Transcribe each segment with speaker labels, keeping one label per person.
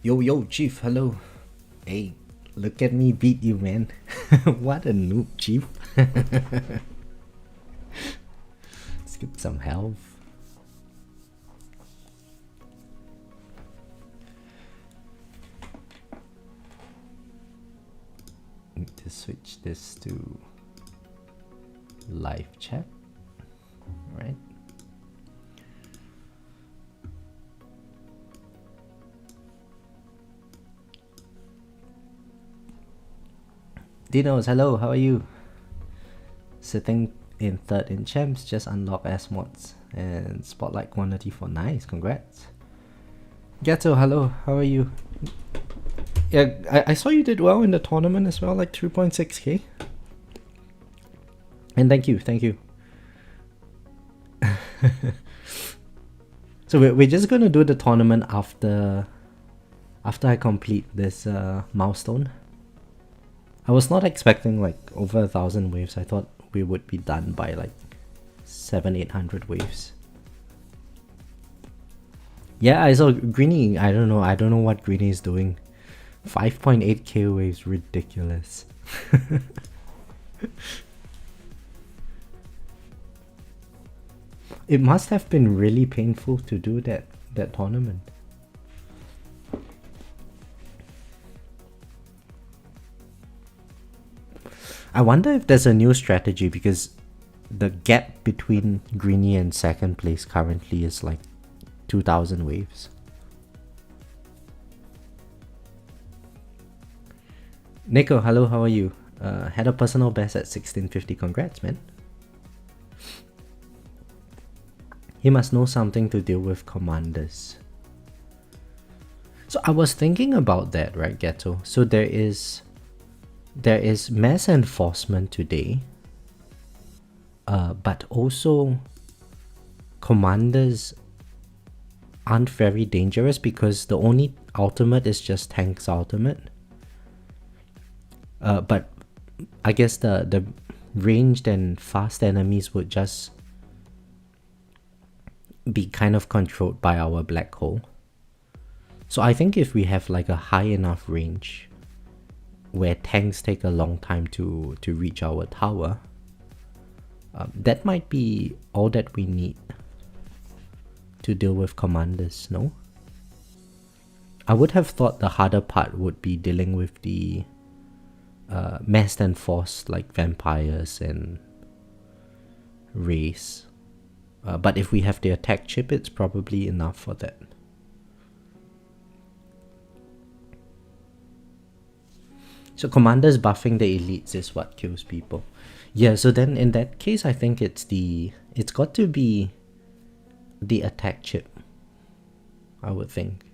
Speaker 1: Yo, Chief, hello. Hey, look at me beat you, man. What a noob, Chief. Let's get some health. Need to switch this to live chat, right? Dinos, hello, how are you? Sitting in third in champs, just unlock S mods and spotlight quantity for nice, congrats. Ghetto, hello, how are you? Yeah, I saw you did well in the tournament as well, like 3.6k. And thank you. So we're just gonna do the tournament after I complete this milestone. I was not expecting like over 1,000 waves. I thought we would be done by like 700-800 waves. Yeah, I saw Greeny. I don't know what Greeny is doing. 5.8k waves, ridiculous. It must have been really painful to do that tournament. I wonder if there's a new strategy, because the gap between Greeny and second place currently is like 2,000 waves. Nico, hello, how are you? Had a personal best at 1650. Congrats, man. He must know something to deal with commanders. So I was thinking about that, right, Ghetto? So there is mass enforcement today, but also commanders aren't very dangerous because the only ultimate is just tank's ultimate. But I guess the ranged and fast enemies would just be kind of controlled by our black hole. So I think if we have like a high enough range where tanks take a long time to reach our tower, that might be all that we need to deal with commanders, no? I would have thought the harder part would be dealing with the massed and forced like vampires and rays. But if we have the attack chip, it's probably enough for that. So commanders buffing the elites is what kills people. Yeah, so then in that case, I think it's got to be the attack chip, I would think.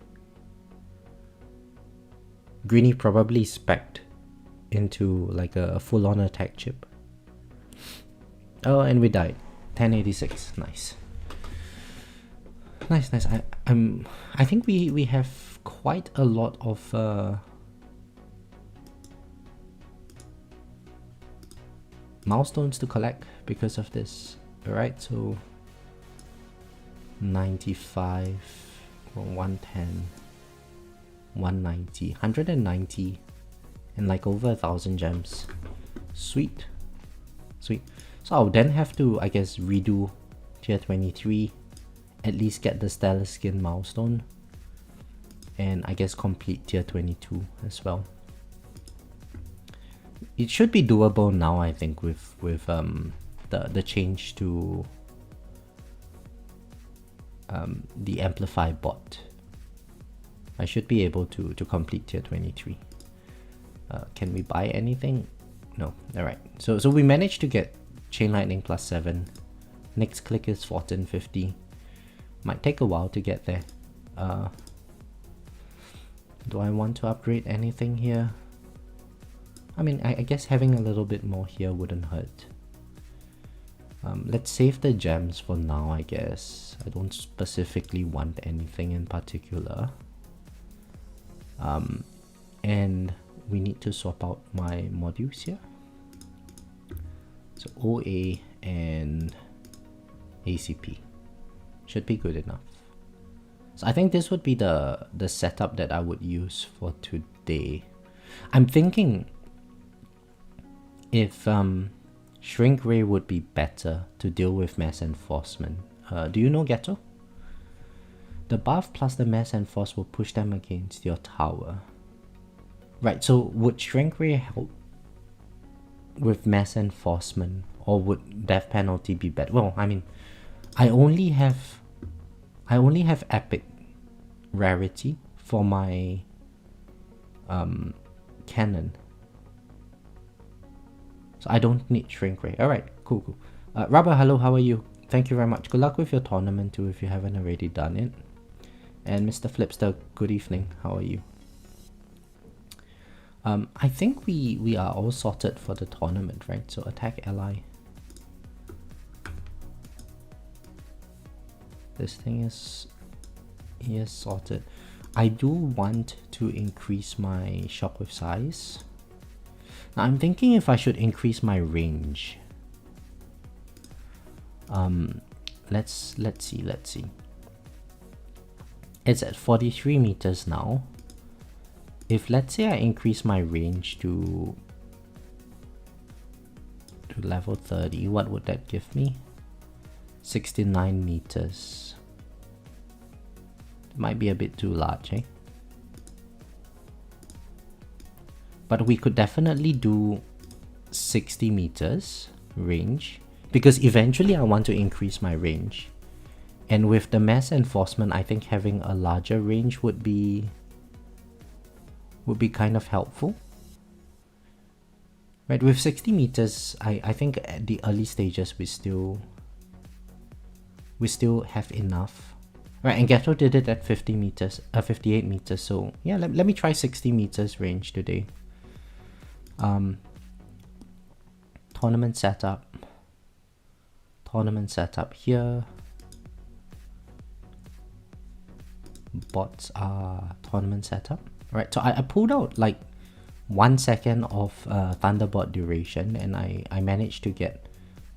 Speaker 1: Greeny probably spec'd into like a full-on attack chip. Oh, and we died. 1086, nice. Nice. I think we have quite a lot of milestones to collect because of this. Alright, so 95, 110, 190, 190, and like over 1,000 gems. Sweet. So I'll then have to, I guess, redo tier 23, at least get the stellar skin milestone, and I guess complete tier 22 as well. It should be doable now, I think, with the change to the amplify bot. I should be able to complete tier 23. Can we buy anything? No. Alright, so we managed to get Chain Lightning plus 7. Next click is 1450. Might take a while to get there. Do I want to upgrade anything here? I mean, I guess having a little bit more here wouldn't hurt. Let's save the gems for now, I guess. I don't specifically want anything in particular. And we need to swap out my modules here. So OA and ACP should be good enough. So I think this would be the setup that I would use for today. I'm thinking if Shrink Ray would be better to deal with mass enforcement. Do you know Ghetto? The buff plus the mass enforce will push them against your tower. Right, so would Shrink Ray help with mass enforcement, or would death penalty be better? Well, I mean, I only have epic rarity for my cannon, so I don't need Shrink Ray. Alright, cool. Rubber, hello, how are you? Thank you very much. Good luck with your tournament too if you haven't already done it. And Mr. Flipster, good evening, how are you? I think we are all sorted for the tournament, right? So attack ally. This thing is sorted. I do want to increase my shockwave size. Now I'm thinking if I should increase my range. Let's see. It's at 43 meters now. If let's say I increase my range to level 30, what would that give me? 69 meters. It might be a bit too large, eh? But we could definitely do 60 meters range, because eventually I want to increase my range. And with the mass enforcement, I think having a larger range would be kind of helpful. Right, with 60 meters, I think at the early stages we still have enough. Right, and Ghetto did it at 50 meters, 58 meters, so yeah, let me try 60 meters range today. Tournament setup here. Bots are tournament setup. Right, so I pulled out like 1 second of Thunderbot duration, and I managed to get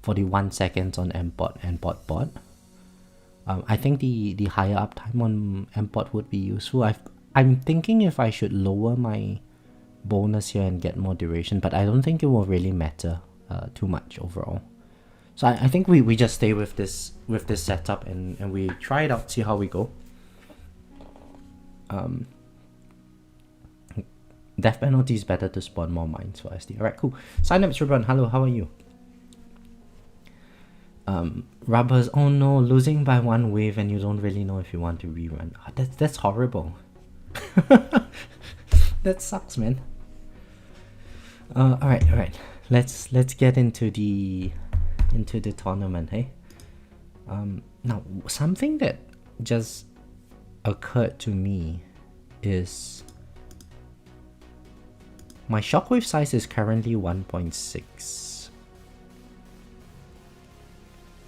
Speaker 1: 41 seconds on Mbot and Bot. I think the higher uptime on Mbot would be useful. I'm thinking if I should lower my bonus here and get more duration, but I don't think it will really matter too much overall. So I think we just stay with this setup and we try it out, see how we go. Death penalty is better to spawn more mines for SD. Alright, cool. Sign up, Tribun. Hello, how are you? Rubbers, oh no, losing by 1 wave and you don't really know if you want to rerun. Oh, that's horrible. That sucks, man. Alright. Let's get into the tournament, hey? Now something that just occurred to me is my shockwave size is currently 1.6.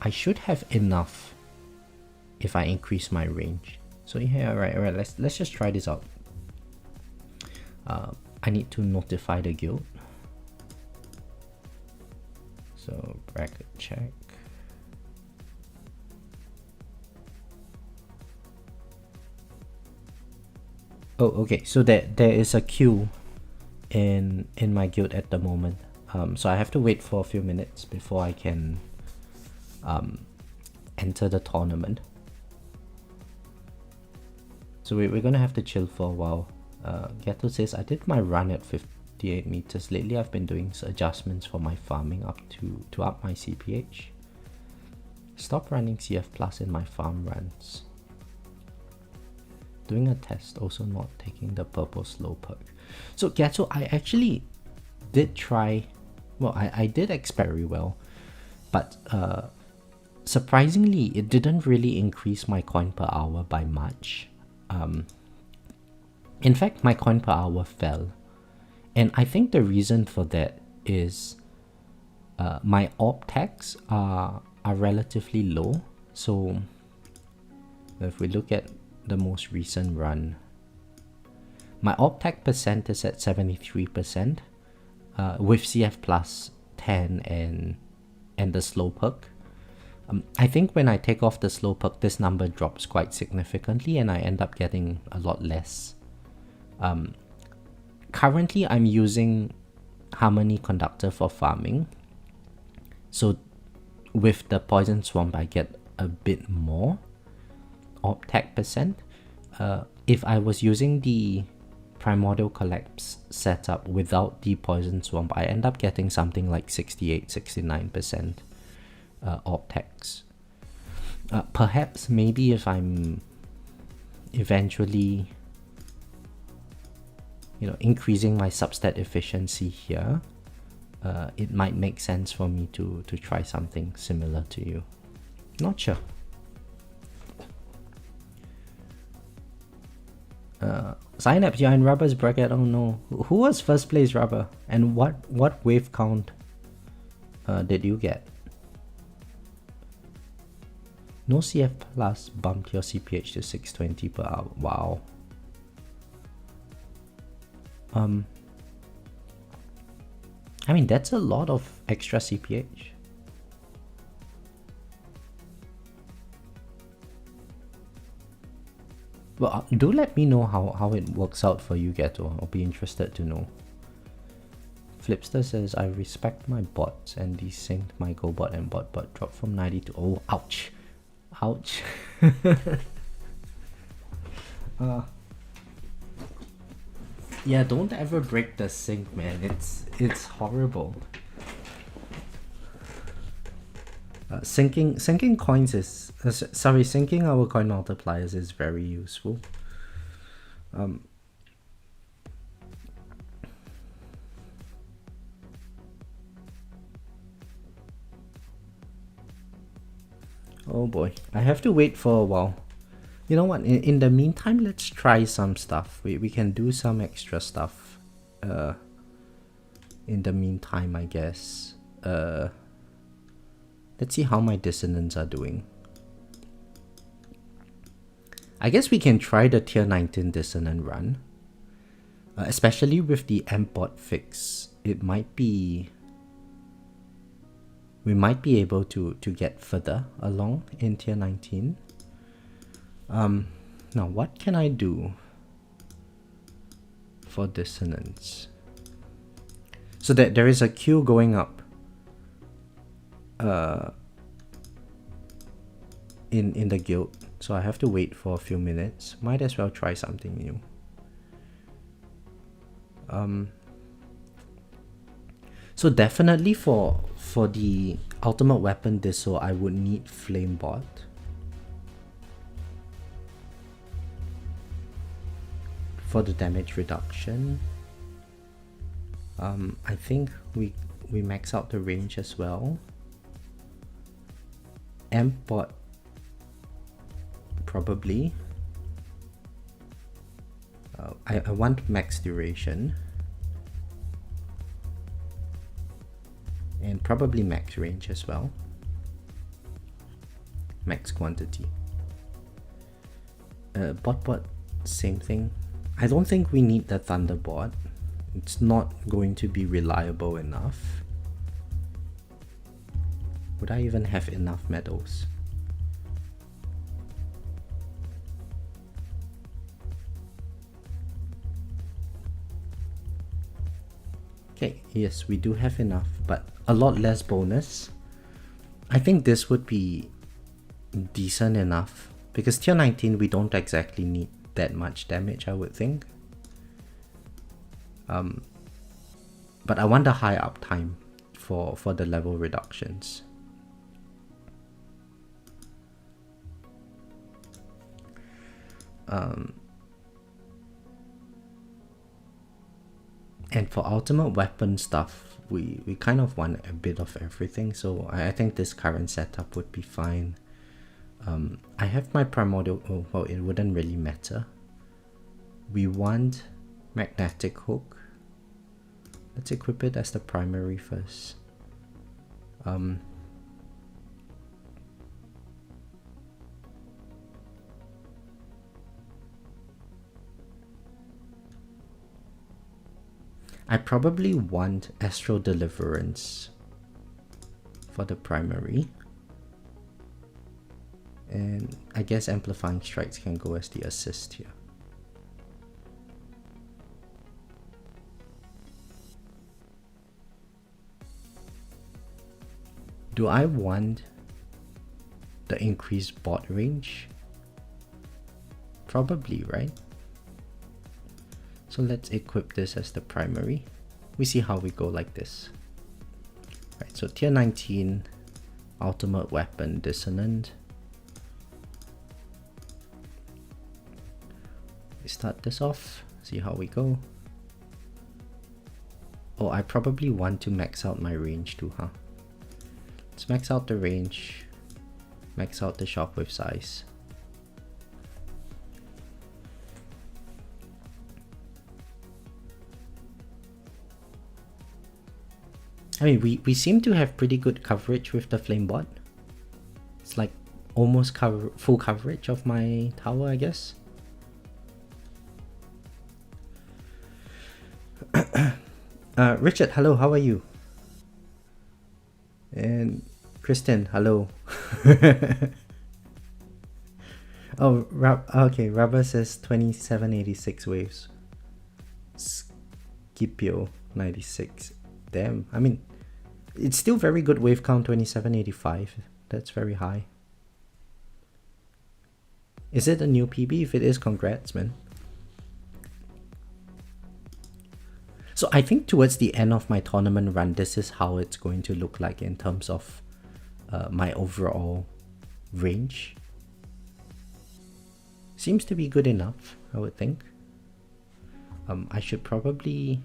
Speaker 1: I should have enough if I increase my range. So yeah, alright, let's just try this out. I need to notify the guild. So bracket check. Oh, okay, so there is a queue in my guild at the moment. So I have to wait for a few minutes before I can enter the tournament. So we're gonna have to chill for a while. Ghetto says, I did my run at 58 meters. Lately I've been doing adjustments for my farming to up my CPH. Stop running CF Plus in my farm runs. Doing a test, also not taking the purple slow perk. So Ghetto, I actually did try, well, I did expect very well, but surprisingly it didn't really increase my coin per hour by much. In fact, my coin per hour fell, and I think the reason for that is my orb tags are relatively low. So if we look at the most recent run, my orb tag percent is at 73%, with CF plus 10 and the slow perk. I think when I take off the slow perk, this number drops quite significantly and I end up getting a lot less. Currently, I'm using Harmony Conductor for farming. So with the Poison Swamp, I get a bit more Orb Tech percent. If I was using the Primordial Collapse setup without the Poison Swamp, I end up getting something like 68-69% Orb Techs. Perhaps maybe if I'm eventually increasing my substat efficiency here, it might make sense for me to try something similar to you. Not sure. Synapse, you're in Rubber's bracket. Oh no. Who was first place, Rubber? And what wave count did you get? No CF Plus bumped your CPH to 620 per hour. Wow. I mean, that's a lot of extra CPH. Well, do let me know how it works out for you, Ghetto. I'll be interested to know. Flipster says, I respect my bots and desynced my GoBot and BotBot dropped from 90 to... Oh, ouch. Ouch. Yeah, don't ever break the sync, man. It's horrible. Syncing coins is syncing our coin multipliers is very useful. Oh boy, I have to wait for a while. You know what, in the meantime, let's try some stuff. We can do some extra stuff in the meantime, I guess. Let's see how my dissonants are doing. I guess we can try the tier 19 dissonant run. Especially with the MBot fix, it might be... we might be able to get further along in tier 19. Now what can I do for dissonance? So that there is a queue going up in the guild, so I have to wait for a few minutes. Might as well try something new. So definitely for the ultimate weapon disso, I would need Flamebot. For the damage reduction, I think we max out the range as well. MBot probably. I want max duration and probably max range as well. Max quantity. Bot, same thing. I don't think we need the Thunderbot. It's not going to be reliable enough. Would I even have enough medals? Okay, yes, we do have enough, but a lot less bonus. I think this would be decent enough because tier 19 we don't exactly need that much damage, I would think. But I want a high uptime for the level reductions. And for ultimate weapon stuff, we kind of want a bit of everything, so I think this current setup would be fine. I have my primordial, oh, well, it wouldn't really matter. We want magnetic hook. Let's equip it as the primary first. I probably want Astral Deliverance for the primary. And I guess Amplifying Strikes can go as the assist here. Do I want the increased bot range? Probably, right? So let's equip this as the primary. We see how we go like this. Right, so tier 19, ultimate weapon, Dissonant. We start this off, see how we go. Oh, I probably want to max out my range too, huh? Let's max out the range, max out the shockwave size. I mean, we seem to have pretty good coverage with the flame bot. It's like almost full coverage of my tower, I guess. Richard, hello, how are you? And Kristen, hello. Oh, okay, Rubber says 2786 waves. Scipio 96. Damn, I mean, it's still very good wave count, 2785. That's very high. Is it a new PB? If it is, congrats, man. So I think towards the end of my tournament run, this is how it's going to look like in terms of my overall range. Seems to be good enough, I would think. I should probably...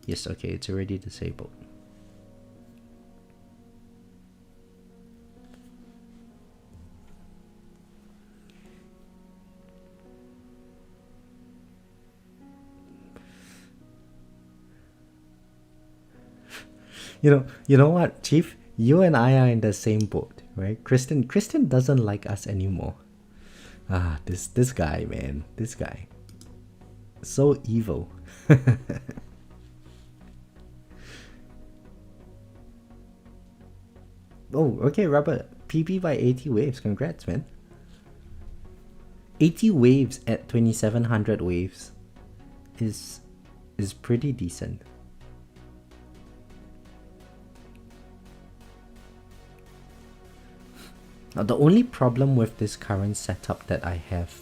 Speaker 1: Yes, okay, it's already disabled. You know what, Chief? You and I are in the same boat, right? Kristen doesn't like us anymore. Ah, this guy, man, this guy, so evil. Oh, okay, Robert, PB by 80 waves, congrats, man. 80 waves at 2700 waves is pretty decent. Now, the only problem with this current setup that I have,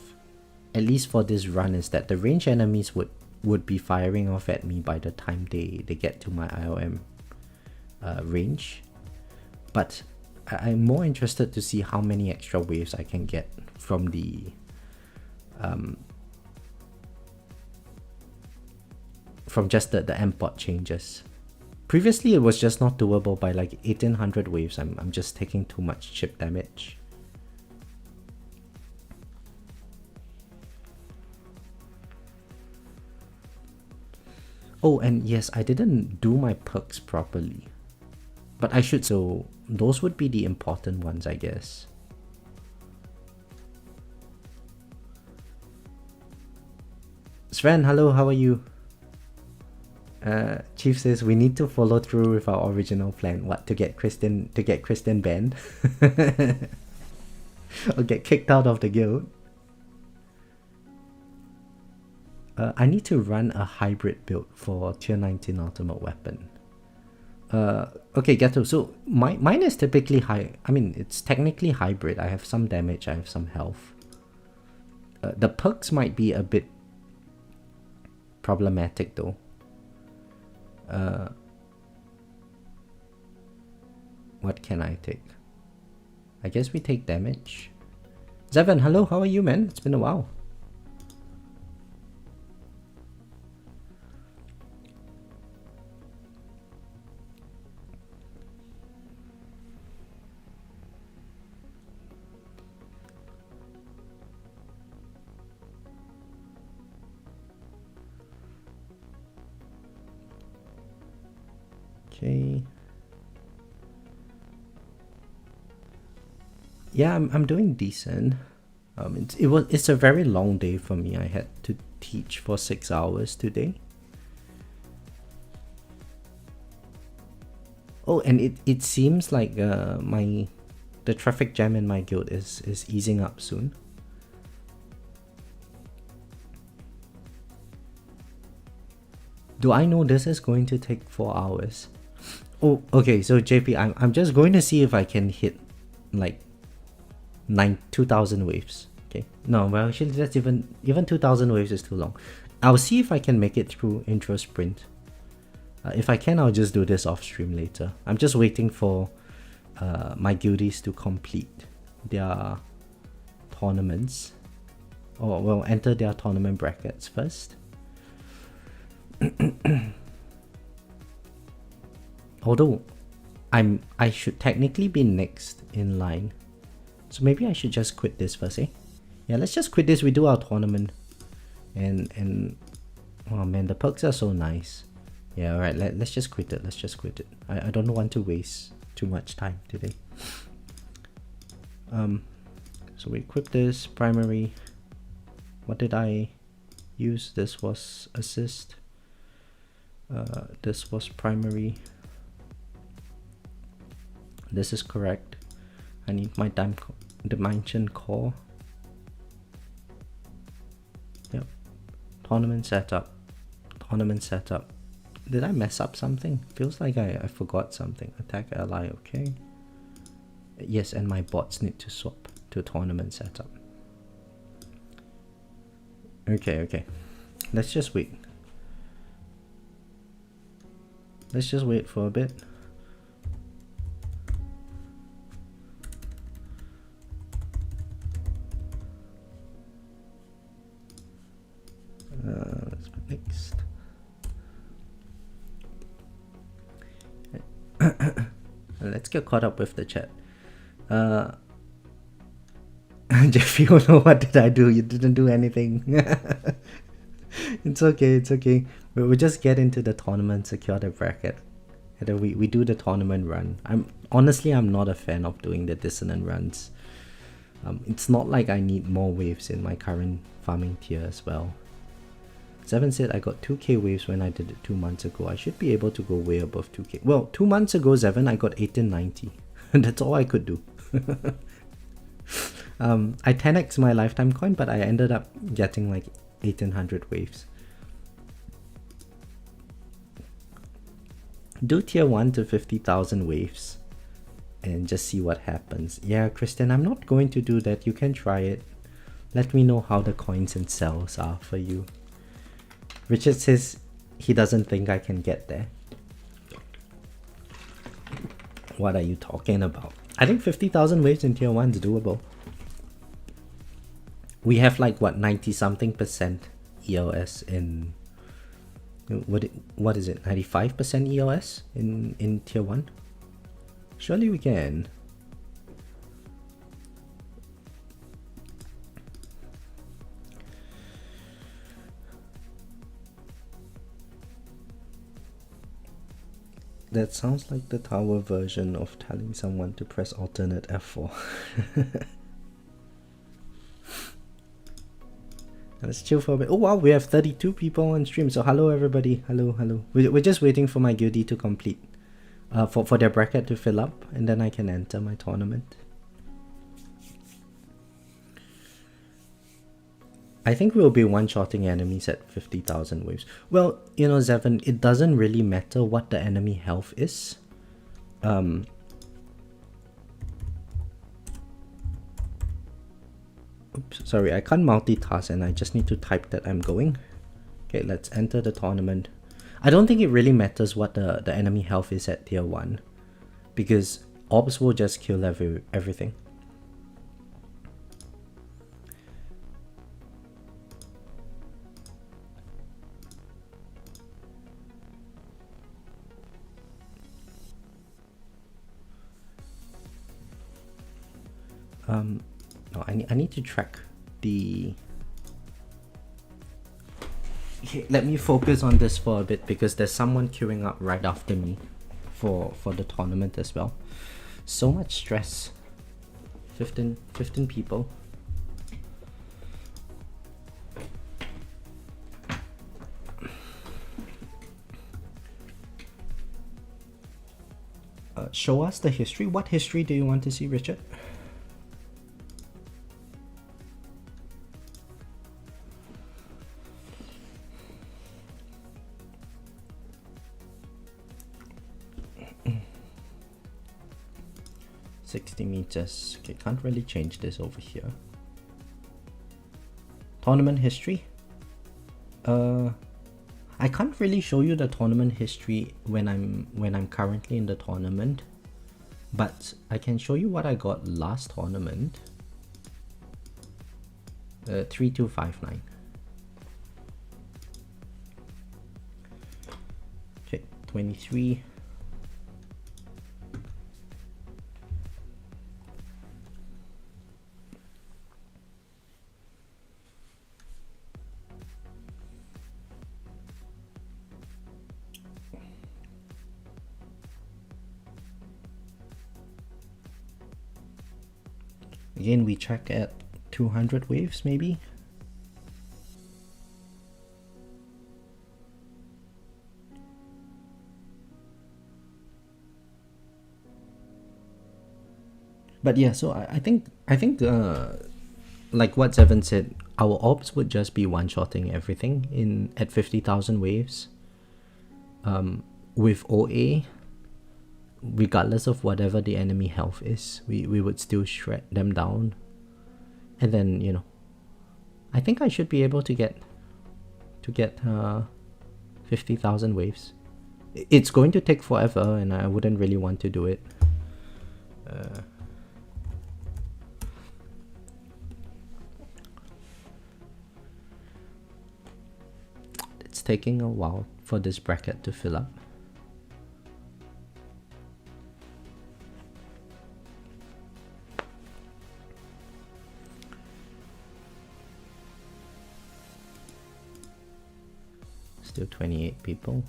Speaker 1: at least for this run, is that the ranged enemies would be firing off at me by the time they get to my IOM range. But I'm more interested to see how many extra waves I can get from the from just the M-pot changes. Previously, it was just not doable by like 1800 waves. I'm just taking too much chip damage. Oh, and yes, I didn't do my perks properly. But I should, so those would be the important ones, I guess. Sven, hello, how are you? Chief says we need to follow through with our original plan. What, to get Kristen banned? Or get kicked out of the guild? I need to run a hybrid build for tier 19 ultimate weapon. Okay, Gato, so mine is typically high. I mean, it's technically hybrid. I have some damage, I have some health. The perks might be a bit problematic though. What can I take? I guess we take damage. Zevon, hello, how are you, man? It's been a while. Okay. Yeah, I'm doing decent. It's a very long day for me. I had to teach for 6 hours today. Oh, and it seems like my the traffic jam in my guild is easing up soon. Do I know this is going to take 4 hours? Oh, okay, so JP, I'm just going to see if I can hit like 2,000 waves. Okay, no, well, actually that's even 2,000 waves is too long. I'll see if I can make it through intro sprint. If I can, I'll just do this off stream later. I'm just waiting for my guildies to complete their tournaments. Or, well, enter their tournament brackets first. Although I should technically be next in line, so maybe I should just quit this first, eh? Yeah, let's just quit this. We do our tournament, and oh man, the perks are so nice. Yeah, alright, let's just quit it. Let's just quit it. I don't want to waste too much time today. So we equip this primary. What did I use? This was assist. This was primary. This is correct. I need my dimension core. Yep. Tournament setup. Tournament setup. Did I mess up something? Feels like I forgot something. Attack ally, okay. Yes, and my bots need to swap to tournament setup. Okay. Let's just wait. Let's just wait for a bit. Let's put next. Let's get caught up with the chat. Jeff, you don't know what did I do? You didn't do anything. It's okay. We'll just get into the tournament, secure the bracket. And then we do the tournament run. Honestly, I'm not a fan of doing the dissonant runs. It's not like I need more waves in my current farming tier as well. Seven said I got 2k waves when I did it 2 months ago. I should be able to go way above 2k. Well, 2 months ago, Seven, I got 1890. That's all I could do. I 10x my lifetime coin, but I ended up getting like 1800 waves. Do tier 1 to 50,000 waves and just see what happens. Yeah, Kristen, I'm not going to do that. You can try it. Let me know how the coins and cells are for you. Richard says he doesn't think I can get there. What are you talking about? I think 50,000 waves in tier 1 is doable. We have like what, 90 something percent EOS in what is it, 95% EOS in tier 1? Surely we can. That sounds like the tower version of telling someone to press alternate F4. Let's chill for a bit. Oh wow, we have 32 people on stream. So hello everybody. Hello. We're just waiting for my guildie to complete. For their bracket to fill up. And then I can enter my tournament. I think we'll be one-shotting enemies at 50,000 waves. Well, you know, Zevon, it doesn't really matter what the enemy health is. Oops, sorry, I can't multitask and I just need to type that I'm going. Okay, let's enter the tournament. I don't think it really matters what the enemy health is at tier 1. Because orbs will just kill everything. No, I need to track the... Okay, let me focus on this for a bit because there's someone queuing up right after me for the tournament as well. So much stress. 15 people. show us the history. What history do you want to see, Richard? $60 Okay, can't really change this over here. Tournament history. I can't really show you the tournament history when I'm currently in the tournament, but I can show you what I got last tournament. 3259. Okay, 23. Again, we check at 200 waves maybe. But yeah, so I think like what Seven said, our orbs would just be one-shotting everything in at 50,000 waves. With OA, regardless of whatever the enemy health is, we would still shred them down. And then, you know, I think I should be able to get 50,000 waves. It's going to take forever, and I wouldn't really want to do it. It's taking a while for this bracket to fill up. Still 28 people.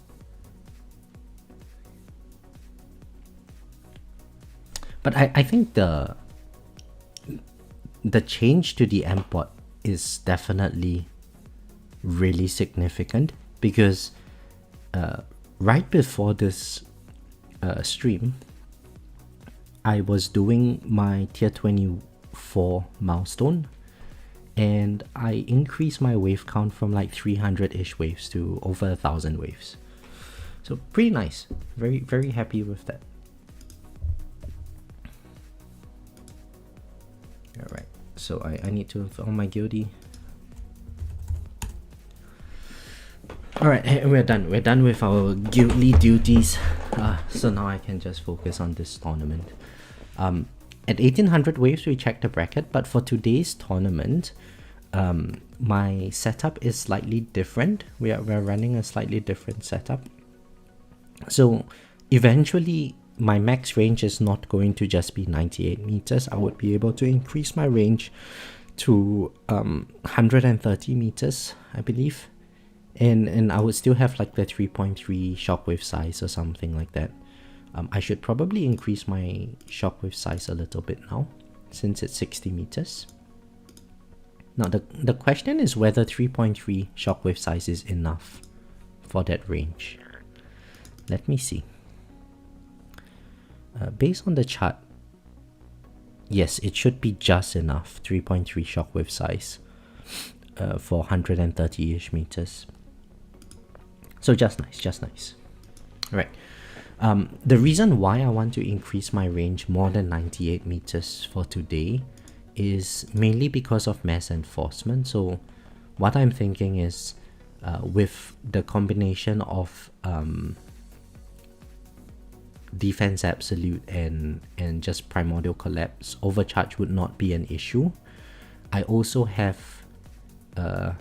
Speaker 1: But I think the change to the M-Bot is definitely really significant, because right before this stream, I was doing my tier 24 milestone, and I increased my wave count from like 300-ish waves to over 1,000 waves. So pretty nice. Very, very happy with that. Alright, so I need to inform my guildie. Alright, we're done. We're done with our guildly duties. So now I can just focus on this tournament. At 1800 waves we checked the bracket, but for today's tournament, my setup is slightly different. We're running a slightly different setup. So eventually my max range is not going to just be 98 meters. I would be able to increase my range to 130 meters, I believe. And I would still have like the 3.3 shockwave size or something like that. I should probably increase my shockwave size a little bit now, since it's 60 meters. Now the question is whether 3.3 shockwave size is enough for that range. Let me see. Based on the chart, yes, it should be just enough, 3.3 shockwave size for 130-ish meters. So just nice, just nice. Alright. The reason why I want to increase my range more than 98 meters for today is mainly because of mass enforcement. So what I'm thinking is with the combination of defense absolute and just primordial collapse, overcharge would not be an issue. I also have I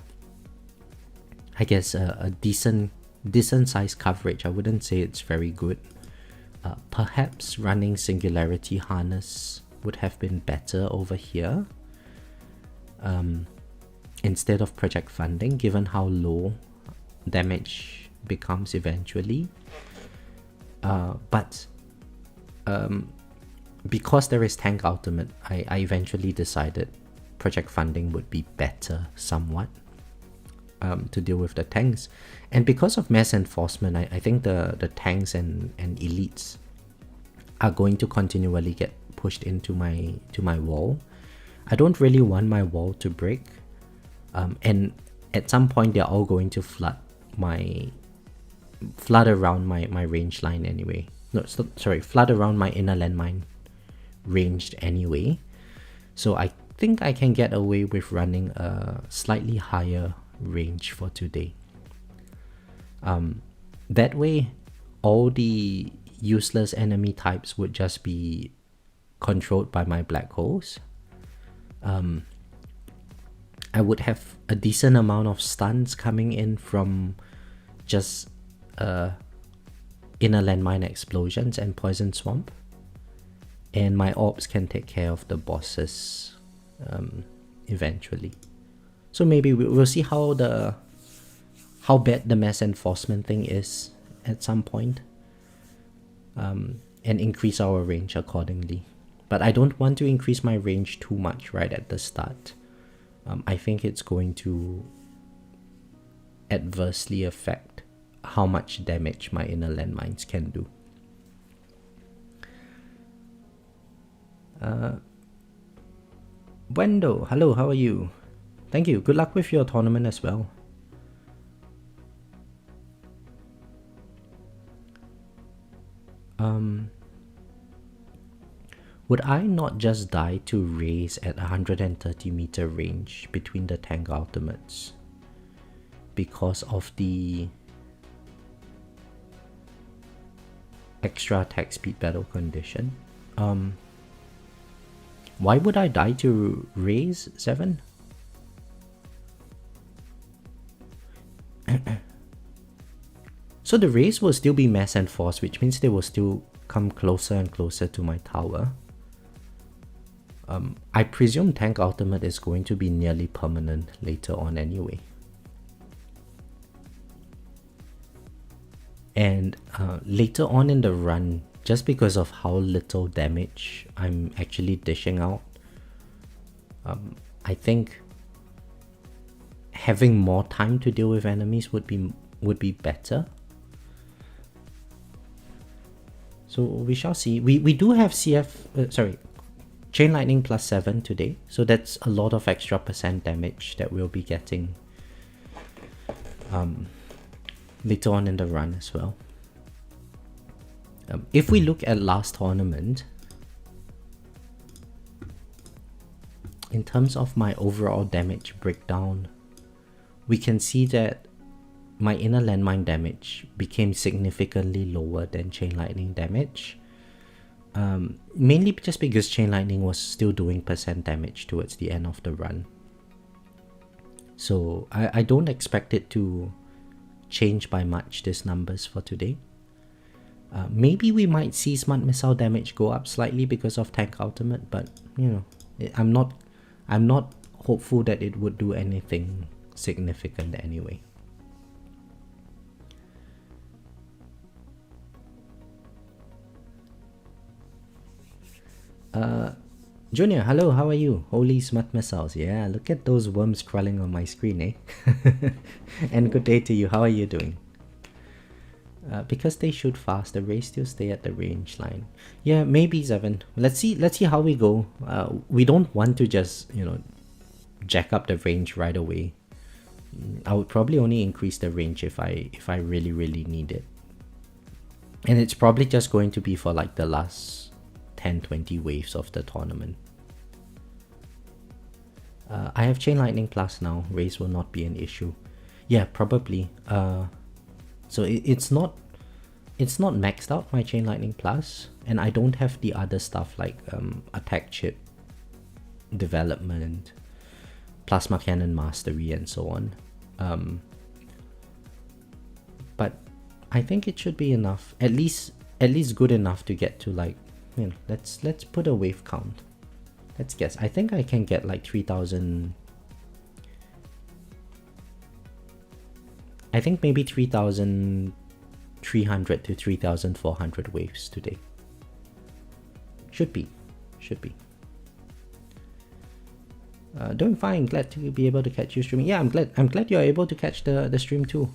Speaker 1: guess a decent size coverage. I wouldn't say it's very good. Perhaps running Singularity Harness would have been better over here instead of Project Funding, given how low damage becomes eventually. But because there is Tank Ultimate, I eventually decided Project Funding would be better somewhat to deal with the tanks. And because of mass enforcement, I think the tanks and elites are going to continually get pushed into my wall. I don't really want my wall to break, and at some point they're all going to flood around my range line anyway. No, sorry, flood around my inner landmine ranged anyway. So I think I can get away with running a slightly higher range for today. That way, all the useless enemy types would just be controlled by my black holes. I would have a decent amount of stuns coming in from just inner landmine explosions and poison swamp, and my orbs can take care of the bosses eventually. So maybe we'll see how bad the mass enforcement thing is at some point, and increase our range accordingly. But I don't want to increase my range too much right at the start. I think it's going to adversely affect how much damage my inner landmines can do. Wendo, hello, how are you? Thank you. Good luck with your tournament as well. Would I not just die to raise at 130 meter range between the tank ultimates because of the extra attack speed battle condition? Why would I die to raise 7? So the raise will still be mass enforced, which means they will still come closer and closer to my tower. I presume tank ultimate is going to be nearly permanent later on anyway. And later on in the run, just because of how little damage I'm actually dishing out, I think having more time to deal with enemies would be better. So we shall see. We do have Chain Lightning plus 7 today, so that's a lot of extra % damage that we'll be getting later on in the run as well. If we look at last tournament, in terms of my overall damage breakdown, we can see that my inner landmine damage became significantly lower than Chain Lightning damage. Mainly just because Chain Lightning was still doing % damage towards the end of the run. So I don't expect it to change by much, these numbers for today. Maybe we might see Smart Missile damage go up slightly because of Tank Ultimate, but you know, I'm not hopeful that it would do anything significant anyway. Junior, hello, how are you? Holy smart missiles. Yeah, look at those worms crawling on my screen, eh? And good day to you. How are you doing? Because they shoot fast, the rays still stay at the range line. Yeah, maybe 7. Let's see how we go. We don't want to just, you know, jack up the range right away. I would probably only increase the range if I really need it. And it's probably just going to be for like the last 10-20 waves of the tournament. I have Chain Lightning Plus now. Raise will not be an issue. Yeah, probably. So it's not maxed out, my Chain Lightning Plus, and I don't have the other stuff like attack chip development, plasma cannon mastery, and so on. But I think it should be enough, at least good enough to get to, like, you know, let's put a wave count. Let's guess. I think I can get like 3,000. I think maybe 3,300 to 3,400 waves today. Should be. Doing fine. Glad to be able to catch you streaming. Yeah, I'm glad you're able to catch the stream too.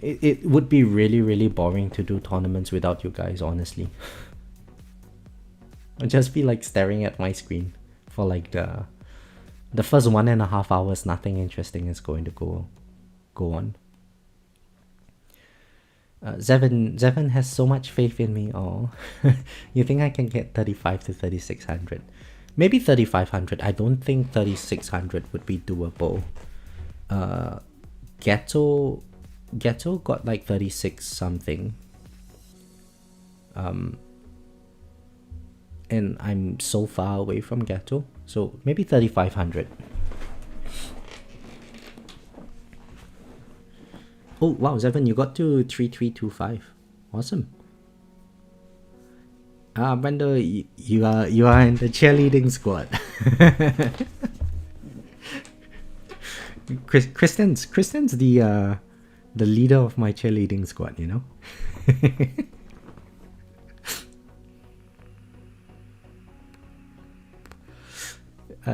Speaker 1: It would be really, really boring to do tournaments without you guys, honestly. I'd just be like staring at my screen for like the first 1.5 hours. Nothing interesting is going to go on. Zevin has so much faith in me. Oh, you think I can get 35 to 3600? Maybe 3500. I don't think 3600 would be doable. Ghetto got like 36 something. And I'm so far away from Ghetto, so maybe 3500. Oh wow, Zevin, you got to 3325. Awesome. Brenda, you are in the cheerleading squad. Kristen's the leader of my cheerleading squad, you know.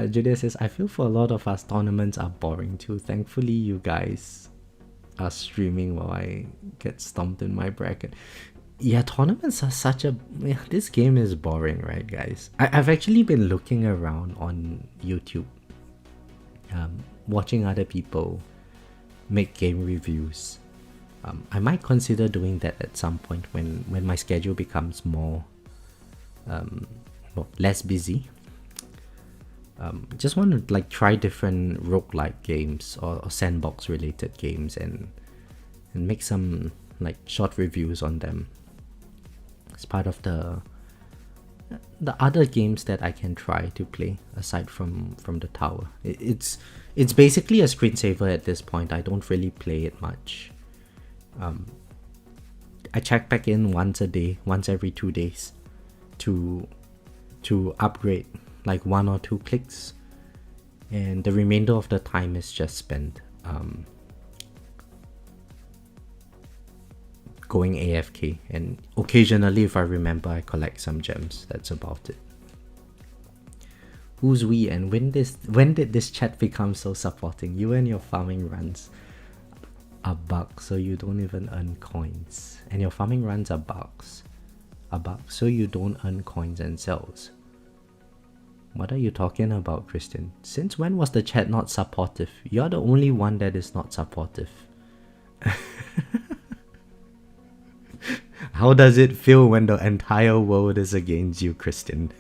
Speaker 1: Julia says, I feel for a lot of us tournaments are boring too. Thankfully you guys are streaming while I get stomped in my bracket. Yeah, tournaments are such a... Yeah, this game is boring, right, guys? I've actually been looking around on YouTube, watching other people make game reviews. I might consider doing that at some point when my schedule becomes more... less busy. Just want to like try different roguelike games or sandbox related games and make some like short reviews on them as part of the other games that I can try to play aside from the tower. It's basically a screensaver at this point. I don't really play it much. I check back in once a day, once every 2 days to upgrade like 1 or 2 clicks, and the remainder of the time is just spent going AFK, and occasionally if I remember I collect some gems. That's about it. Who's we, and when did this chat become so supporting? You and your farming runs are bugs, so you don't even earn coins, and your farming runs are bugs, so you don't earn coins and cells. What are you talking about, Christian? Since when was the chat not supportive? You're the only one that is not supportive. How does it feel when the entire world is against you, Christian?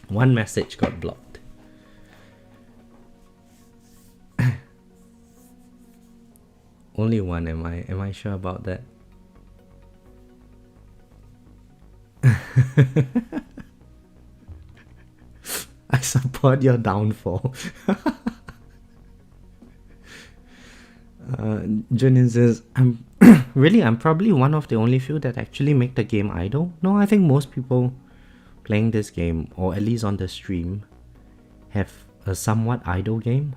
Speaker 1: One message got blocked. Only one, am I sure about that? I support your downfall. Junin says, I'm probably one of the only few that actually make the game idle. No, I think most people playing this game, or at least on the stream, have a somewhat idle game.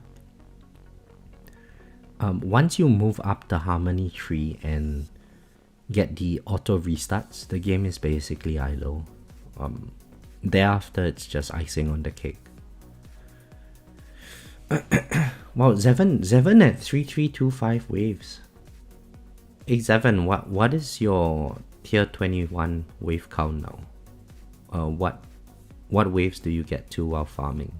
Speaker 1: Once you move up the harmony tree and get the auto restarts, the game is basically idle. Thereafter, it's just icing on the cake. Wow, Zevin at 3325 waves. Hey Zevin, what is your tier 21 wave count now? What waves do you get to while farming?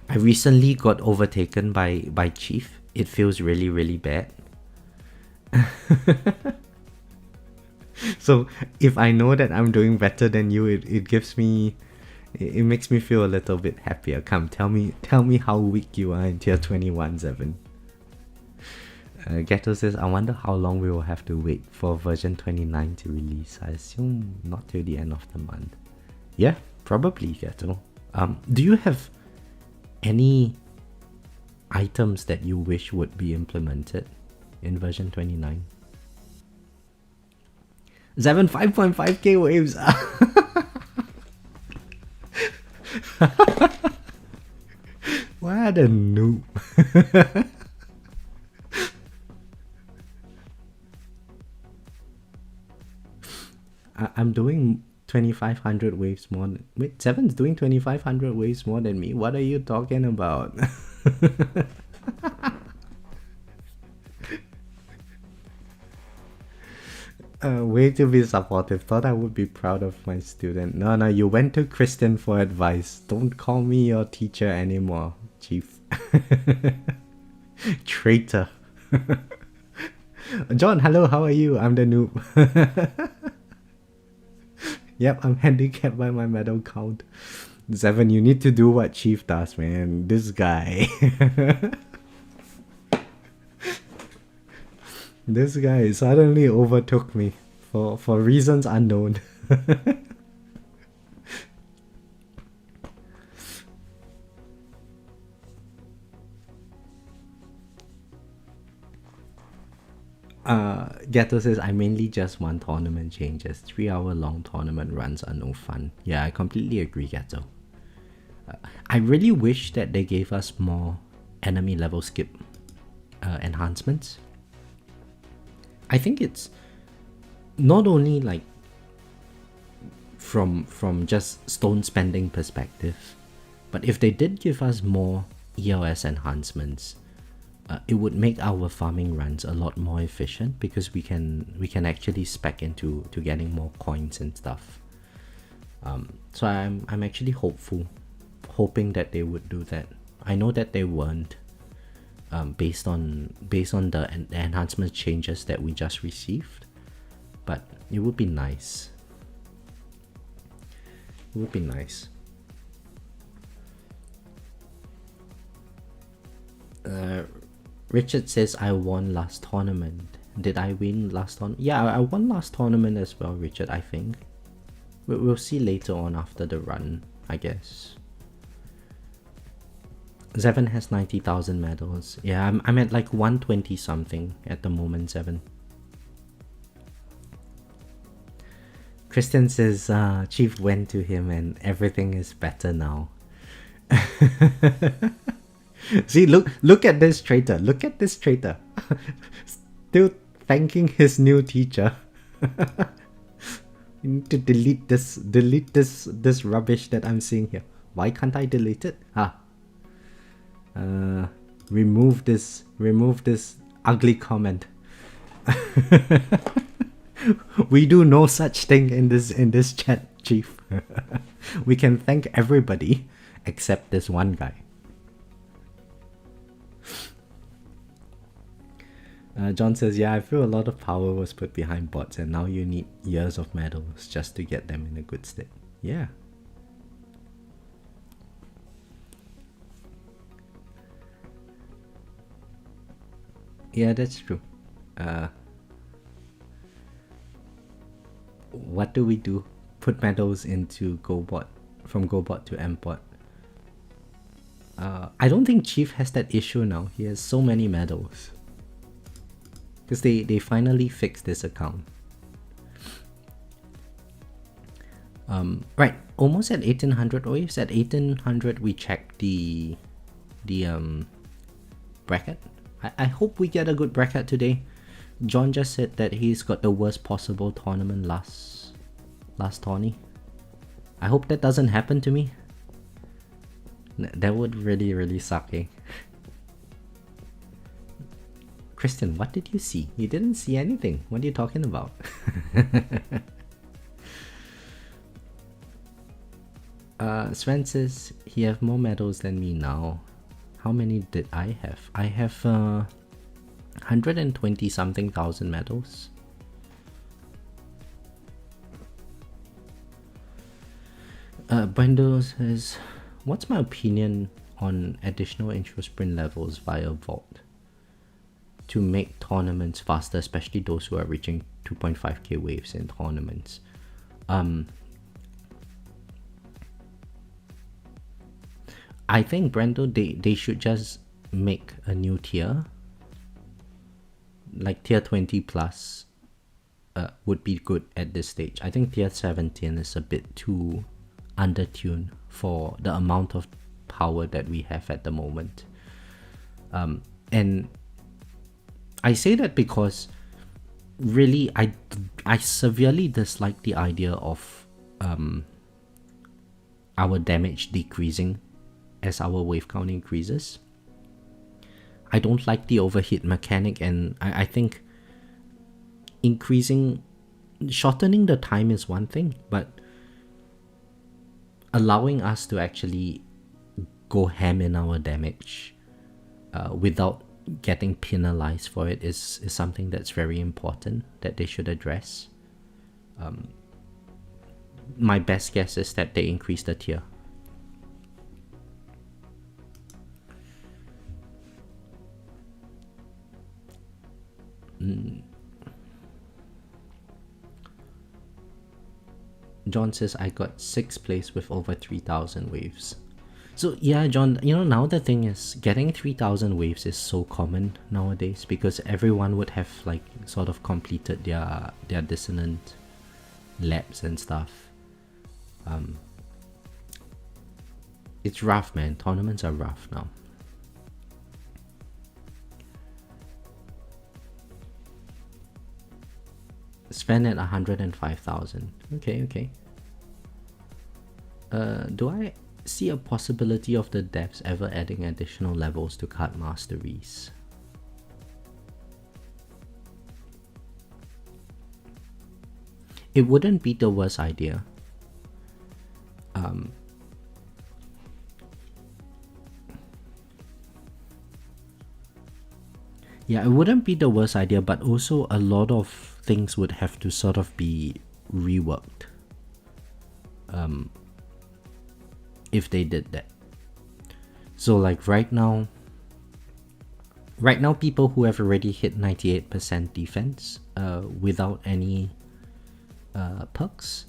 Speaker 1: I recently got overtaken by Chief. It feels really, really bad. So if I know that I'm doing better than you, it gives me, it makes me feel a little bit happier. Come, tell me how weak you are in tier 21, Zevin. Ghetto says, I wonder how long we will have to wait for version 29 to release. I assume not till the end of the month. Yeah, probably, Ghetto. Do you have any items that you wish would be implemented in version 29? Zevin, 5.5k waves. What a noob. I'm doing 2,500 waves more than... Wait, Seven's doing 2,500 waves more than me? What are you talking about? Way to be supportive. Thought I would be proud of my student. No, you went to Kristen for advice. Don't call me your teacher anymore, Chief. Traitor. John, hello, how are you? I'm the noob. Yep, I'm handicapped by my medal count. Seven, you need to do what Chief does, man. This guy. This guy suddenly overtook me for reasons unknown. Ghetto says, I mainly just want tournament changes. 3-hour long tournament runs are no fun. Yeah, I completely agree, Ghetto. I really wish that they gave us more enemy level skip enhancements. I think it's not only like from just stone spending perspective, but if they did give us more ELS enhancements, it would make our farming runs a lot more efficient because we can actually spec into getting more coins and stuff. So I'm actually hoping that they would do that. I know that they weren't, based on the enhancement changes that we just received, but it would be nice. It would be nice. Richard says, I won last tournament. Did I win last tournament? Yeah, I won last tournament as well, Richard, I think. We'll see later on after the run, I guess. Seven has 90,000 medals. Yeah, I'm at like 120 something at the moment, Seven. Kristen says, Chief went to him and everything is better now. See, look at this traitor. Look at this traitor. Still thanking his new teacher. You need to delete this rubbish that I'm seeing here. Why can't I delete it? Remove this ugly comment. We do no such thing in this chat, Chief. We can thank everybody except this one guy. John says, yeah, I feel a lot of power was put behind bots and now you need years of medals just to get them in a good state. Yeah. Yeah, that's true. What do we do? Put medals into GoBot, from GoBot to MBot. I don't think Chief has that issue now. He has so many medals. Because they finally fixed this account. Right, almost at 1800 waves. At 1800 we checked the bracket. I hope we get a good bracket today. John just said that he's got the worst possible tournament last tourney. I hope that doesn't happen to me. That would really suck, eh? Kristen, what did you see? You didn't see anything. What are you talking about? Sven says he have more medals than me now. How many did I have? I have 120 something thousand medals. Brendo says, what's my opinion on additional intro sprint levels via Vault to make tournaments faster, especially those who are reaching 2.5k waves in tournaments? I think, Brendo, they should just make a new tier. Like tier 20 plus would be good at this stage. I think tier 17 is a bit too undertuned for the amount of power that we have at the moment. And I say that because really I severely dislike the idea of our damage decreasing as our wave count increases. I don't like the overhit mechanic, and I think shortening the time is one thing, but allowing us to actually go ham in our damage without getting penalized for it is something that's very important that they should address. My best guess is that they increase the tier. John says, I got 6th place with over 3,000 waves. So yeah, John, now the thing is, getting 3,000 waves is so common nowadays because everyone would have like sort of completed their dissonant labs and stuff. It's rough, man. Tournaments are rough now. Spend at 105,000. Okay. Do I see a possibility of the devs ever adding additional levels to card masteries? It wouldn't be the worst idea. Yeah, it wouldn't be the worst idea, but also a lot of things would have to sort of be reworked if they did that. So like right now people who have already hit 98% defense without any perks,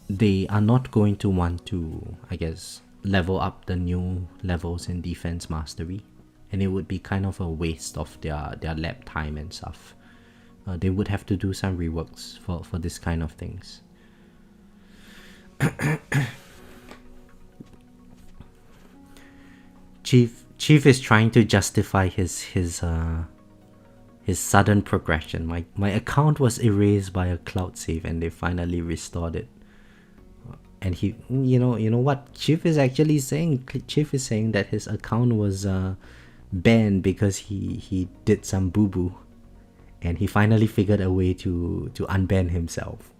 Speaker 1: they are not going to want to, I guess, level up the new levels in defense mastery, and it would be kind of a waste of their lab time and stuff. They would have to do some reworks for this kind of things. Chief is trying to justify his sudden progression. My account was erased by a cloud save and they finally restored it. And he, you know what Chief is actually saying? Chief is saying that his account was banned because he did some boo-boo, and he finally figured a way to unban himself.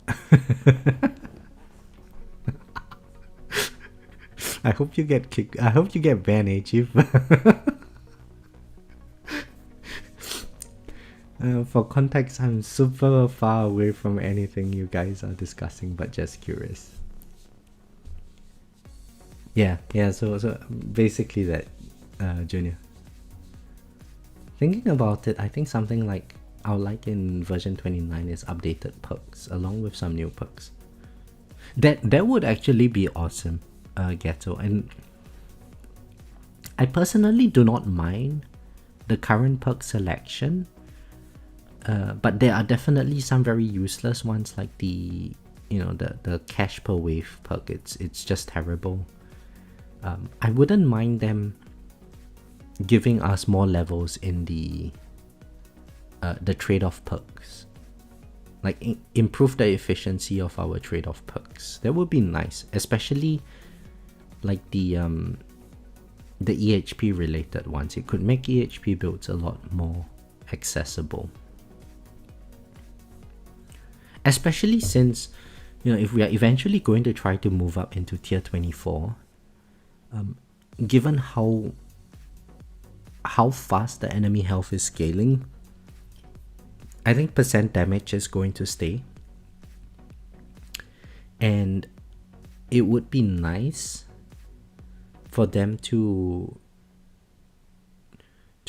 Speaker 1: I hope you get kicked. I hope you get banned, Chief. For context, I'm super far away from anything you guys are discussing, but just curious. Yeah. So basically that, Junior. Thinking about it, I think something like I'll like in version 29 is updated perks along with some new perks. That would actually be awesome, Ghetto. And I personally do not mind the current perk selection, but there are definitely some very useless ones like the cash per wave perk. It's just terrible. I wouldn't mind them giving us more levels in the trade-off perks, like improve the efficiency of our trade-off perks. That would be nice, especially like the EHP related ones. It could make EHP builds a lot more accessible, especially since if we are eventually going to try to move up into tier 24, given how fast the enemy health is scaling, I think percent damage is going to stay, and it would be nice for them to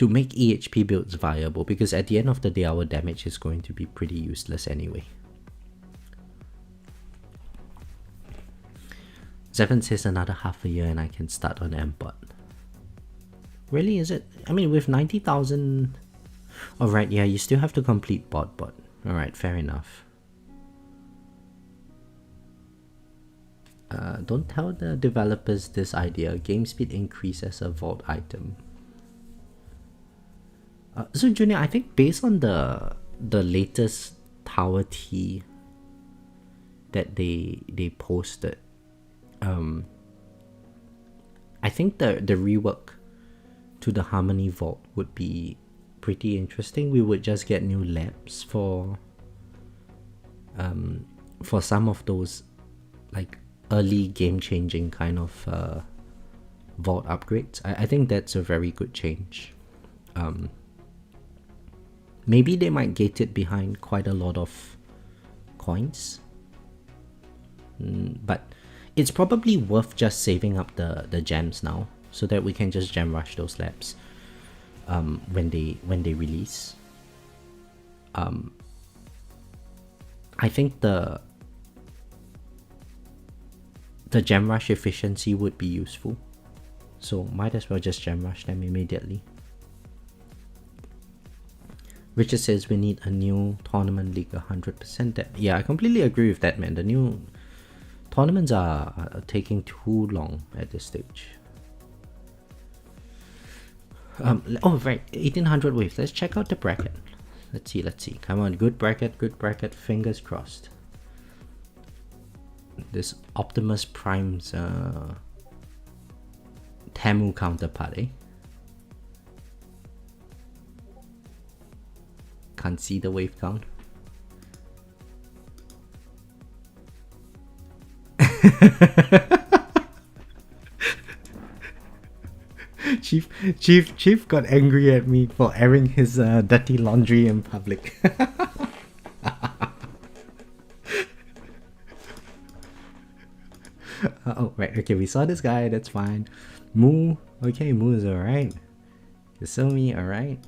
Speaker 1: make EHP builds viable, because at the end of the day our damage is going to be pretty useless anyway. Zevin says another half a year and I can start on MBot. Really, is it? I mean, with 90,000... Alright, yeah, you still have to complete bot. Alright, fair enough. Don't tell the developers this idea. Game speed increase as a vault item. So Junior, I think based on the latest Tower T that they posted. I think the rework to the Harmony Vault would be pretty interesting. We would just get new labs for some of those like early game-changing kind of vault upgrades. I think that's a very good change. Maybe they might gate it behind quite a lot of coins, but it's probably worth just saving up the gems now so that we can just gem rush those labs when they release. I think the gem rush efficiency would be useful, so might as well just gem rush them immediately. Richard says we need a new tournament league 100%. Yeah, I completely agree with that, man. The new tournaments are taking too long at this stage. Oh right, 1800 waves. Let's check out the bracket. Let's see. Come on, good bracket. Fingers crossed. This Optimus Prime's Temu counterpart, eh? Can't see the wave count. Chief got angry at me for airing his dirty laundry in public. Oh right, okay, we saw this guy, that's fine. Moo, okay, Moo is alright. Yosomi, alright.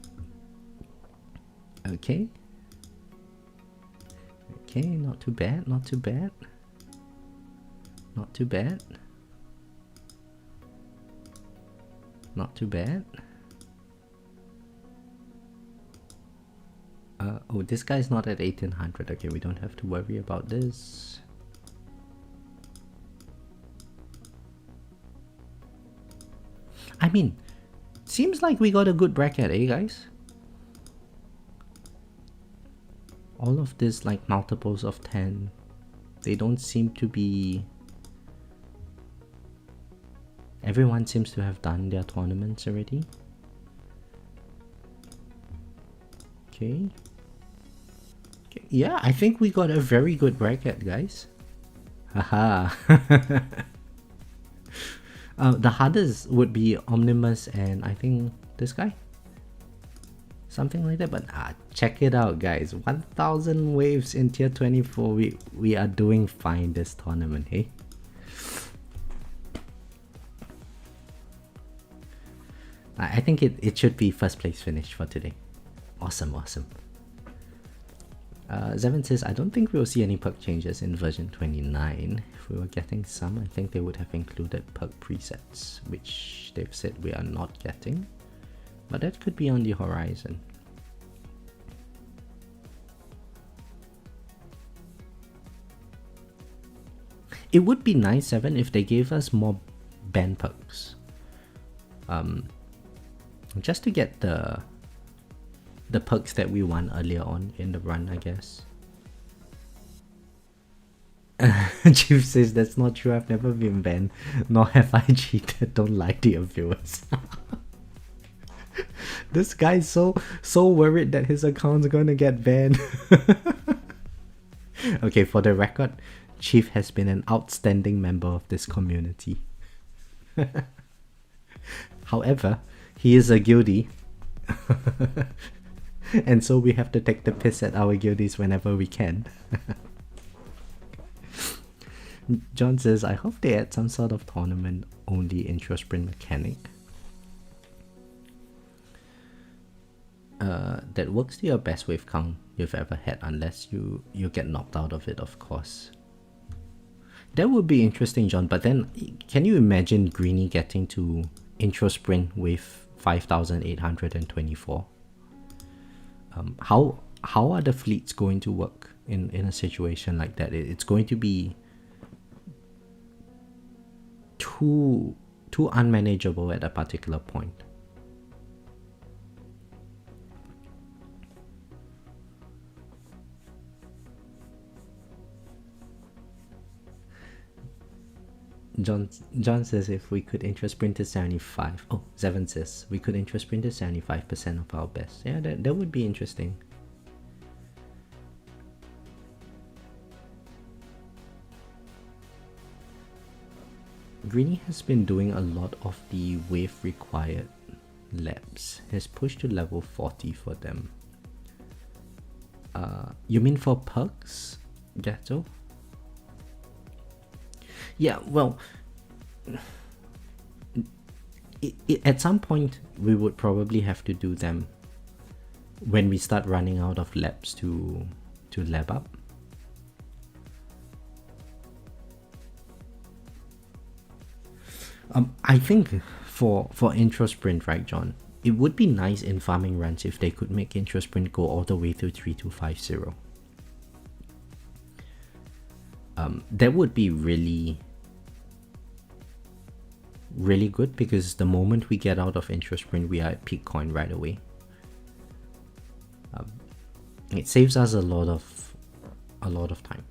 Speaker 1: Okay, not too bad. Oh, this guy's not at 1800. Okay, we don't have to worry about this. I mean, seems like we got a good bracket, eh guys? All of this like multiples of 10, they don't seem to be... Everyone seems to have done their tournaments already. Okay. Yeah, I think we got a very good bracket, guys. Haha. The hardest would be Omnimus and I think this guy. Something like that, but check it out, guys. 1000 waves in tier 24. We are doing fine this tournament, hey? I think it should be first place finish for today. Awesome. Zevin says, I don't think we'll see any perk changes in version 29. If we were getting some, I think they would have included perk presets, which they've said we are not getting. But that could be on the horizon. It would be nice, Evan, if they gave us more band perks. Just to get the perks that we won earlier on in the run, I guess. Chief says, that's not true, I've never been banned, nor have I cheated, don't lie to your viewers. This guy's so worried that his account's gonna get banned. Okay, for the record, Chief has been an outstanding member of this community. However, he is a guildie. And so we have to take the piss at our guildies whenever we can. John says, I hope they add some sort of tournament only intro sprint mechanic. That works to your best wave count you've ever had, unless you get knocked out of it, of course. That would be interesting, John, but then can you imagine Greenie getting to intro sprint with 5824? How are the fleets going to work in a situation like that? It's going to be too unmanageable at a particular point. John John says if we could intro sprint to 75. Oh, Zevon says we could intro sprint to 75% of our best. Yeah, that would be interesting. Greeny has been doing a lot of the wave required labs. Has pushed to level 40 for them. You mean for perks, Gato? Yeah, well, at some point we would probably have to do them when we start running out of labs to lab up. I think for intro sprint, right, John? It would be nice in farming runs if they could make intro sprint go all the way to 3250. That would be really good, because the moment we get out of intro sprint, we are at peak coin right away. It saves us a lot of time.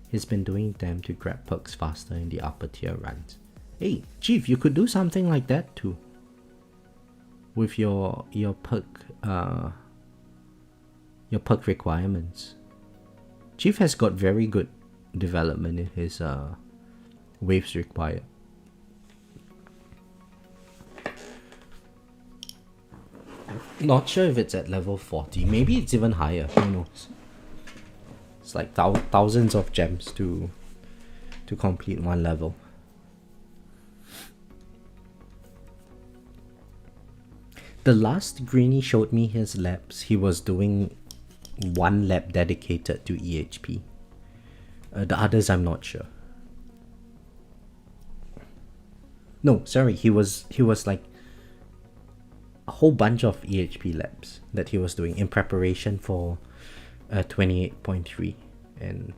Speaker 1: He's been doing them to grab perks faster in the upper tier runs. Hey, Chief, you could do something like that too. With your perk requirements. Chief has got very good development in his waves required. Not sure if it's at level 40. Maybe it's even higher. Who knows? It's like thousands of gems to complete one level. The last Greeny showed me his labs, he was doing one lab dedicated to EHP. The others I'm not sure. No, sorry, he was like a whole bunch of EHP labs that he was doing in preparation for 28.3, and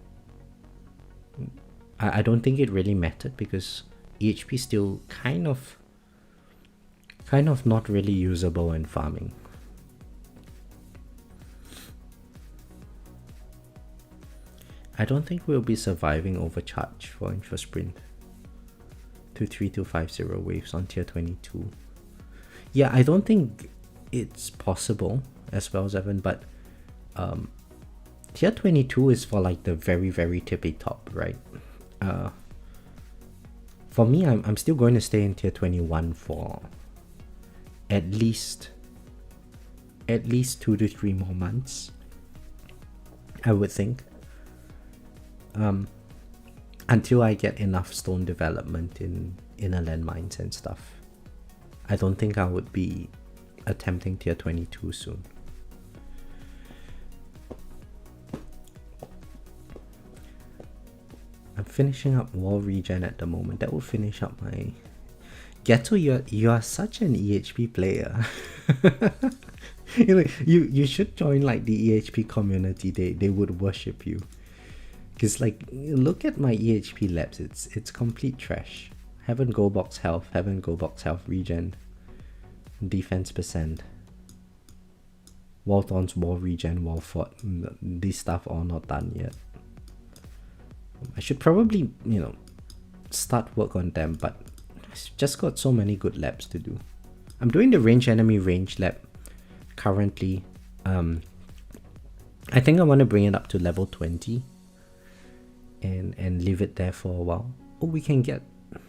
Speaker 1: I don't think it really mattered because EHP still kind of not really usable in farming. I don't think we'll be surviving overcharge for intro sprint to 3250 waves on tier 22. Yeah, I don't think it's possible as well, Zevon, but tier 22 is for like the very, very tippy top, right? For me, I'm still going to stay in tier 21 for at least 2 to 3 more months, I would think, until I get enough stone development in inner landmines and stuff. I don't think I would be attempting tier 22 soon. I'm finishing up wall regen at the moment. That will finish up my... Ghetto, you are such an EHP player. you should join like the EHP community. They would worship you. Because like, look at my EHP labs. It's complete trash. Haven't go box health. Haven't go box health regen. Defense percent. Wall taunts, wall regen, wall fort. These stuff all not done yet. I should probably, start work on them, but I've just got so many good labs to do. I'm doing the range enemy range lab currently. I think I want to bring it up to level 20 and leave it there for a while. Oh,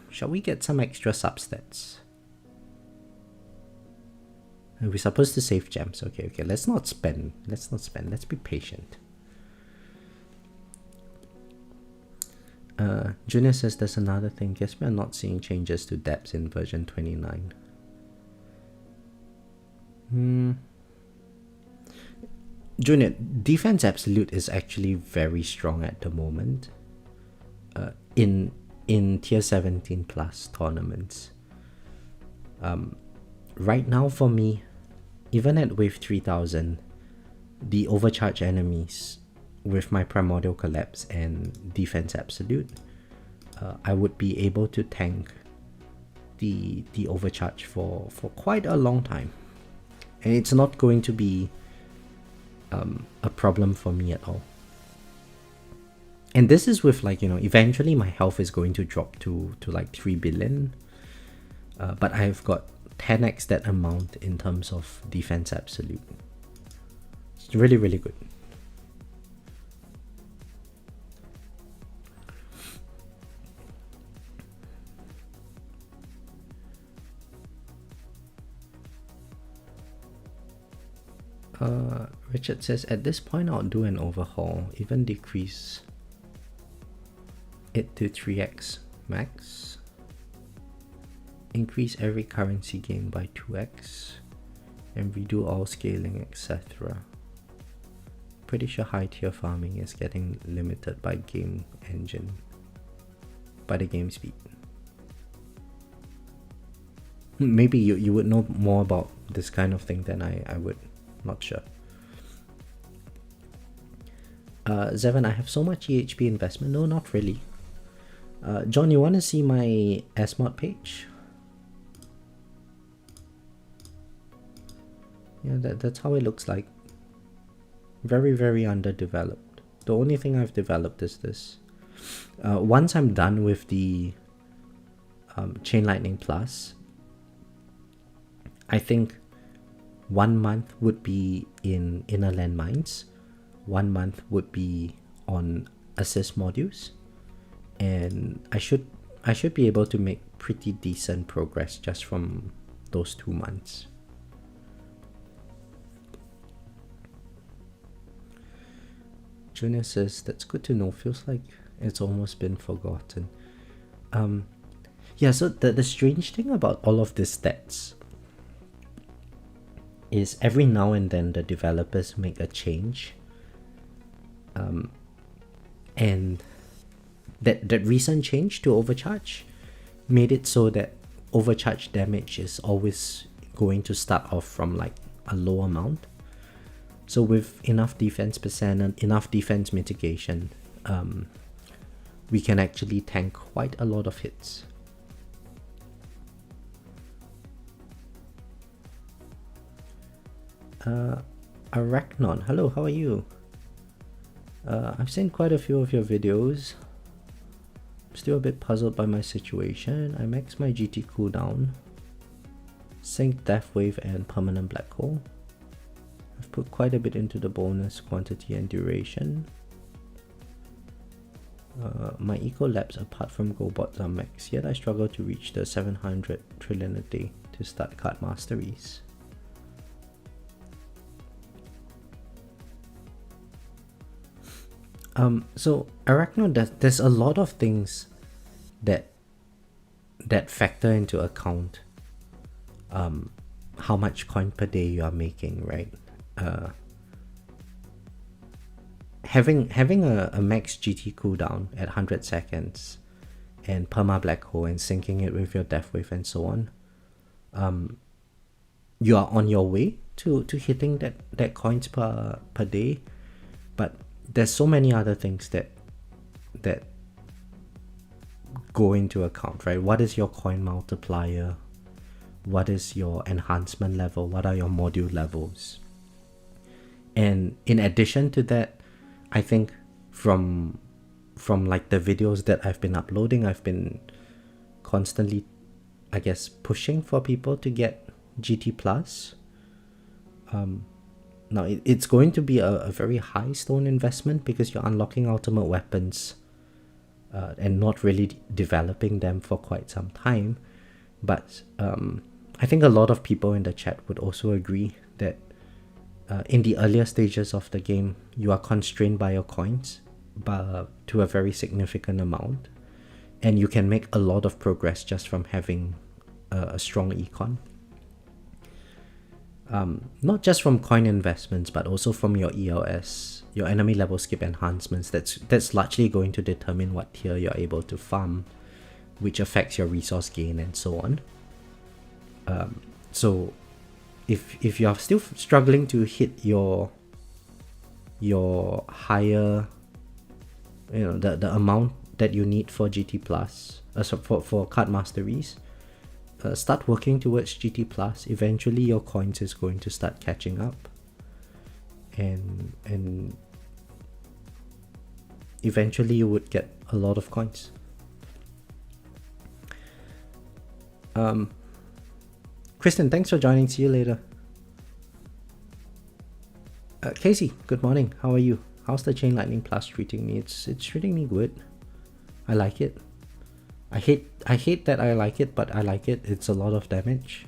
Speaker 1: shall we get some extra substats? We're supposed to save gems. Okay, let's not spend. Let's be patient. Junior says there's another thing. Guess we are not seeing changes to depths in version 29. Junior, defense absolute is actually very strong at the moment. In tier 17 plus tournaments. Right now for me, even at wave 3000, the overcharge enemies with my primordial collapse and defense absolute, I would be able to tank the overcharge for quite a long time, and it's not going to be a problem for me at all. And this is with like, eventually my health is going to drop to like 3 billion. But I've got 10x that amount in terms of defense absolute. It's really, really good. Richard says, at this point I'll do an overhaul, even decrease it to 3x max, increase every currency gain by 2x, and redo all scaling, etc. Pretty sure high tier farming is getting limited by game engine, by the game speed. Maybe you would know more about this kind of thing than I would. Not sure. Zevon, I have so much EHP investment. No, not really. John, you want to see my SMod page? Yeah, that's how it looks like. Very, very underdeveloped. The only thing I've developed is this. Once I'm done with the Chain Lightning Plus, I think 1 month would be in inner landmines, 1 month would be on assist modules, and I should be able to make pretty decent progress just from those 2 months. Junior says, that's good to know, feels like it's almost been forgotten. Yeah, so the strange thing about all of these stats is every now and then the developers make a change, and that recent change to overcharge made it so that overcharge damage is always going to start off from like a low amount. So with enough defense percent and enough defense mitigation, we can actually tank quite a lot of hits. Arachnon, hello, how are you? I've seen quite a few of your videos. I'm still a bit puzzled by my situation. I maxed my GT cooldown, synced Death Wave and Permanent Black Hole. I've put quite a bit into the bonus, quantity and duration. My eco labs apart from GoBots are max, yet I struggle to reach the 700 trillion a day to start card masteries. So Arachno, there's a lot of things that factor into account how much coin per day you are making, right? Having a max GT cooldown at 100 seconds and perma black hole and syncing it with your death wave and so on, you are on your way to hitting that coins per day, but there's so many other things that go into account, right? What is your coin multiplier? What is your enhancement level? What are your module levels? And in addition to that, I think from like the videos that I've been uploading, I've been constantly, I guess, pushing for people to get GT Plus. Now, it's going to be a very high stone investment because you're unlocking ultimate weapons and not really developing them for quite some time. But I think a lot of people in the chat would also agree that in the earlier stages of the game, you are constrained by your coins to a very significant amount. And you can make a lot of progress just from having a strong econ. Not just from coin investments, but also from your ELS, your enemy level skip enhancements. That's largely going to determine what tier you're able to farm, which affects your resource gain and so on. So if you're still struggling to hit your higher, the amount that you need for GT Plus, for card masteries, start working towards GT Plus. Eventually your coins is going to start catching up, and eventually you would get a lot of coins. Kristen, thanks for joining. See you later. Casey, good morning. How are you? How's the Chain Lightning Plus treating me? It's treating me good. I like it. I hate that I like it, but I like it. It's a lot of damage.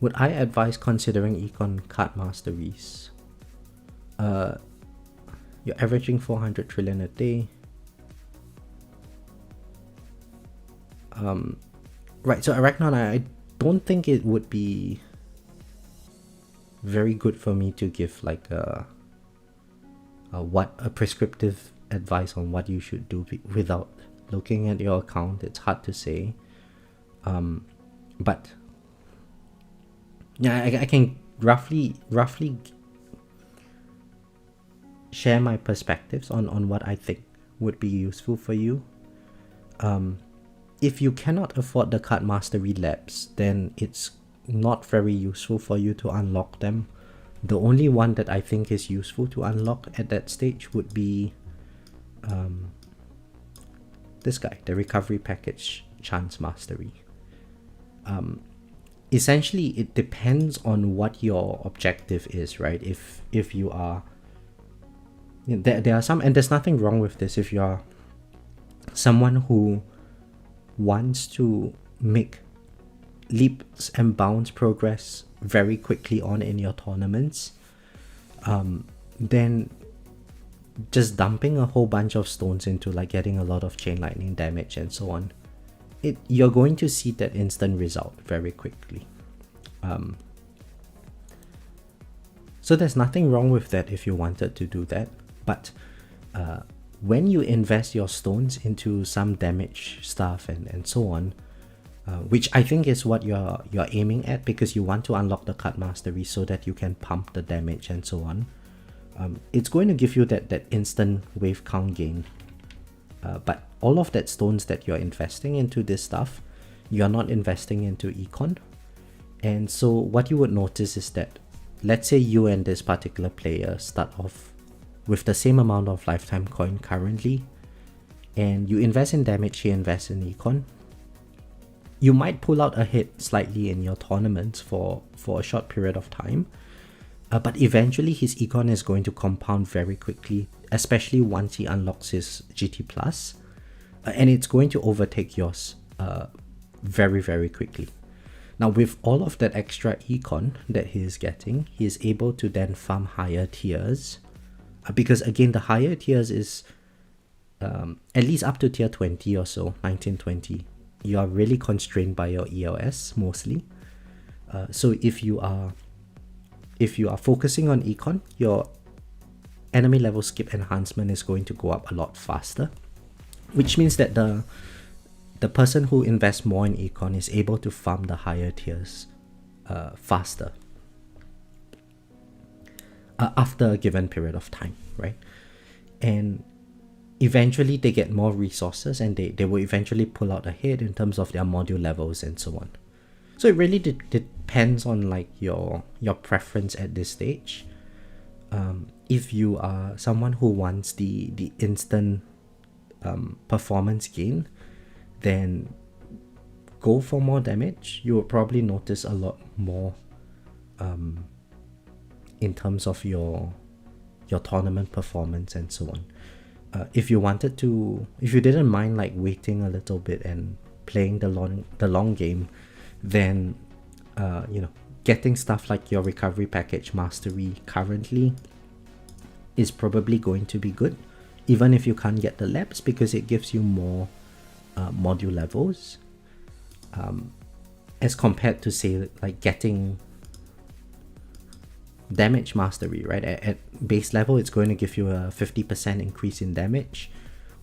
Speaker 1: Would I advise considering Econ card masteries? You're averaging 400 trillion a day. Right, so Arachnon, I don't think it would be very good for me to give like a prescriptive advice on what you should do without looking at your account. It's hard to say, but yeah, I can roughly share my perspectives on what I think would be useful for you. If you cannot afford the card mastery labs, then it's not very useful for you to unlock them. The only one that I think is useful to unlock at that stage would be this guy, the recovery package chance mastery. Essentially, it depends on what your objective is, right? If you are, there are some, and there's nothing wrong with this. If you are someone who wants to make leaps and bounds progress very quickly on in your tournaments, then just dumping a whole bunch of stones into like getting a lot of chain lightning damage and so on, you're going to see that instant result very quickly. So there's nothing wrong with that if you wanted to do that, but when you invest your stones into some damage stuff and so on, which I think is what you're aiming at, because you want to unlock the card mastery so that you can pump the damage and so on, it's going to give you that instant wave count gain. But all of that stones that you're investing into this stuff, you're not investing into econ. And so what you would notice is that, let's say you and this particular player start off with the same amount of lifetime coin currently, and you invest in damage, he invests in econ. You might pull out ahead slightly in your tournaments for a short period of time, but eventually his econ is going to compound very quickly, especially once he unlocks his GT Plus, and it's going to overtake yours very, very quickly. Now, with all of that extra econ that he is getting, he is able to then farm higher tiers, because again, the higher tiers is at least up to tier 20 or so, 1920. You are really constrained by your ELS mostly. So if you are focusing on econ, your enemy level skip enhancement is going to go up a lot faster, which means that the person who invests more in econ is able to farm the higher tiers faster after a given period of time, right? And eventually they get more resources, and they will eventually pull out ahead in terms of their module levels and so on. So it really depends on like your preference at this stage. If you are someone who wants the instant performance gain, then go for more damage. You will probably notice a lot more in terms of your tournament performance and so on. If you didn't mind like waiting a little bit and playing the long game, then getting stuff like your recovery package mastery currently is probably going to be good, even if you can't get the labs, because it gives you more module levels, as compared to say like getting damage mastery, right? At base level, it's going to give you a 50% increase in damage,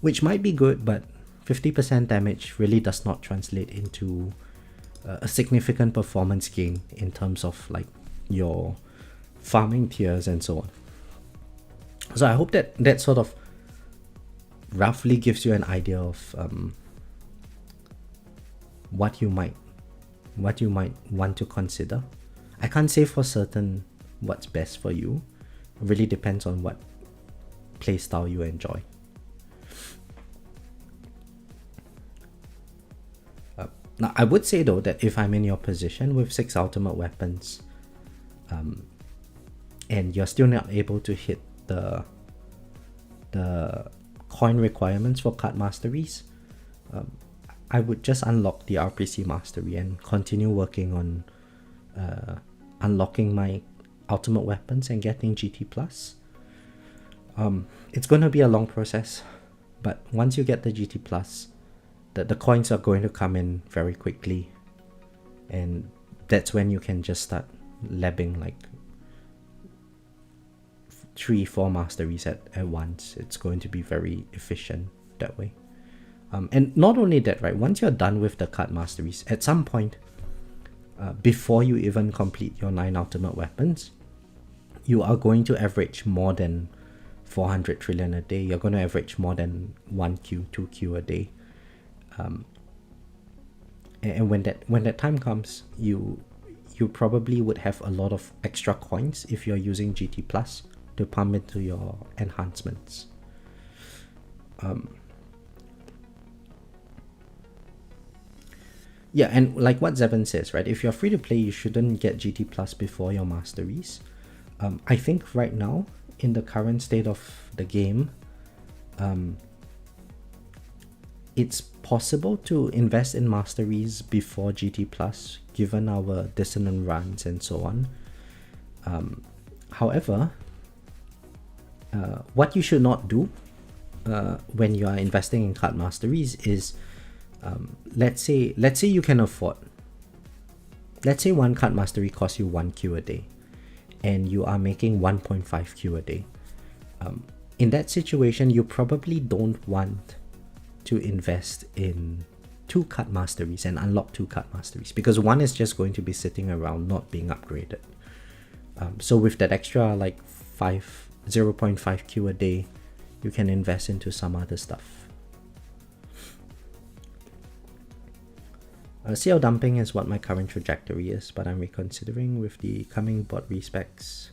Speaker 1: which might be good, but 50% damage really does not translate into a significant performance gain in terms of like your farming tiers and so on. So I hope that sort of roughly gives you an idea of what you might want to consider. I can't say for certain what's best for you, Really depends on what playstyle you enjoy. Now, I would say though that if I'm in your position with 6 ultimate weapons, and you're still not able to hit the coin requirements for card masteries, I would just unlock the RPC mastery and continue working on unlocking my ultimate weapons and getting GT+. It's going to be a long process, but once you get the GT+, the coins are going to come in very quickly, and that's when you can just start labbing like 3-4 masteries at once. It's going to be very efficient that way. And not only that, right, once you're done with the card masteries, at some point before you even complete your 9 ultimate weapons, you are going to average more than 400 trillion a day. You're going to average more than 1Q, 2Q a day. And when that time comes, you probably would have a lot of extra coins if you're using GT Plus to pump into your enhancements. Yeah, and like what Zevon says, right? If you're free to play, you shouldn't get GT Plus before your masteries. I think right now, in the current state of the game, it's possible to invest in masteries before GT Plus, given our dissonant runs and so on. However, what you should not do when you are investing in card masteries is, let's say you can afford, let's say one card mastery costs you 1Q a day, and you are making 1.5Q a day. In that situation, you probably don't want to invest in 2 card masteries and unlock 2 card masteries, because one is just going to be sitting around not being upgraded. So with that extra like 0.5Q a day, you can invest into some other stuff. CL dumping is what my current trajectory is, but I'm reconsidering with the coming bot respecs.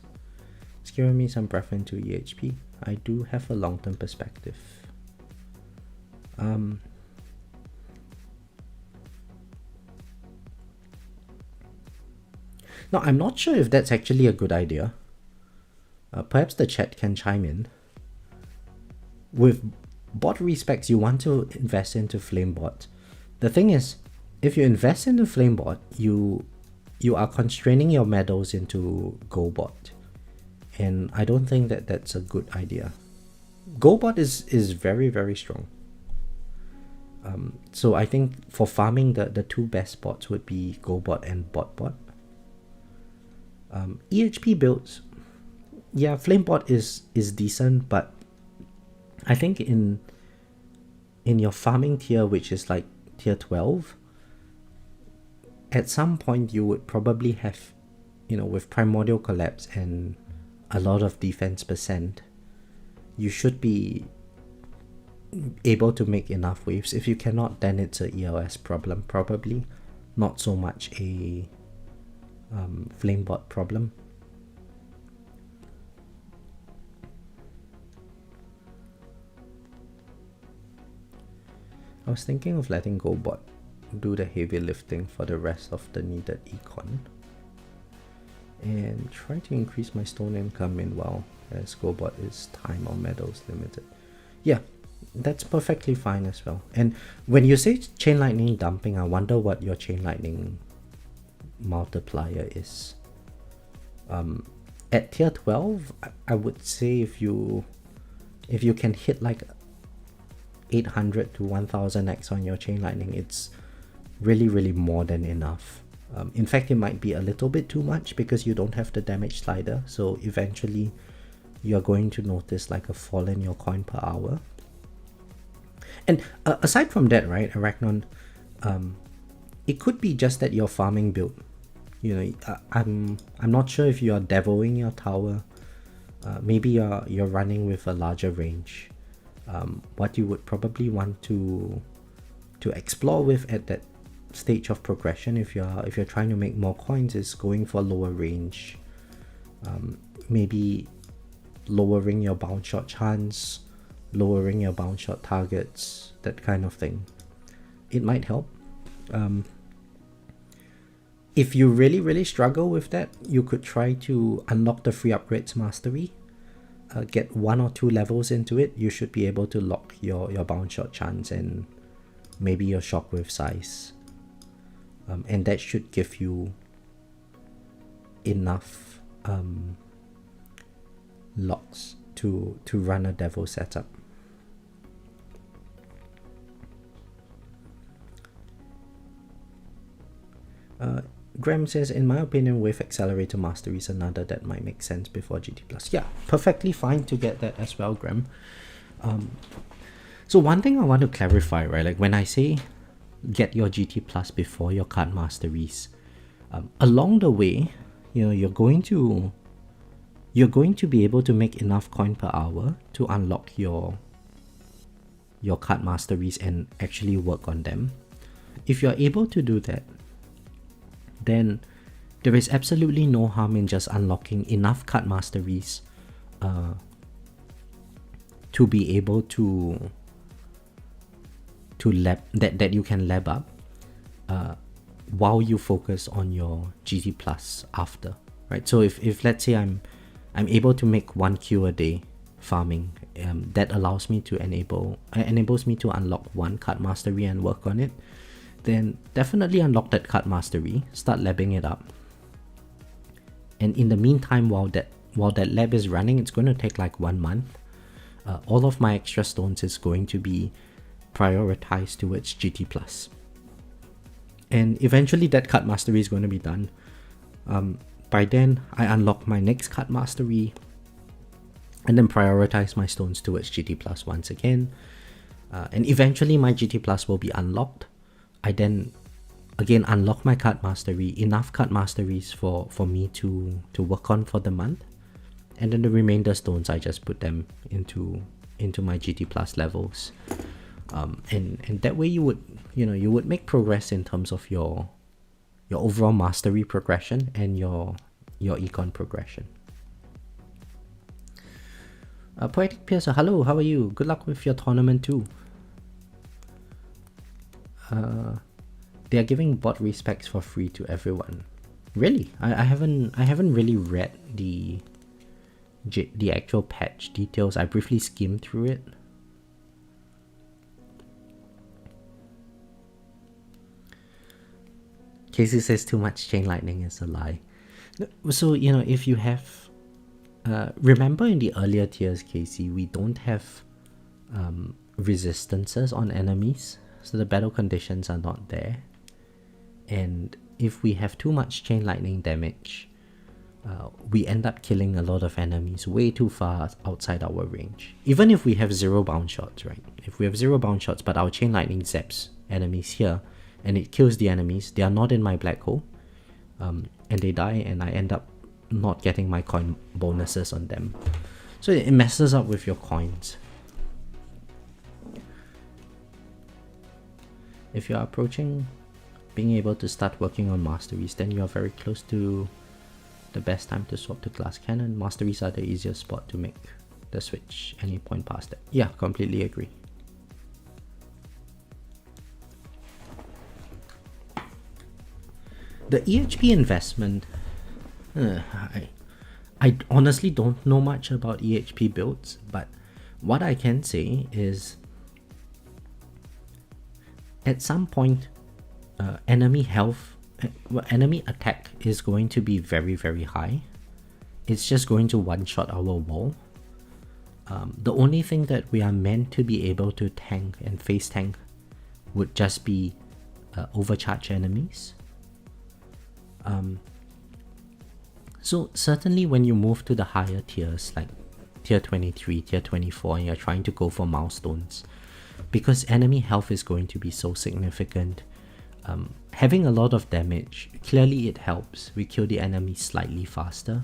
Speaker 1: It's giving me some preference to EHP. I do have a long-term perspective. Now, I'm not sure if that's actually a good idea. Perhaps the chat can chime in. With bot respecs, you want to invest into Flamebot. The thing is, if you invest into Flamebot, you are constraining your medals into GoBot. And I don't think that that's a good idea. GoBot is very, very strong. So I think for farming, the 2 best bots would be GoBot and BotBot. EHP builds, yeah, Flamebot is decent, but I think in your farming tier, which is like tier 12, at some point you would probably have, with Primordial Collapse and a lot of defense percent, you should be able to make enough waves. If you cannot, then it's a ELS problem, probably not so much a Flamebot problem. I was thinking of letting GoBot do the heavy lifting for the rest of the needed econ and try to increase my stone income meanwhile, as GoBot is time or medals limited. Yeah, that's perfectly fine as well. And when you say chain lightning dumping, I wonder what your chain lightning multiplier is. At tier 12, I would say if you can hit like 800 to 1000x on your chain lightning, it's really more than enough. In fact, it might be a little bit too much because you don't have the damage slider, so eventually you're going to notice like a fall in your coin per hour. And aside from that, right, Arachnon, it could be just that your farming build, I'm not sure if you're devoing your tower. Maybe you're running with a larger range. What you would probably want to explore with at that stage of progression, if you're trying to make more coins, is going for lower range. Maybe lowering your bounce shot chance, lowering your bounce shot targets, that kind of thing. It might help. If you really struggle with that, you could try to unlock the free upgrades mastery. Get 1 or 2 levels into it, you should be able to lock your bounce shot chance and maybe your shockwave size. And that should give you enough locks to run a devil setup. Graham says, in my opinion, Wave Accelerator Mastery is another that might make sense before GT+. Yeah, perfectly fine to get that as well, Graham. So one thing I want to clarify, right? Like when I say get your GT+ before your card masteries, along the way, you know, you're going to be able to make enough coin per hour to unlock your card masteries and actually work on them. If you're able to do that, then there is absolutely no harm in just unlocking enough card masteries to be able to lab that you can lab up while you focus on your GT plus after, right? So if let's say I'm able to make 1 queue a day farming, that allows me to enables me to unlock 1 card mastery and work on it, then definitely unlock that card mastery, start labbing it up. And in the meantime, while that lab is running, it's going to take like 1 month. All of my extra stones is going to be prioritized towards GT+. And eventually that card mastery is going to be done. By then, I unlock my next card mastery and then prioritize my stones towards GT+ once again. And eventually my GT+ will be unlocked. I then again unlock my card mastery, enough card masteries for me to work on for the month, and then the remainder stones I just put them into my GT+ levels, and that way you would make progress in terms of your overall mastery progression and your econ progression. Poetic Piercer, hello, how are you? Good luck with your tournament too. They are giving bot respecs for free to everyone. Really? I haven't really read the actual patch details. I briefly skimmed through it. Casey says too much chain lightning is a lie. So if you have remember in the earlier tiers, Casey, we don't have resistances on enemies. So the battle conditions are not there. And if we have too much chain lightning damage, we end up killing a lot of enemies way too far outside our range. Even if we have 0 bounce shots, right? If we have 0 bounce shots, but our chain lightning zaps enemies here, and it kills the enemies, they are not in my black hole, and they die, and I end up not getting my coin bonuses on them. So it messes up with your coins. If you are approaching being able to start working on masteries, then you are very close to the best time to swap to glass cannon. Masteries are the easiest spot to make the switch any point past that. Yeah, completely agree. The EHP investment, I honestly don't know much about EHP builds, but what I can say is at some point enemy attack is going to be very high. It's just going to one-shot our wall. The only thing that we are meant to be able to tank and face tank would just be overcharge enemies. So certainly when you move to the higher tiers like tier 23, tier 24, and you're trying to go for milestones, because enemy health is going to be so significant, having a lot of damage, clearly it helps. We kill the enemy slightly faster,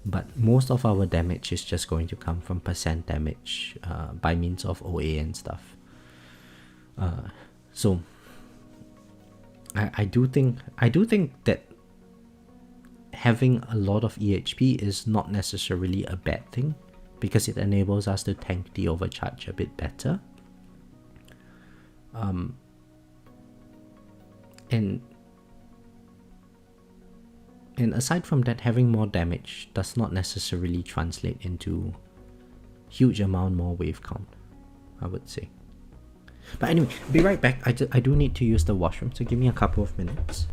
Speaker 1: but most of our damage is just going to come from percent damage by means of OA and stuff. So I do think that having a lot of EHP is not necessarily a bad thing, because it enables us to tank the overcharge a bit better. And aside from that, having more damage does not necessarily translate into huge amount more wave count, I would say. But anyway, be right back. I do need to use the washroom, so give me a couple of minutes.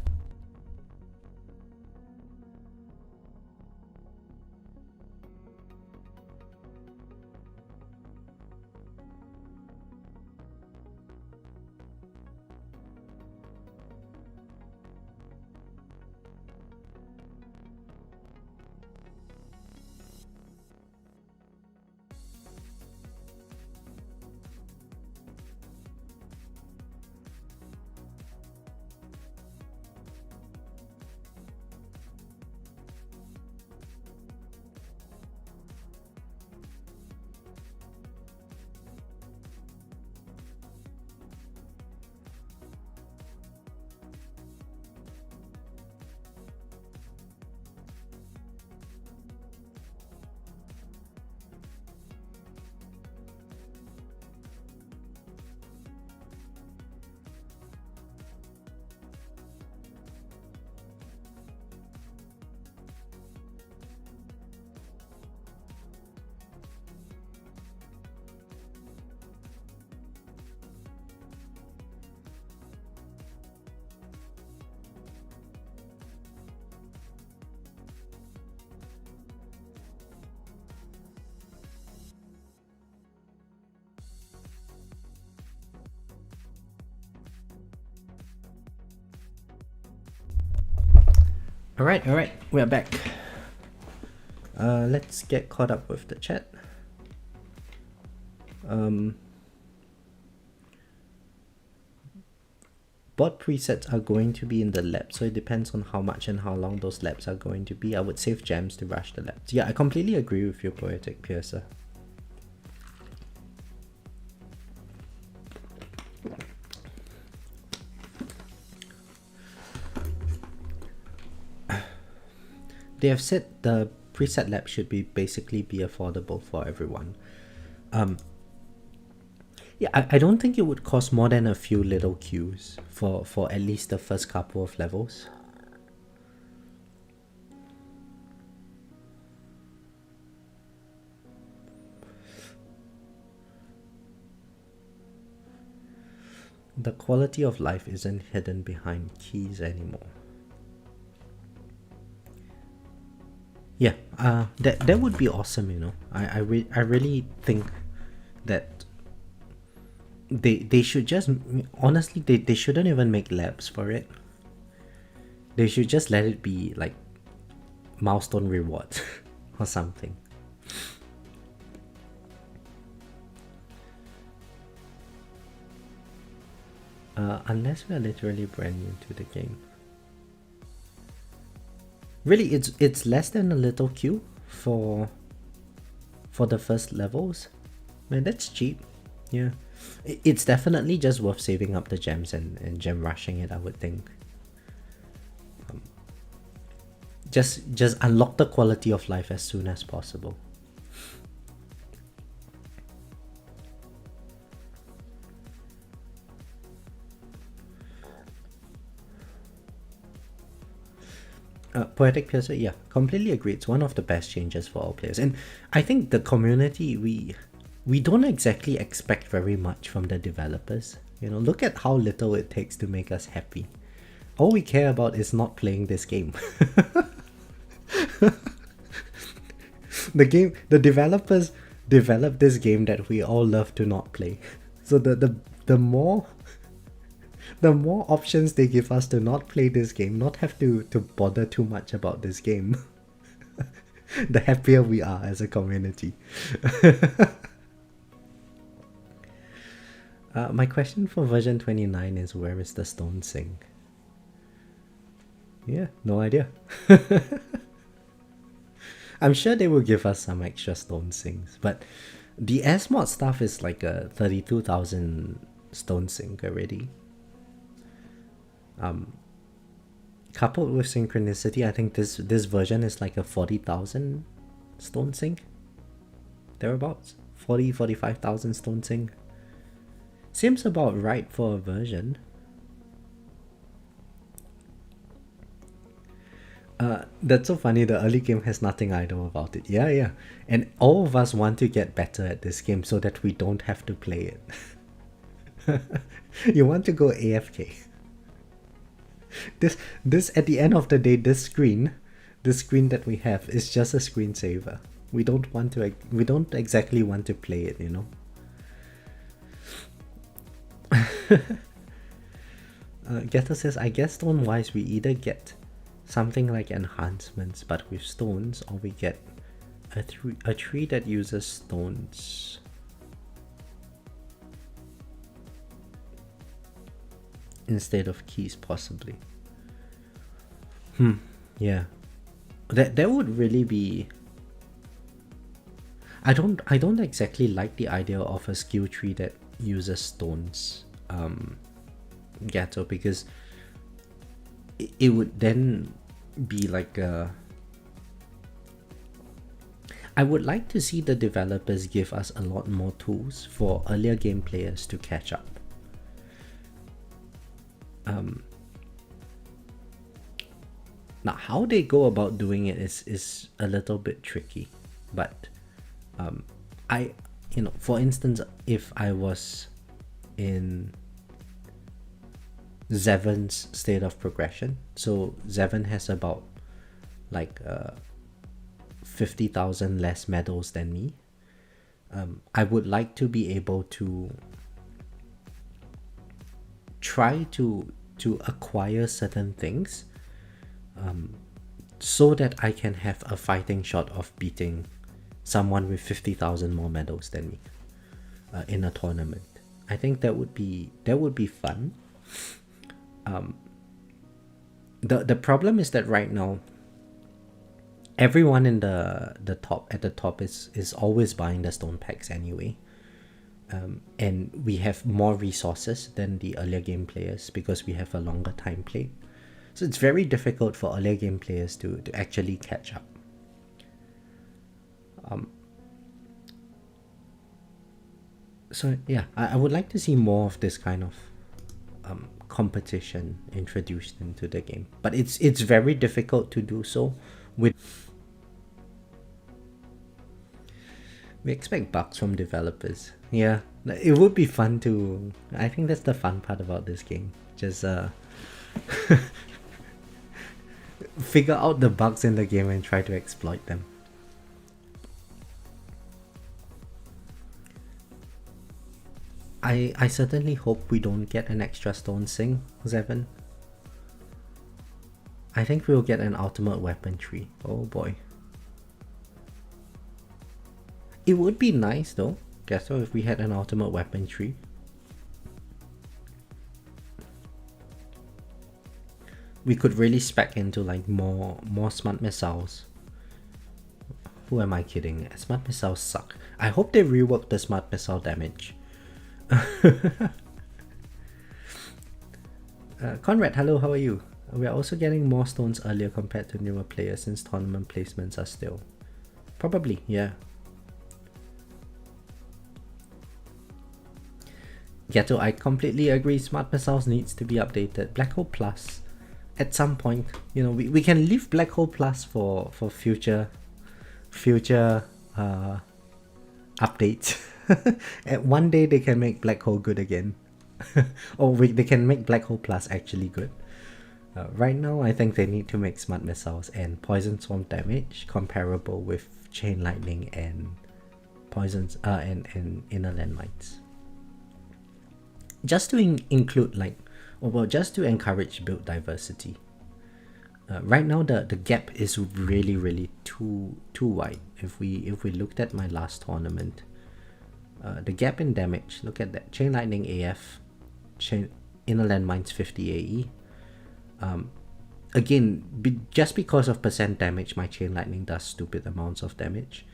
Speaker 1: Alright, we're back. Let's get caught up with the chat. Bot presets are going to be in the lab, so it depends on how much and how long those labs are going to be. I would save gems to rush the labs. Yeah, I completely agree with you, Poetic Piercer. They have said the preset lab should basically be affordable for everyone. Yeah, I don't think it would cost more than a few little queues for at least the first couple of levels. The quality of life isn't hidden behind keys anymore. Yeah, that would be awesome, you know. I really think that they should just, honestly, they shouldn't even make labs for it. They should just let it be like milestone rewards or something. Unless we are literally brand new to the game. Really, it's less than a little queue for the first levels. Man, that's cheap. Yeah, it's definitely just worth saving up the gems and gem rushing it, I would think. Just unlock the quality of life as soon as possible. Poetic Piercer, yeah, completely agree. It's one of the best changes for all players, and I think the community, we don't exactly expect very much from the developers. You know, look at how little it takes to make us happy. All we care about is not playing this game. The developers developed this game that we all love to not play. So the more options they give us to not play this game, not have to bother too much about this game, the happier we are as a community. My question for version 29 is, where is the stone sink? Yeah, no idea. I'm sure they will give us some extra stone sinks, but the S-mod stuff is like a 32,000 stone sink already. Coupled with synchronicity, I think this version is like a 40,000 stone sink. thereabouts. 45,000 stone sink. Seems about right for a version. That's so funny, the early game has nothing idle about it. Yeah. And all of us want to get better at this game so that we don't have to play it. You want to go AFK. This at the end of the day, this screen that we have is just a screensaver. We don't exactly want to play it, you know. Getter says, I guess stone wise we either get something like enhancements but with stones, or we get a tree that uses stones. Instead of keys, possibly. Yeah. That would really be... I don't exactly like the idea of a skill tree that uses stones, Gato, because it would then be like a... I would like to see the developers give us a lot more tools for earlier game players to catch up. Now how they go about doing it is a little bit tricky, but for instance, if I was in Zevon's state of progression, so Zevon has about like 50,000 less medals than me, I would like to be able to try to acquire certain things, so that I can have a fighting shot of beating someone with 50,000 more medals than me in a tournament. I think that would be fun. The problem is that right now everyone in the top is always buying the stone packs anyway. And we have more resources than the earlier game players because we have a longer time play. So it's very difficult for earlier game players to actually catch up. So yeah, I would like to see more of this kind of competition introduced into the game. But it's very difficult to do so with... We expect bugs from developers. Yeah, it would be fun to... I think that's the fun part about this game. Just figure out the bugs in the game and try to exploit them. I certainly hope we don't get an extra stone sink, Zevon. I think we'll get an ultimate weapon tree. Oh boy. It would be nice though, guess so, if we had an ultimate weapon tree. We could really spec into like more smart missiles. Who am I kidding? Smart missiles suck. I hope they rework the smart missile damage. Conrad, hello, how are you? We are also getting more stones earlier compared to newer players since tournament placements are still. Probably, yeah. Ghetto, I completely agree. Smart missiles needs to be updated. Black Hole Plus, at some point, you know, we can leave Black Hole Plus for future updates. And one day they can make Black Hole good again. Or they can make Black Hole Plus actually good. Right now, I think they need to make Smart Missiles and Poison Swarm damage comparable with Chain Lightning and Poisons and Inner Landmines. Just to include like, just to encourage build diversity. Right now the gap is really too wide. If we looked at my last tournament, the gap in damage, look at that. Chain Lightning AF, Inner Landmines 50 AE. Again, just because of percent damage, my Chain Lightning does stupid amounts of damage.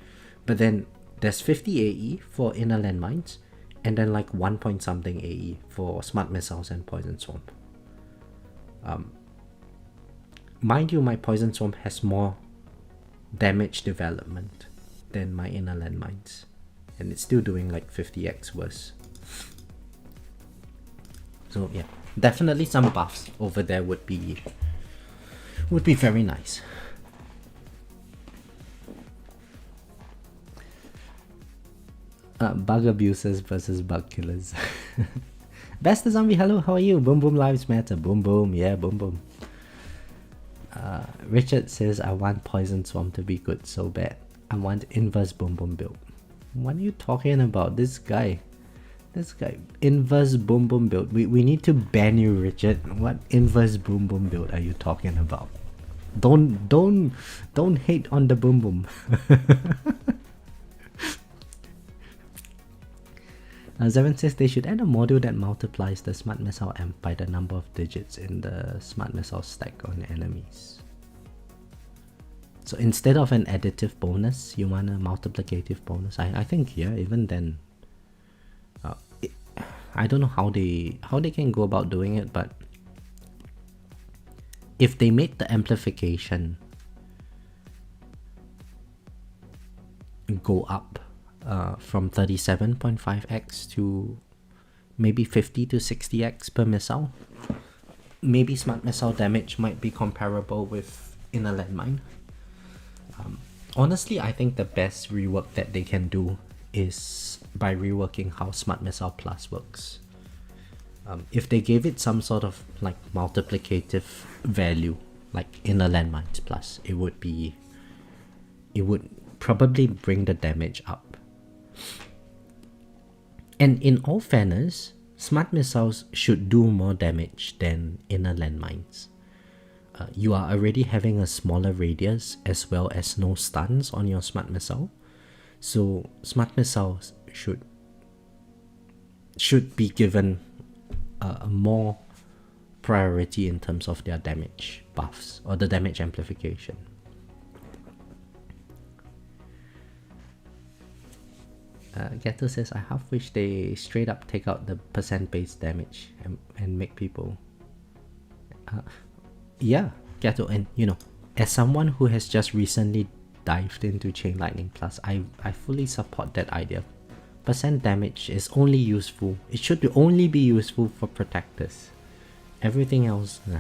Speaker 1: But then there's 50 AE for Inner Landmines, and then like 1 point something AE for Smart Missiles and Poison Swarm. Mind you, my Poison Swarm has more damage development than my Inner Landmines. and it's still doing like 50x worse. So yeah, definitely some buffs over there would be very nice. Bug abusers versus bug killers. Best zombie, hello, how are you? Boom boom lives matter. Boom boom, yeah, boom boom. Richard says, I want Poison Swarm to be good so bad. I want inverse boom boom build. What are you talking about? This guy, inverse boom boom build. We need to ban you, Richard. What inverse boom boom build are you talking about? Don't hate on the boom boom. Zeven says they should add a module that multiplies the smart missile amp by the number of digits in the smart missile stack on enemies. So instead of an additive bonus, you want a multiplicative bonus. I think, yeah, even then, I don't know how they can go about doing it, but if they made the amplification go up from 37.5x to maybe 50 to 60x per missile, maybe smart missile damage might be comparable with inner landmine. Honestly, I think the best rework that they can do is by reworking how smart missile plus works. If they gave it some sort of like multiplicative value, like inner landmines plus, it would probably bring the damage up. And in all fairness, smart missiles should do more damage than inner landmines. You are already having a smaller radius as well as no stuns on your smart missile, so smart missiles should be given a more priority in terms of their damage buffs or the damage amplification. Gato says, I half wish they straight up take out the percent base damage and make people... yeah, Gato, and you know, as someone who has just recently dived into Chain Lightning Plus, I fully support that idea. Percent damage is only useful, it should only be useful for protectors. Everything else, nah.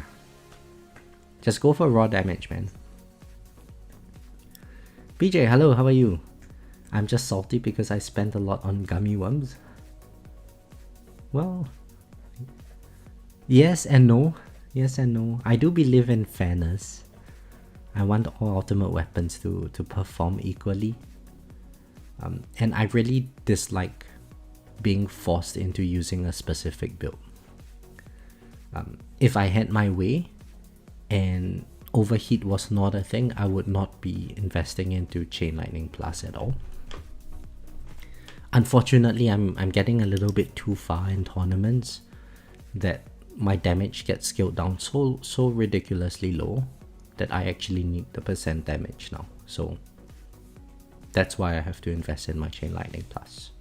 Speaker 1: Just go for raw damage, man. BJ, hello, how are you? I'm just salty because I spent a lot on gummy worms. Well, yes and no. Yes and no. I do believe in fairness. I want all ultimate weapons to perform equally. And I really dislike being forced into using a specific build. If I had my way and overheat was not a thing, I would not be investing into Chain Lightning Plus at all. Unfortunately, I'm getting a little bit too far in tournaments that my damage gets scaled down so ridiculously low that I actually need the percent damage now. So that's why I have to invest in my Chain Lightning Plus.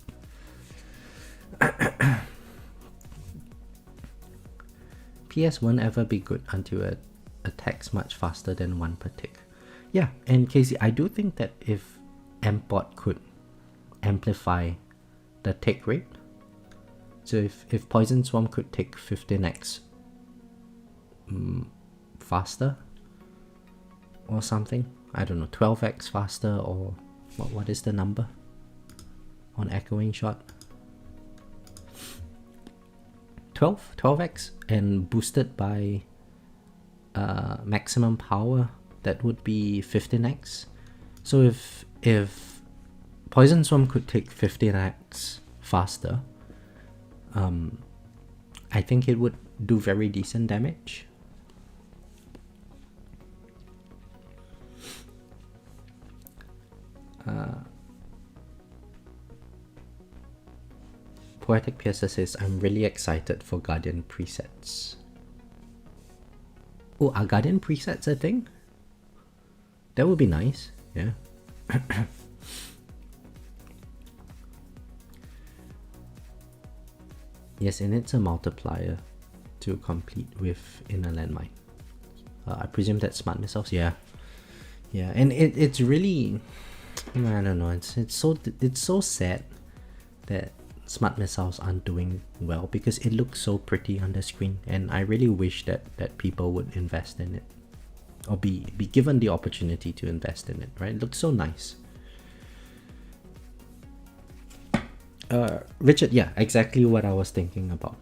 Speaker 1: PS won't ever be good until it attacks much faster than 1 per tick. Yeah, and Casey, I do think that if Mpot could amplify the tick rate, so if Poison Swarm could take 15x faster or something, I don't know, 12x faster, or what is the number on Echoing Shot? 12x and boosted by maximum power, that would be 15x. So if Poison Swarm could take 15x faster, I think it would do very decent damage. Poetic Piercer says, I'm really excited for Guardian presets. Oh, are Guardian presets a thing? That would be nice, yeah. Yes, and it's a multiplier to complete with inner landmine. I presume that's smart missiles, yeah. Yeah, and it's really, I don't know, it's so sad that smart missiles aren't doing well because it looks so pretty on the screen, and I really wish that people would invest in it, or be given the opportunity to invest in it, right? It looks so nice. Richard, yeah, exactly what I was thinking about.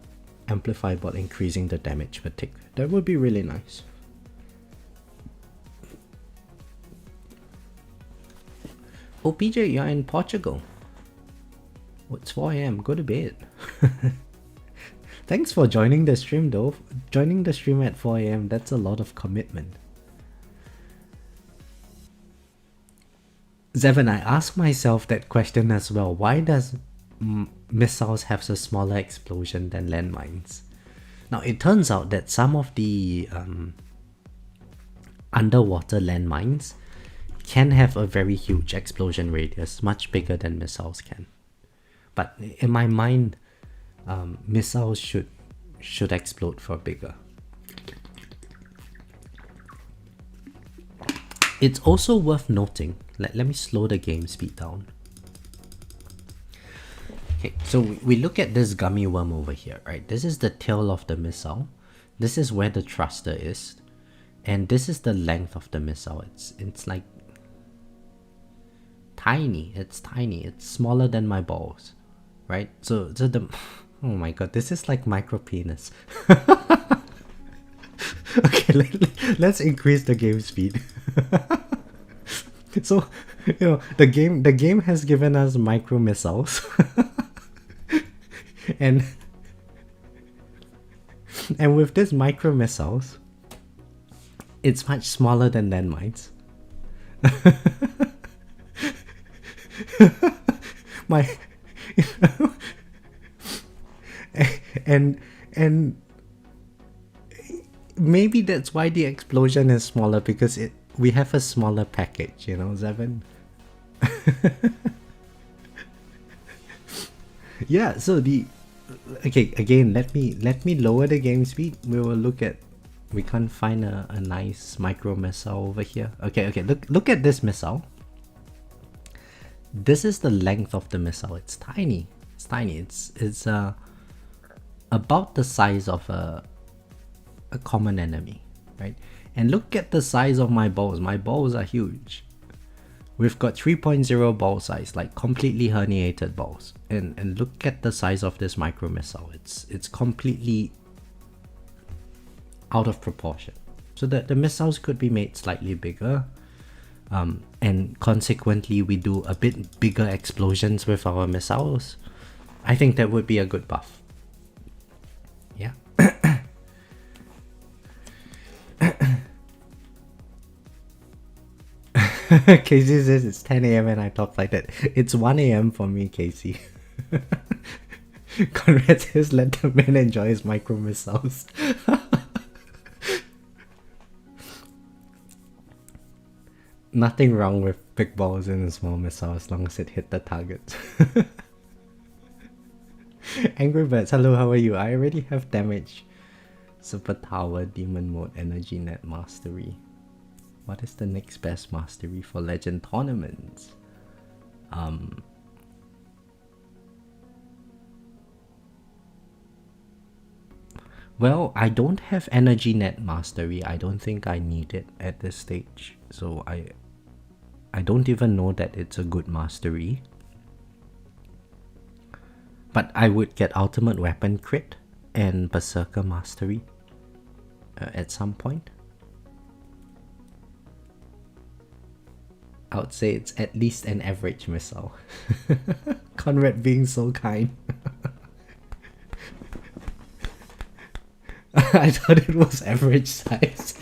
Speaker 1: Amplify bot increasing the damage per tick. That would be really nice. Oh, PJ, you're in Portugal. It's 4 AM, go to bed. Thanks for joining the stream though. Joining the stream at 4 AM, that's a lot of commitment. Zevin, I ask myself that question as well. Why does missiles have a smaller explosion than landmines? Now, it turns out that some of the underwater landmines can have a very huge explosion radius, much bigger than missiles can. But in my mind, missiles should explode for bigger. It's also worth noting, let me slow the game speed down. Okay, so we look at this gummy worm over here, right? This is the tail of the missile. This is where the thruster is. And this is the length of the missile. It's like tiny. It's tiny. It's smaller than my balls, right? So the oh my god, this is like micro penis. Okay, let's increase the game speed. So, you know, the game has given us micro missiles. and with these micro missiles, it's much smaller than landmines. and maybe that's why the explosion is smaller, because we have a smaller package, you know, Zevin. Yeah, so okay, again, let me lower the game speed. We will look at, we can't find a nice micro missile over here. Okay, look at this missile. This is the length of the missile. It's tiny. It's about the size of a common enemy, right? And look at the size of my balls. My balls are huge. We've got 3.0 ball size, like completely herniated balls. And look at the size of this micro missile. It's completely out of proportion. So the missiles could be made slightly bigger. And consequently, we do a bit bigger explosions with our missiles. I think that would be a good buff. Yeah. Casey says it's 10 AM and I talk like that. It's 1 AM for me, Casey. Conrad says let the man enjoy his micro missiles. Nothing wrong with big balls in a small missile as long as it hit the target. Angry Birds, hello, how are you? I already have damage. Super Tower, Demon Mode, Energy Net Mastery. What is the next best mastery for Legend tournaments? Well, I don't have Energy Net Mastery. I don't think I need it at this stage. So I don't even know that it's a good mastery. But I would get Ultimate Weapon Crit and Berserker Mastery at some point. I would say it's at least an average missile. Conrad being so kind. I thought it was average size.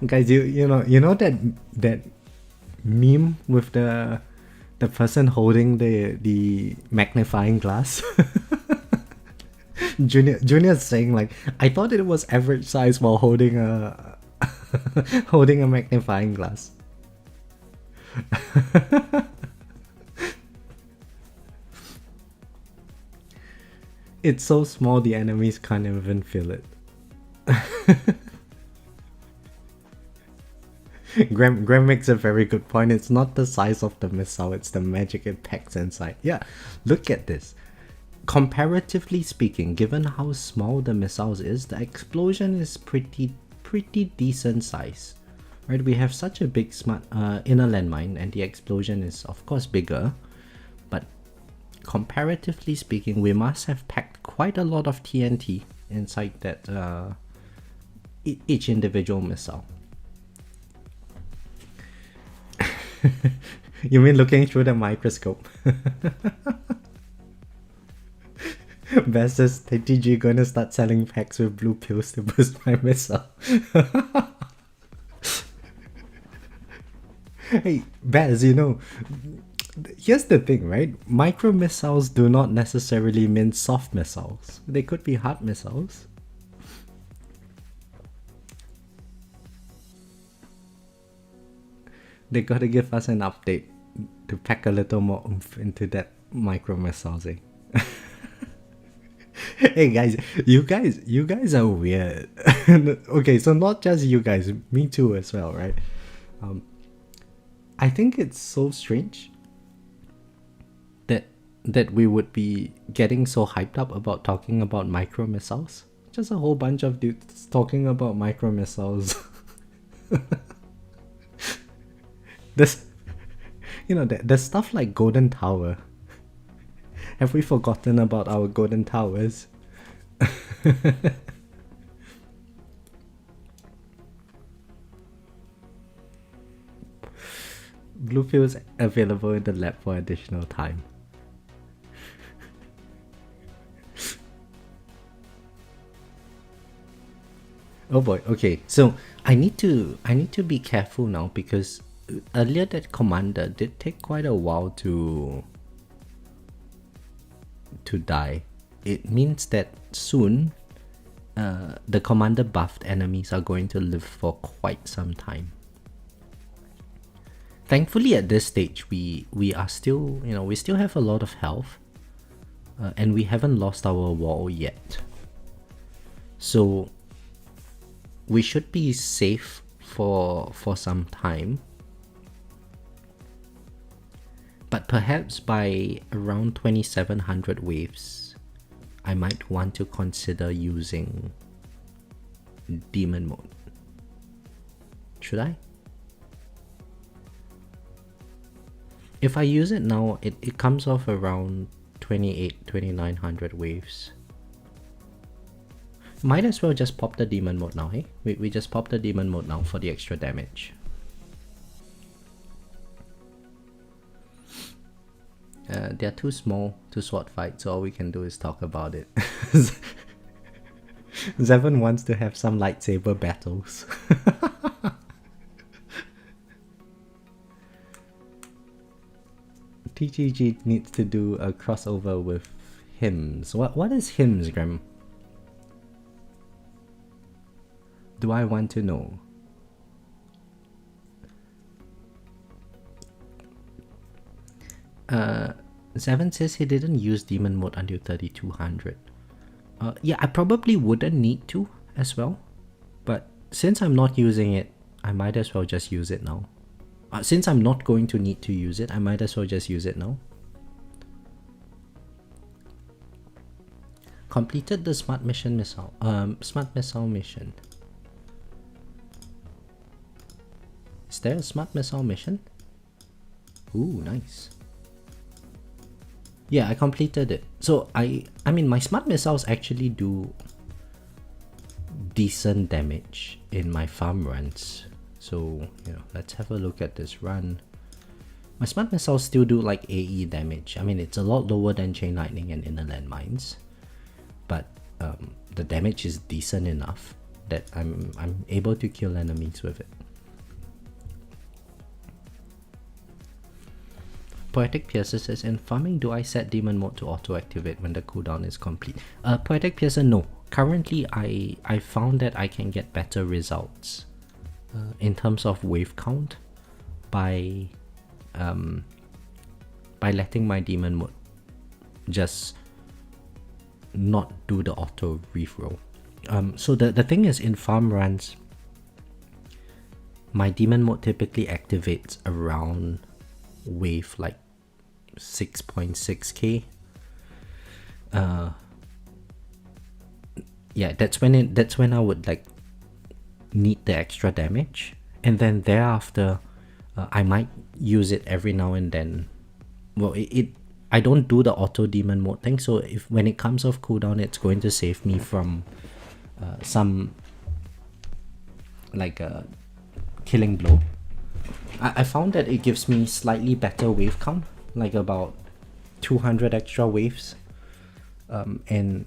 Speaker 1: Guys, you know that meme with the person holding the magnifying glass? Junior's saying like, I thought it was average size while holding a holding a magnifying glass. It's so small the enemies can't even feel it. Graham makes a very good point. It's not the size of the missile, it's the magic it packs inside. Yeah, look at this. Comparatively speaking, given how small the missiles is, the explosion is pretty decent size. Right, we have such a big smart inner landmine, and the explosion is of course bigger, but comparatively speaking, we must have packed quite a lot of TNT inside that each individual missile. You mean looking through the microscope? Best says TTG gonna start selling packs with blue pills to boost my missile. Hey, Baz, you know, here's the thing, right? Micro missiles do not necessarily mean soft missiles. They could be hard missiles. They gotta give us an update to pack a little more oomph into that micro missiles, eh? Hey guys, you guys are weird. Okay, so not just you guys, me too as well, right? I think it's so strange that we would be getting so hyped up about talking about micro missiles. Just a whole bunch of dudes talking about micro missiles. This, you know, there's stuff like Golden Tower. Have we forgotten about our Golden Towers? Blue pills available in the lab for additional time. Oh boy, okay, so I need to be careful now, because earlier that commander did take quite a while to die. It means that soon the commander buffed enemies are going to live for quite some time. Thankfully at this stage we are still, you know, we still have a lot of health, and we haven't lost our wall yet. So we should be safe for some time. But perhaps by around 2700 waves, I might want to consider using demon mode. Should I? If I use it now, it comes off around 2900 waves. Might as well just pop the demon mode now, hey? We just pop the demon mode now for the extra damage. They're too small to sword fight, so all we can do is talk about it. Zevon wants to have some lightsaber battles. TGG needs to do a crossover with hymns. What is hymns, Graham? Do I want to know? Zevon says he didn't use demon mode until 3200. Yeah, I probably wouldn't need to as well, but since I'm not using it, I might as well just use it now. Since I'm not going to need to use it, I might as well just use it now. Completed the smart missile mission. Is there a smart missile mission? Ooh, nice. Yeah, I completed it. So I mean, my smart missiles actually do decent damage in my farm runs. So, you know, let's have a look at this run. My smart missiles still do like AE damage. I mean, it's a lot lower than chain lightning and inner landmines, but the damage is decent enough that I'm able to kill enemies with it. Poetic Piercer says, in farming, do I set demon mode to auto-activate when the cooldown is complete? Poetic Piercer, no. Currently, I found that I can get better results in terms of wave count by letting my demon mode just not do the auto reroll. So the thing is, in farm runs, my demon mode typically activates around wave like 6.6k. Yeah, that's when I would like need the extra damage, and then thereafter I might use it every now and then. Well, I don't do the auto demon mode thing, so if when it comes off cooldown, it's going to save me from some like a killing blow. I found that it gives me slightly better wave count, like about 200 extra waves, and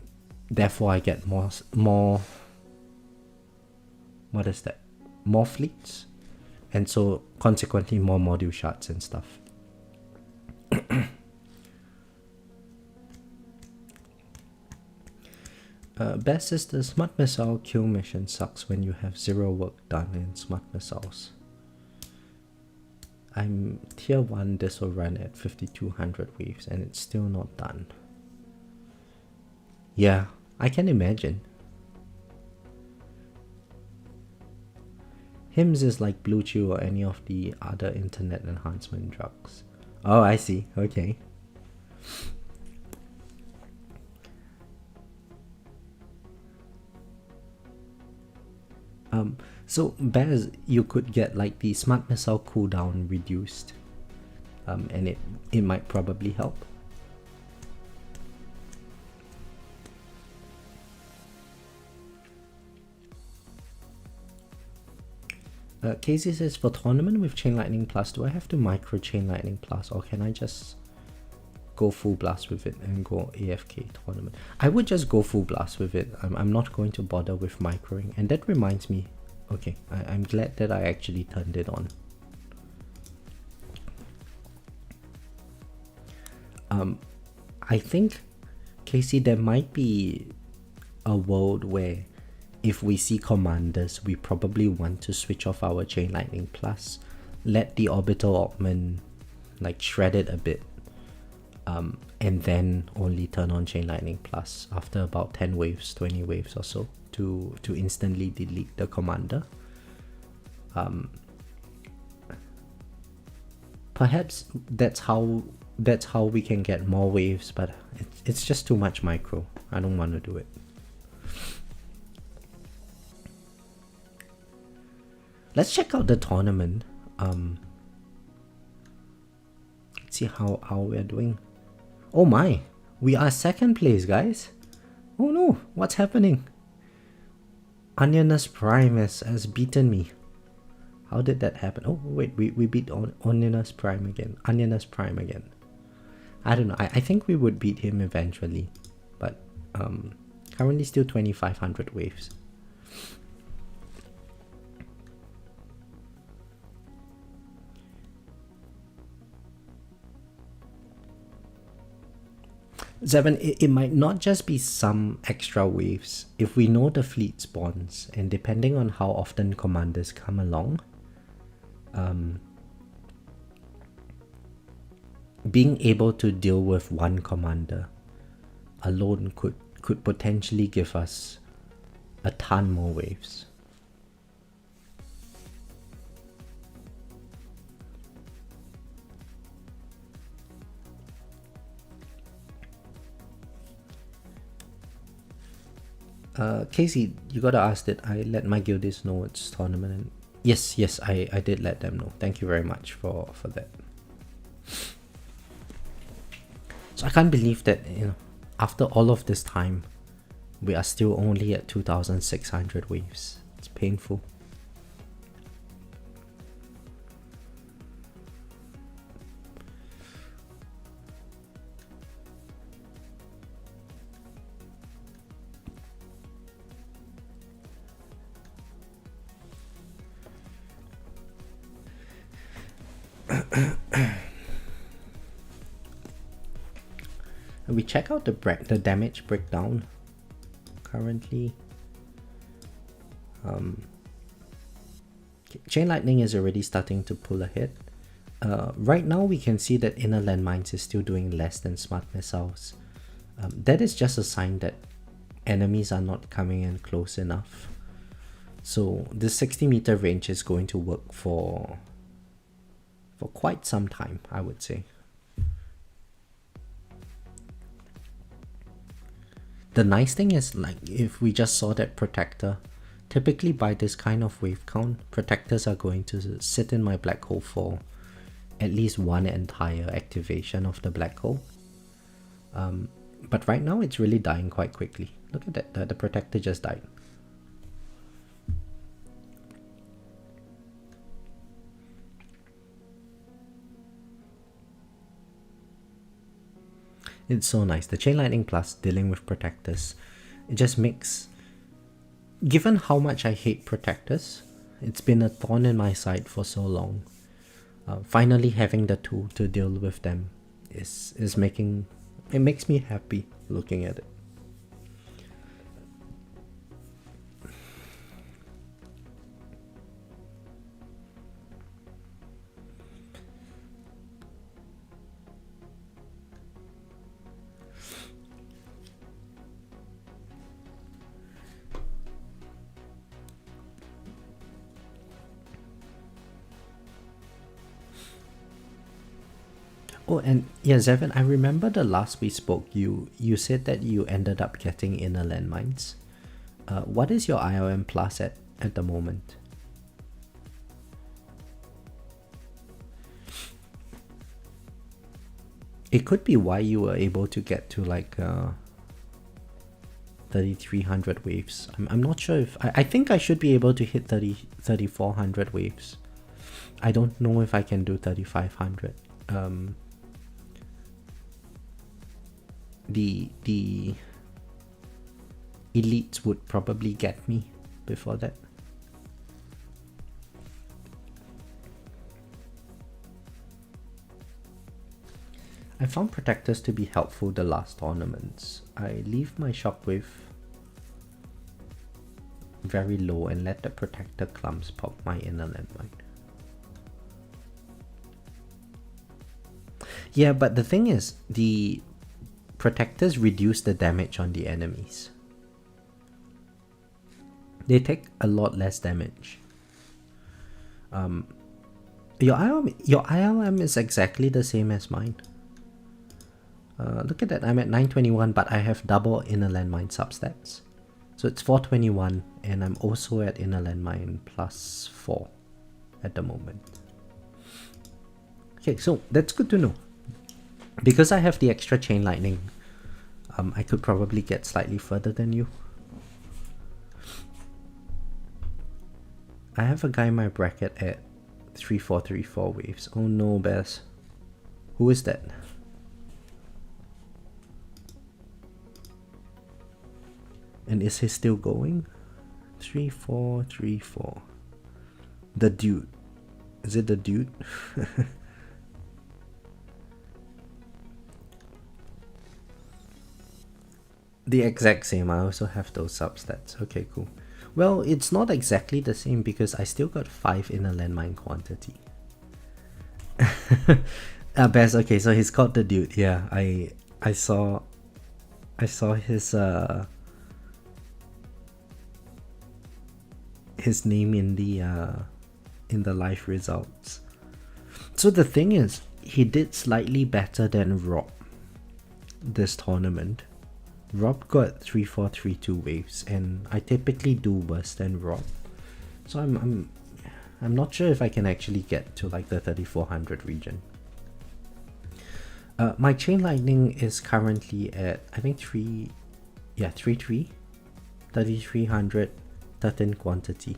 Speaker 1: therefore I get more what is that? More fleets, and so consequently more module shards and stuff. Best says the smart missile kill mission sucks when you have 0 work done in smart missiles. I'm tier 1, this will run at 5200 waves and it's still not done. Yeah, I can imagine. Hims is like Blue Chew or any of the other internet enhancement drugs. Oh, I see. Okay. So Baz, you could get like the smart missile cooldown reduced, and it might probably help. Casey says, for tournament with Chain Lightning Plus, do I have to micro Chain Lightning Plus, or can I just go full blast with it and go AFK tournament? I would just go full blast with it. I'm not going to bother with microing. And that reminds me, okay, I'm glad that I actually turned it on. I think, Casey, there might be a world where if we see commanders, we probably want to switch off our Chain Lightning Plus, let the Orbital Augment like shred it a bit, and then only turn on Chain Lightning Plus after about 10 waves, 20 waves or so to instantly delete the commander. Perhaps that's how we can get more waves, but it's just too much micro. I don't want to do it. Let's check out the tournament. Let's see how we're doing. Oh my, we are second place, guys. Oh no, what's happening? Onionus Prime has beaten me. How did that happen? Oh wait, we beat Onionus Prime again. Onionus Prime again. I don't know. I think we would beat him eventually, but currently still 2500 waves. Zevin, it might not just be some extra waves. If we know the fleet spawns, and depending on how often commanders come along, being able to deal with one commander alone could potentially give us a ton more waves. Casey, you gotta ask that I let my guildies know it's tournament. And yes, I did let them know. Thank you very much for that. So I can't believe that, you know, after all of this time, we are still only at 2600 waves. It's painful. We check out the damage breakdown currently. Chain Lightning is already starting to pull ahead. Right now we can see that Inner Landmines is still doing less than Smart Missiles. That is just a sign that enemies are not coming in close enough. So this 60-meter range is going to work for quite some time, I would say. The nice thing is, like, if we just saw that protector, typically by this kind of wave count, protectors are going to sit in my black hole for at least one entire activation of the black hole. But right now it's really dying quite quickly. Look at that, the protector just died. It's so nice. The Chain Lightning Plus dealing with protectors, it just makes, given how much I hate protectors, it's been a thorn in my side for so long. Finally having the tool to deal with them is making, it makes me happy looking at it. Oh, and yeah, Zevin, I remember the last we spoke, you said that you ended up getting inner landmines. What is your IOM plus at the moment? It could be why you were able to get to like 3,300 waves. I'm not sure if... I think I should be able to hit 3,400 waves. I don't know if I can do 3,500. The elites would probably get me before that. I found protectors to be helpful the last tournaments. I leave my shockwave very low and let the protector clumps pop my inner landmine. Yeah, but the thing is, the protectors reduce the damage on the enemies. They take a lot less damage. Your ILM is exactly the same as mine. Look at that, I'm at 921, but I have double inner landmine substats. So it's 421, and I'm also at inner landmine plus 4 at the moment. Okay, so that's good to know. Because I have the extra chain lightning, I could probably get slightly further than you. I have a guy in my bracket at 3434 waves. Oh no, Bess. Who is that? And is he still going? 3434. The dude. Is it the dude? The exact same. I also have those substats. Okay, cool. Well, it's not exactly the same because I still got 5 inner landmine quantity. Best. Okay, so he's called the dude. Yeah, I saw his name in the live results. So the thing is, he did slightly better than Rob this tournament. Rob got 3432 waves, and I typically do worse than Rob. So I'm not sure if I can actually get to like the 3400 region. My chain lightning is currently at, I think 3300 13 quantity.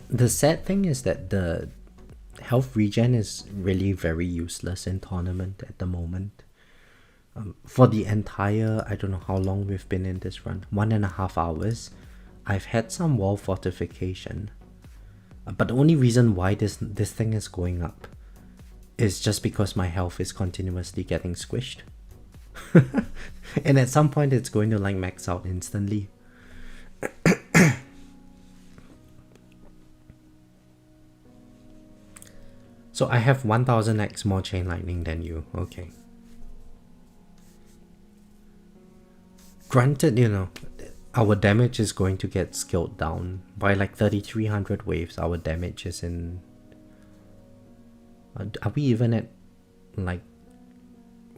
Speaker 1: The sad thing is that the health regen is really very useless in tournament at the moment. For the entire, I don't know how long we've been in this run, 1.5 hours, I've had some wall fortification. But the only reason why this thing is going up is just because my health is continuously getting squished. And at some point it's going to like max out instantly. So I have 1000x more chain lightning than you. Okay. Granted, you know, our damage is going to get scaled down by like 3300 waves. Our damage is in... are we even at like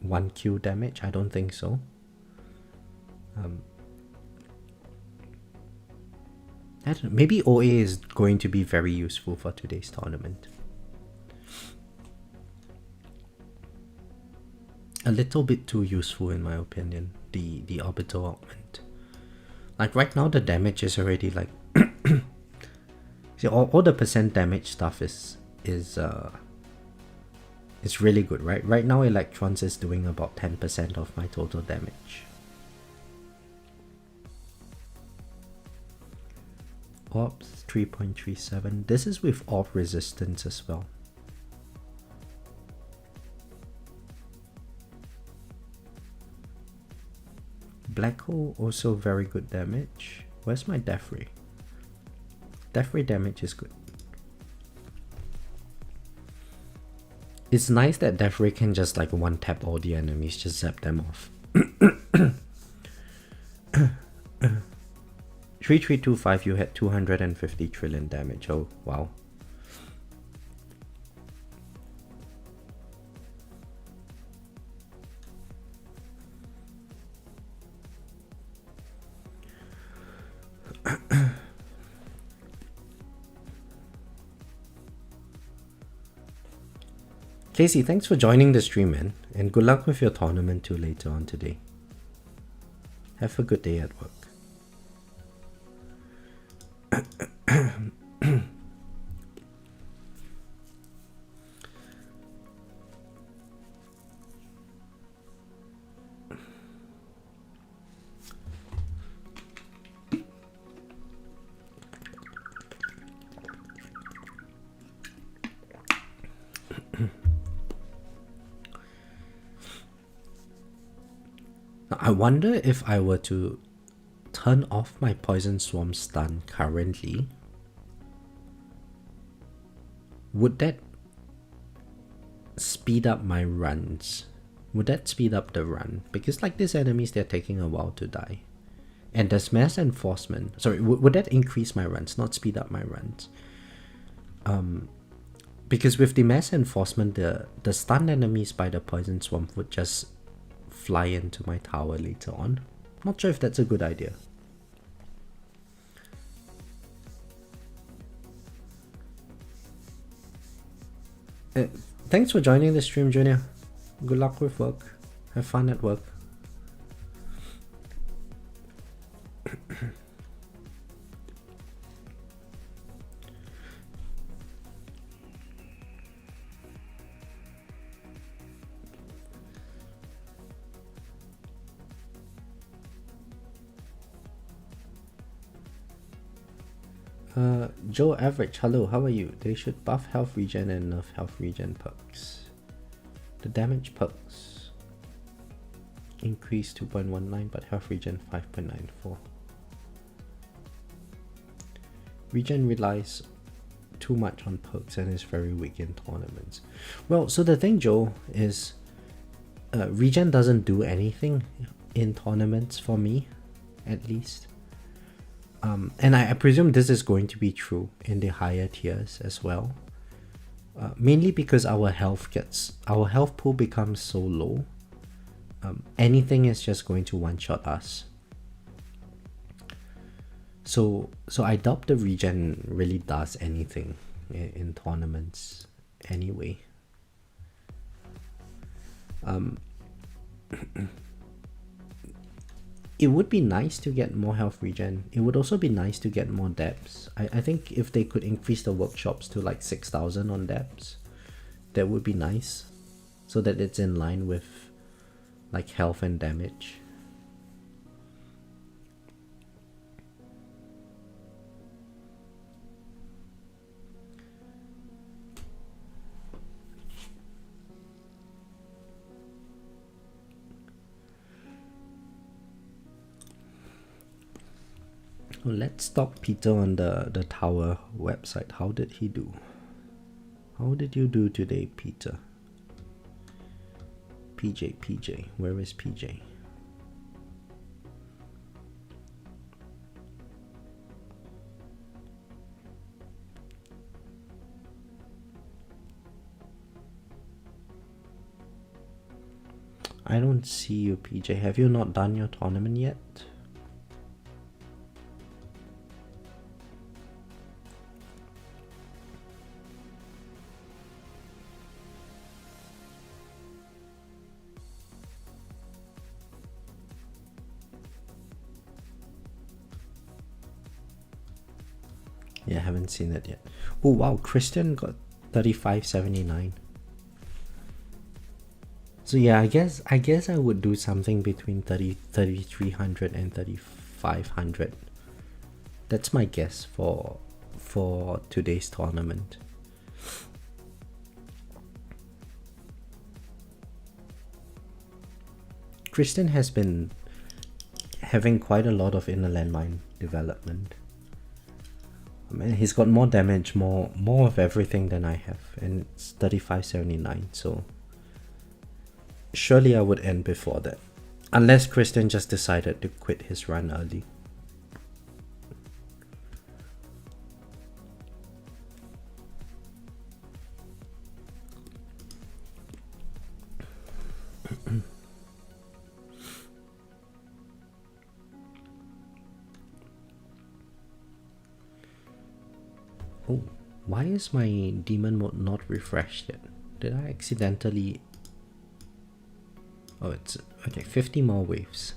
Speaker 1: 1Q damage? I don't think so. I don't know. Maybe OA is going to be very useful for today's tournament. A little bit too useful in my opinion, the orbital augment. Like right now the damage is already like... see, all the percent damage stuff is really good, right? Right now Electrons is doing about 10% of my total damage. Orbs 3.37. This is with Orb Resistance as well. Black Hole also very good damage. Where's my Death Ray? Death Ray damage is good. It's nice that Death Ray can just like one tap all the enemies, just zap them off. 3325, you had 250 trillion damage. Oh wow. Casey, thanks for joining the stream, man, and good luck with your tournament too later on today. Have a good day at work. I wonder if I were to turn off my Poison Swarm stun currently, would that speed up my runs? Would that speed up the run? Because like these enemies, they're taking a while to die. And there's mass enforcement. Sorry, would that increase my runs, not speed up my runs? Because with the mass enforcement, the stunned enemies by the Poison Swarm would just fly into my tower later on. Not sure if that's a good idea. Thanks for joining the stream, Junior. Good luck with work. Have fun at work. Joe Average, hello, how are you? They should buff health regen and nerf health regen perks. The damage perks increase 2.19 but health regen 5.94. Regen relies too much on perks and is very weak in tournaments. Well, so the thing, Joe, is regen doesn't do anything in tournaments for me, at least. And I presume this is going to be true in the higher tiers as well. Mainly because our health pool becomes so low. Anything is just going to one-shot us. So I doubt the regen really does anything in tournaments anyway. It would be nice to get more health regen. It would also be nice to get more depths. I think if they could increase the workshops to like 6,000 on depths, that would be nice. So that it's in line with like health and damage. So let's stalk Peter on the tower website. How did he do? How did you do today, Peter? PJ, where is PJ? I don't see you, PJ. Have you not done your tournament yet? Yeah, I haven't seen it yet. Oh wow, Christian got 3579. So yeah, I guess I would do something between 3300 and 3500. That's my guess for today's tournament. Christian has been having quite a lot of inner landmine development. I mean, he's got more damage, more of everything than I have, and it's 3579, so surely I would end before that. Unless Christian just decided to quit his run early. Oh, why is my demon mode not refreshed yet? Did I accidentally... Oh, it's... Okay, 50 more waves.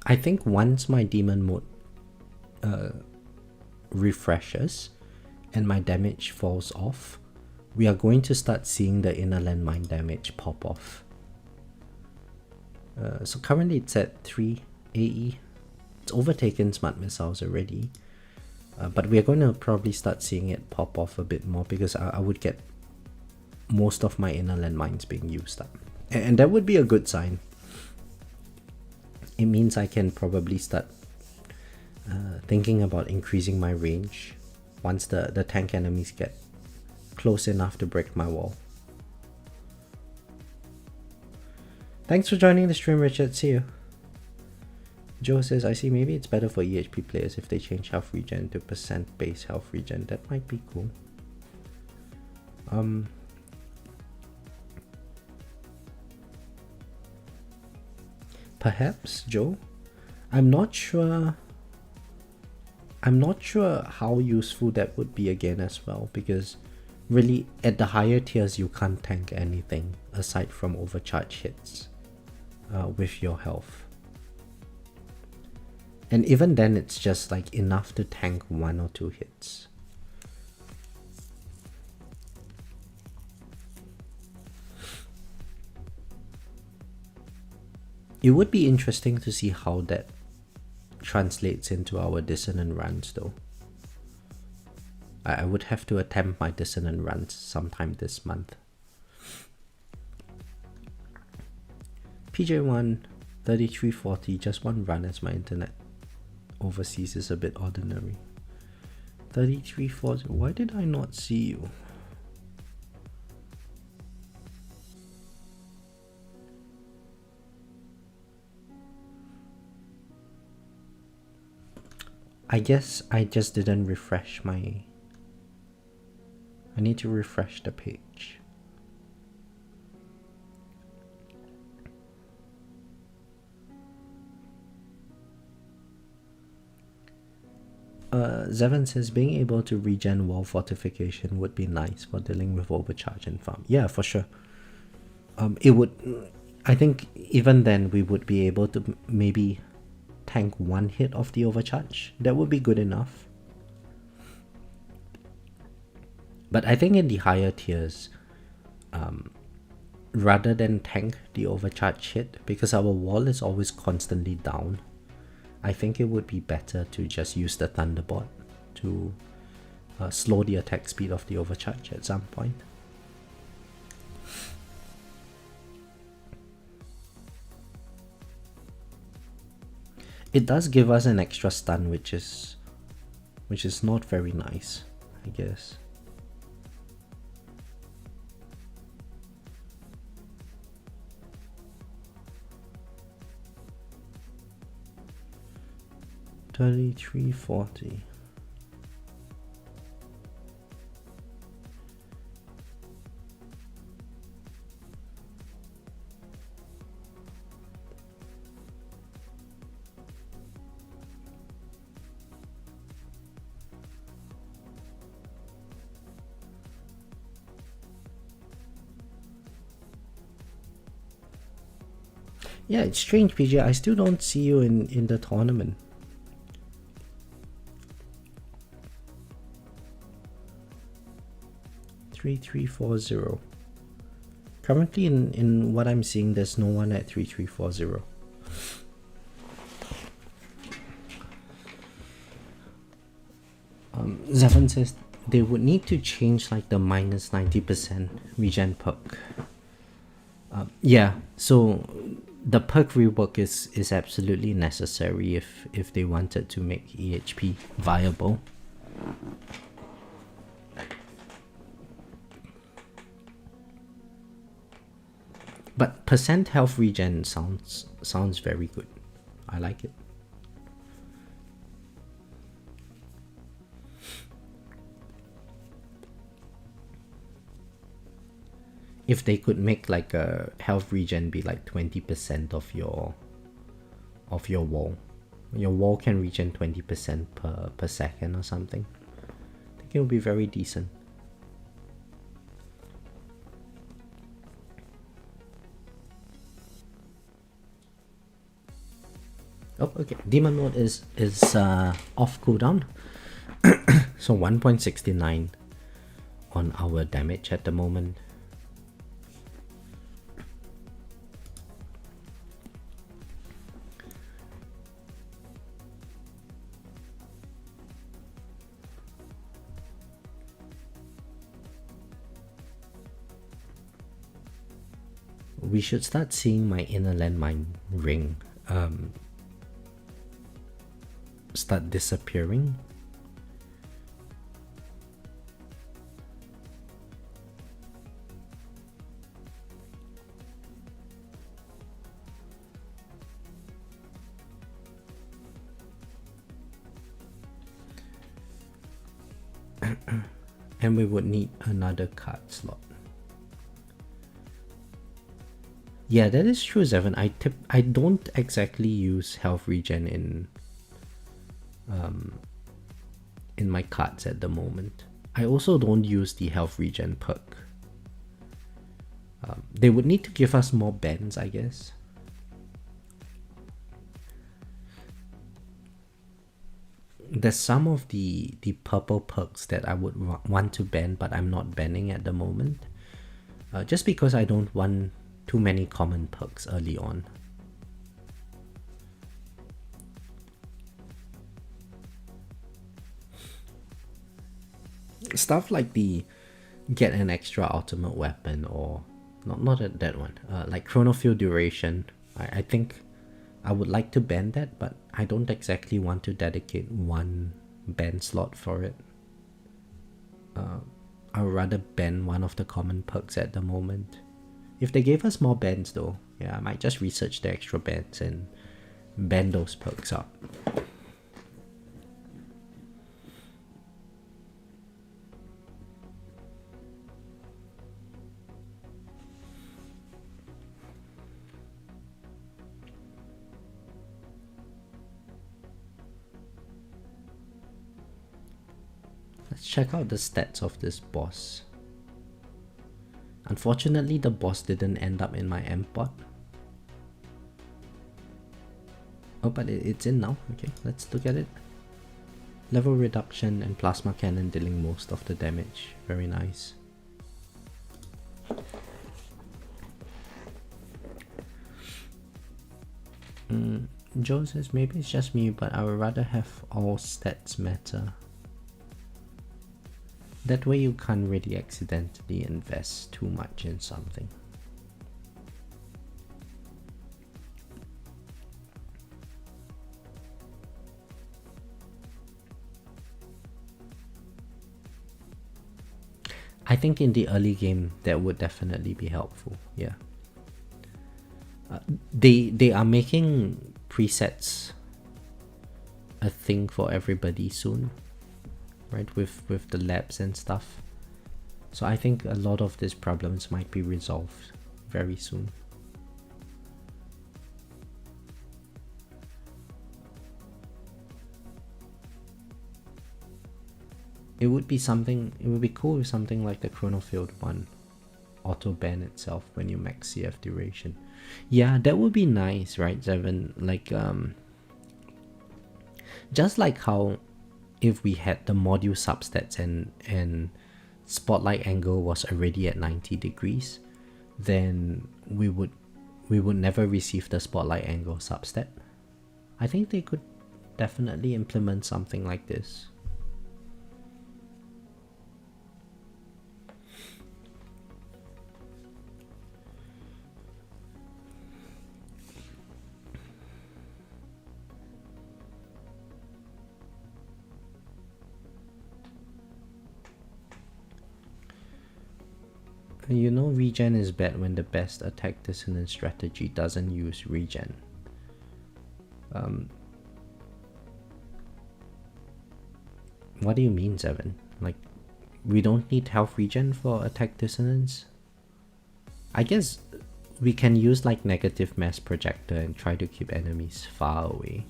Speaker 1: I think once my demon mode refreshes and my damage falls off, we are going to start seeing the inner landmine damage pop off. So currently it's at 3 AE. It's overtaken smart missiles already, but we are going to probably start seeing it pop off a bit more because I would get most of my inner landmines being used up, and that would be a good sign. It means I can probably start thinking about increasing my range once the tank enemies get close enough to break my wall. Thanks for joining the stream, Richard. See you. Joe says, I see, maybe it's better for EHP players if they change health regen to percent base health regen. That might be cool. Perhaps, Joe. I'm not sure how useful that would be again as well, because really at the higher tiers you can't tank anything aside from overcharge hits with your health. And even then it's just like enough to tank 1 or 2 hits. It would be interesting to see how that translates into our dissonant runs though. I would have to attempt my dissonant runs sometime this month. PJ1 3340, just one run as my internet overseas is a bit ordinary. 3340, why did I not see you? I guess I just didn't refresh my... I need to refresh the page. Zevon says being able to regen wall fortification would be nice for dealing with overcharge and farm. Yeah, for sure. It would... I think even then we would be able to maybe tank 1 hit of the overcharge. That would be good enough. But I think in the higher tiers, rather than tank the overcharge hit, because our wall is always constantly down, I think it would be better to just use the Thunderbolt to slow the attack speed of the overcharge at some point. It does give us an extra stun, which is not very nice, I guess. $33.40. Yeah, it's strange, PJ. I still don't see you in the tournament. $3340. Currently, in what I'm seeing, there's no one at 3340. Zevon says they would need to change like the minus 90% regen perk. Yeah, so the perk rework is absolutely necessary if they wanted to make EHP viable. But percent health regen sounds very good. I like it. If they could make like a health regen be like 20% of your wall. Your wall can regen 20% per second or something. I think it would be very decent. Oh, okay. Demon mode is off cooldown. So 1.69 on our damage at the moment. We should start seeing my inner landmine ring start disappearing. And we would need another card slot. Yeah, that is true, Zevon. I don't exactly use health regen in my cards at the moment. I also don't use the health regen perk. They would need to give us more bans, I guess. There's some of the purple perks that I would want to ban, but I'm not banning at the moment. Just because I don't want too many common perks early on. Stuff like the get an extra ultimate weapon, or not that one, like chronofield duration. I think I would like to ban that, but I don't exactly want to dedicate one ban slot for it. I would rather ban one of the common perks at the moment. If they gave us more bans though, yeah, I might just research the extra bans and ban those perks up. Let's check out the stats of this boss. Unfortunately, the boss didn't end up in my M-pot. Oh, but it's in now. Okay, let's look at it. Level reduction and plasma cannon dealing most of the damage. Very nice. Joe says maybe it's just me, but I would rather have all stats matter. That way you can't really accidentally invest too much in something. I think in the early game that would definitely be helpful. Yeah. They are making presets a thing for everybody soon, right? With the labs and stuff. So I think a lot of these problems might be resolved very soon. It would be something, it would be cool if something like the Chronofield one auto ban itself when you max CF duration. Yeah, that would be nice, right, Zevin? Like, just like how if we had the module substats and spotlight angle was already at 90 degrees, then we would never receive the spotlight angle substat. I think they could definitely implement something like this. You know regen is bad when the best attack dissonance strategy doesn't use regen. What do you mean, Zevin? Like, we don't need health regen for attack dissonance? I guess we can use like negative mass projector and try to keep enemies far away.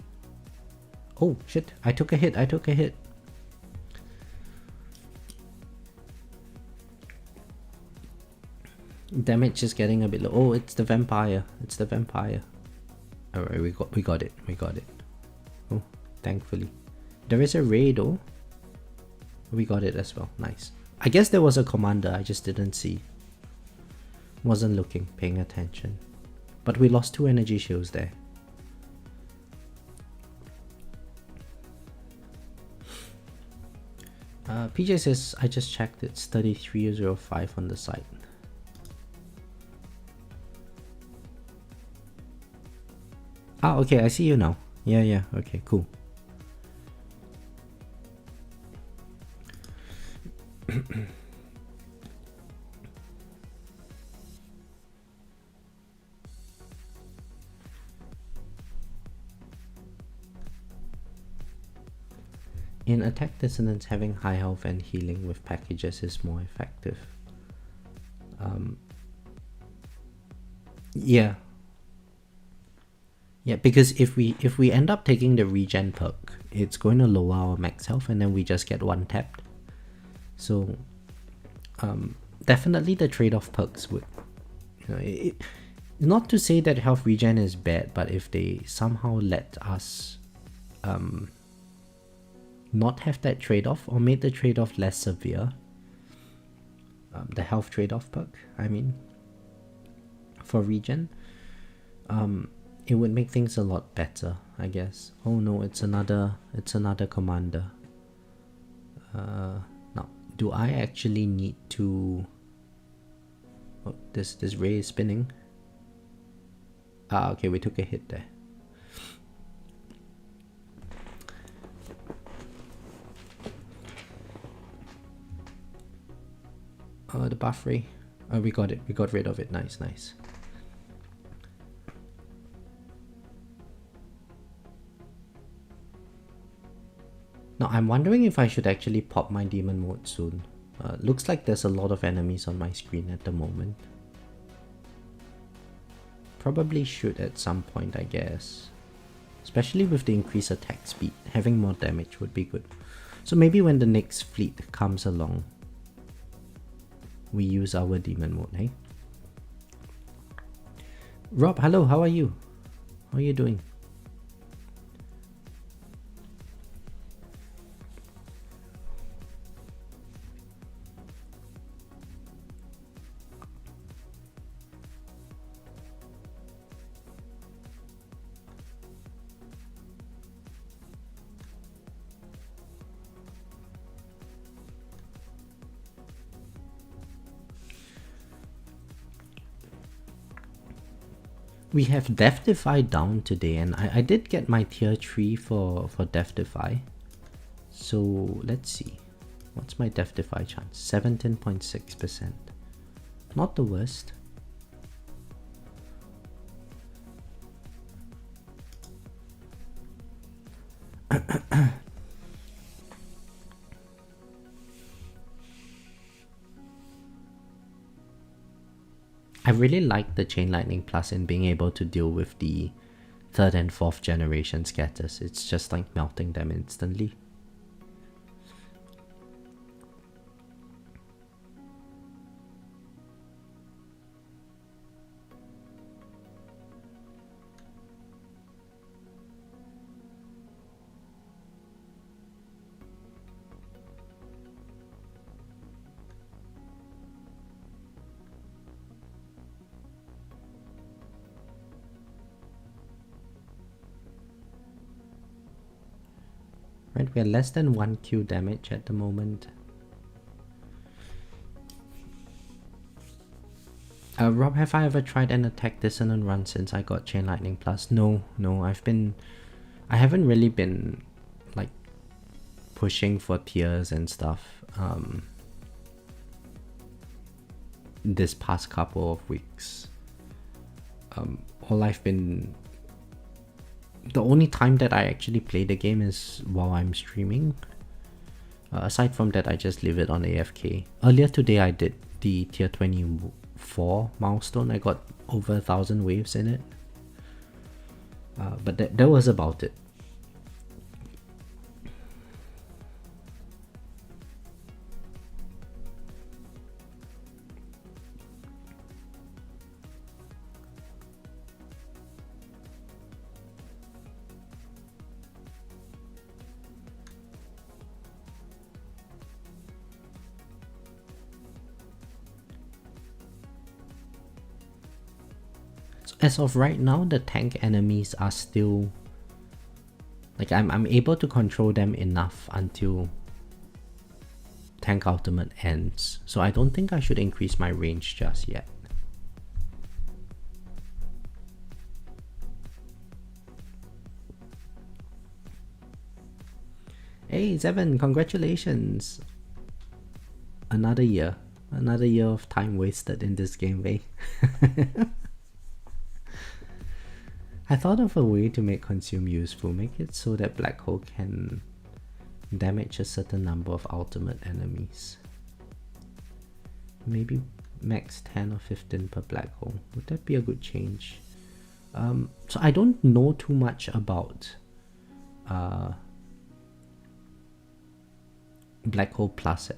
Speaker 1: Oh shit, I took a hit, I took a hit. Damage is getting a bit low. Oh, it's the vampire. It's the vampire. Alright, we got it. We got it. Oh, thankfully. There is a raid though. We got it as well. Nice. I guess there was a commander. I just didn't see. Wasn't looking, paying attention. But we lost 2 energy shields there. PJ says, I just checked, it's 3305 on the site. Ah, okay, I see you now. Yeah, okay, cool. In attack dissonance, having high health and healing with packages is more effective. Yeah, because if we end up taking the regen perk, it's going to lower our max health and then we just get one tapped. So definitely the trade-off perks would, you know, not to say that health regen is bad, but if they somehow let us not have that trade-off or made the trade-off less severe, the health trade-off perk, I mean, for regen, it would make things a lot better, I guess. Oh no, it's another commander. Now, do I actually need to... Oh, this ray is spinning. Ah, okay, we took a hit there. The buff ray. Oh, we got it. We got rid of it. Nice, nice. Now, I'm wondering if I should actually pop my demon mode soon. Looks like there's a lot of enemies on my screen at the moment. Probably should at some point, I guess. Especially with the increased attack speed. Having more damage would be good. So maybe when the next fleet comes along, we use our demon mode, hey? Rob, hello, how are you? How are you doing? We have Defy down today, and I did get my tier 3 for Defy. So let's see. What's my Defy chance? 17.6%. Not the worst. I really like the Chain Lightning Plus in being able to deal with the 3rd and 4th generation scatters. It's just like melting them instantly. Right, we're less than 1 Q damage at the moment. Rob, have I ever tried an attack dissonant run since I got Chain Lightning Plus? No, I haven't really been like pushing for tiers and stuff this past couple of weeks. All I've been... The only time that I actually play the game is while I'm streaming. Aside from that, I just leave it on AFK. Earlier today I did the tier 24 milestone. I got over 1,000 waves in it. But that was about it. As of right now, the tank enemies are still like I'm able to control them enough until tank ultimate ends, so I don't think I should increase my range just yet. Hey Zevin, congratulations! Another year of time wasted in this game, eh? I thought of a way to make consume useful. Make it so that Black Hole can damage a certain number of ultimate enemies. Maybe max 10 or 15 per Black Hole. Would that be a good change? So I don't know too much about Black Hole Plus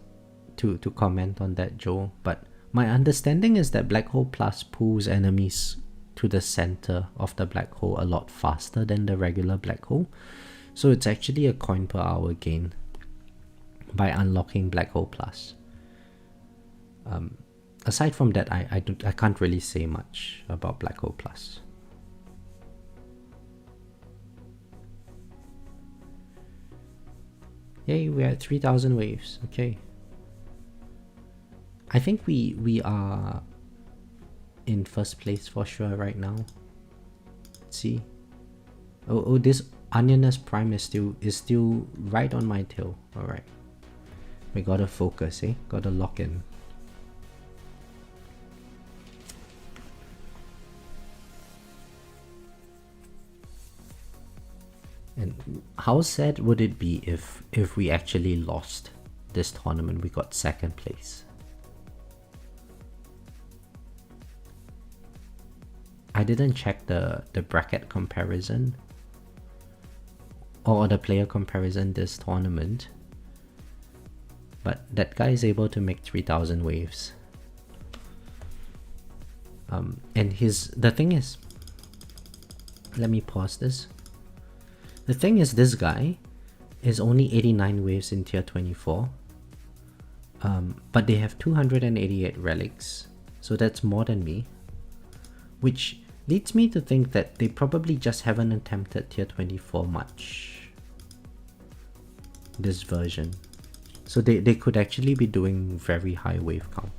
Speaker 1: to comment on that, Joe. But my understanding is that Black Hole Plus pulls enemies to the center of the black hole a lot faster than the regular black hole, so it's actually a coin per hour gain by unlocking Black Hole Plus. Aside from that, I can't really say much about Black Hole Plus. Yay, we're at 3,000 waves. Okay, I think we are in first place for sure right now. Let's see. Oh, this Onionus Prime is still right on my tail. Alright. We gotta focus, eh? Gotta lock in. And how sad would it be if we actually lost this tournament? We got second place. I didn't check the bracket comparison or the player comparison this tournament, but that guy is able to make 3,000 waves. And the thing is, let me pause this. The thing is, this guy is only 89 waves in tier 24, but they have 288 relics, so that's more than me, which leads me to think that they probably just haven't attempted tier 24 much this version. So they could actually be doing very high wave count.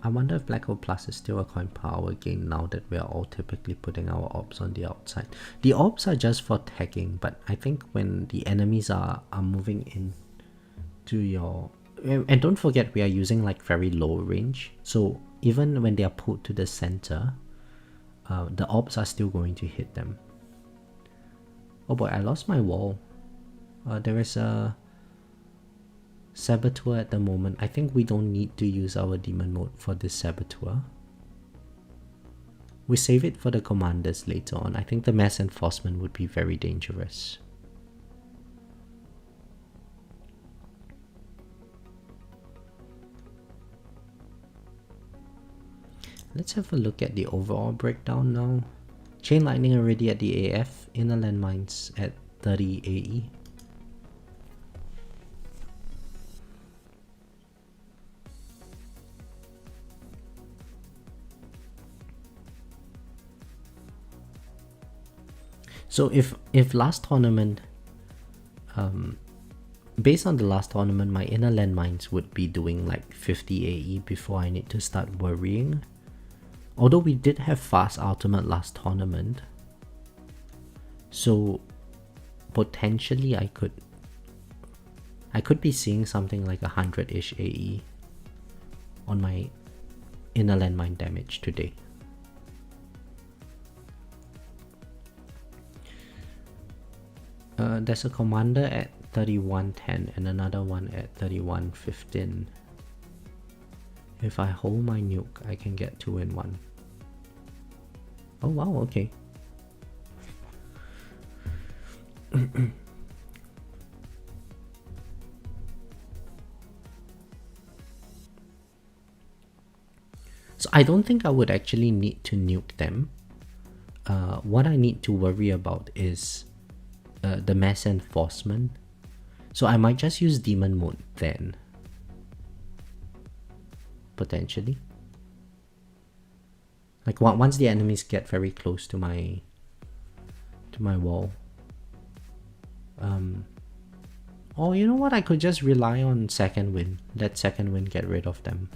Speaker 1: I wonder if Black Hole Plus is still a coin power gain now that we are all typically putting our orbs on the outside. The orbs are just for tagging, but I think when the enemies are moving in to your... And don't forget, we are using like very low range, so even when they are pulled to the center, the orbs are still going to hit them. Oh boy, I lost my wall. There is a Saboteur at the moment. I think we don't need to use our demon mode for this Saboteur. We save it for the commanders later on. I think the mass enforcement would be very dangerous. Let's have a look at the overall breakdown now. Chain Lightning already at the AF, Inner Landmines at 30 AE. So if last tournament, based on the last tournament, my Inner Landmines would be doing like 50 AE before I need to start worrying. Although we did have fast ultimate last tournament, so potentially I could be seeing something like 100-ish AE on my Inner Landmine damage today. There's a commander at 3110 and another one at 3115. If I hold my nuke, I can get 2 in 1. Oh wow, okay. So I don't think I would actually need to nuke them. What I need to worry about is the mass enforcement. So I might just use demon mode then. Potentially. Like once the enemies get very close to my wall. Or you know what, I could just rely on second wind. Let second wind get rid of them.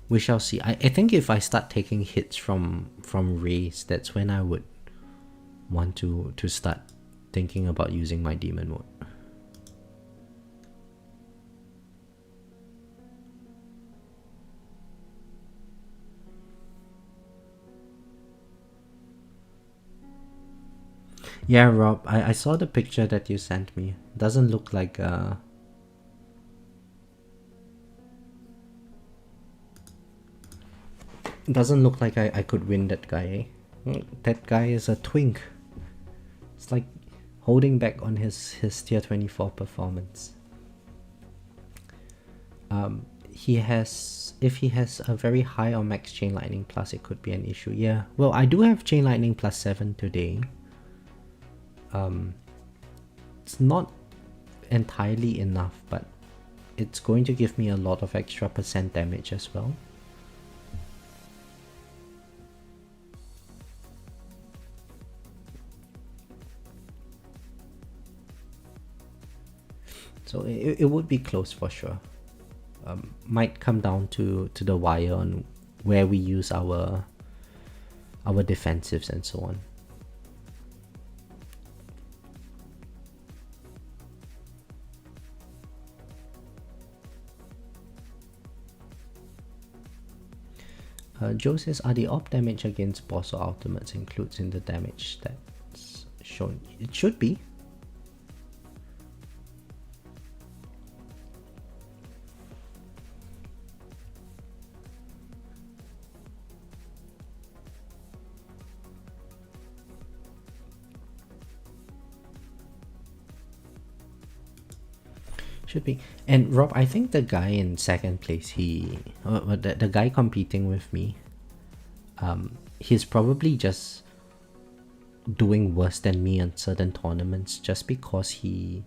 Speaker 1: We shall see. I think if I start taking hits from rays, that's when I would want to start thinking about using my demon mode. Yeah, Rob, I saw the picture that you sent me. Doesn't look like doesn't look like I could win that guy, eh? That guy is a twink. It's like holding back on his tier 24 performance. If he has a very high or max Chain Lightning plus, it could be an issue. Yeah, well, I do have Chain Lightning plus 7 today. It's not entirely enough, but it's going to give me a lot of extra % damage as well. So it would be close for sure. Might come down to the wire on where we use our defensives and so on. Joe says, are the orb damage against boss or ultimates includes in the damage that's shown? It should be. Should be. And Rob, I think the guy in second place, the guy competing with me, he's probably just doing worse than me in certain tournaments just because he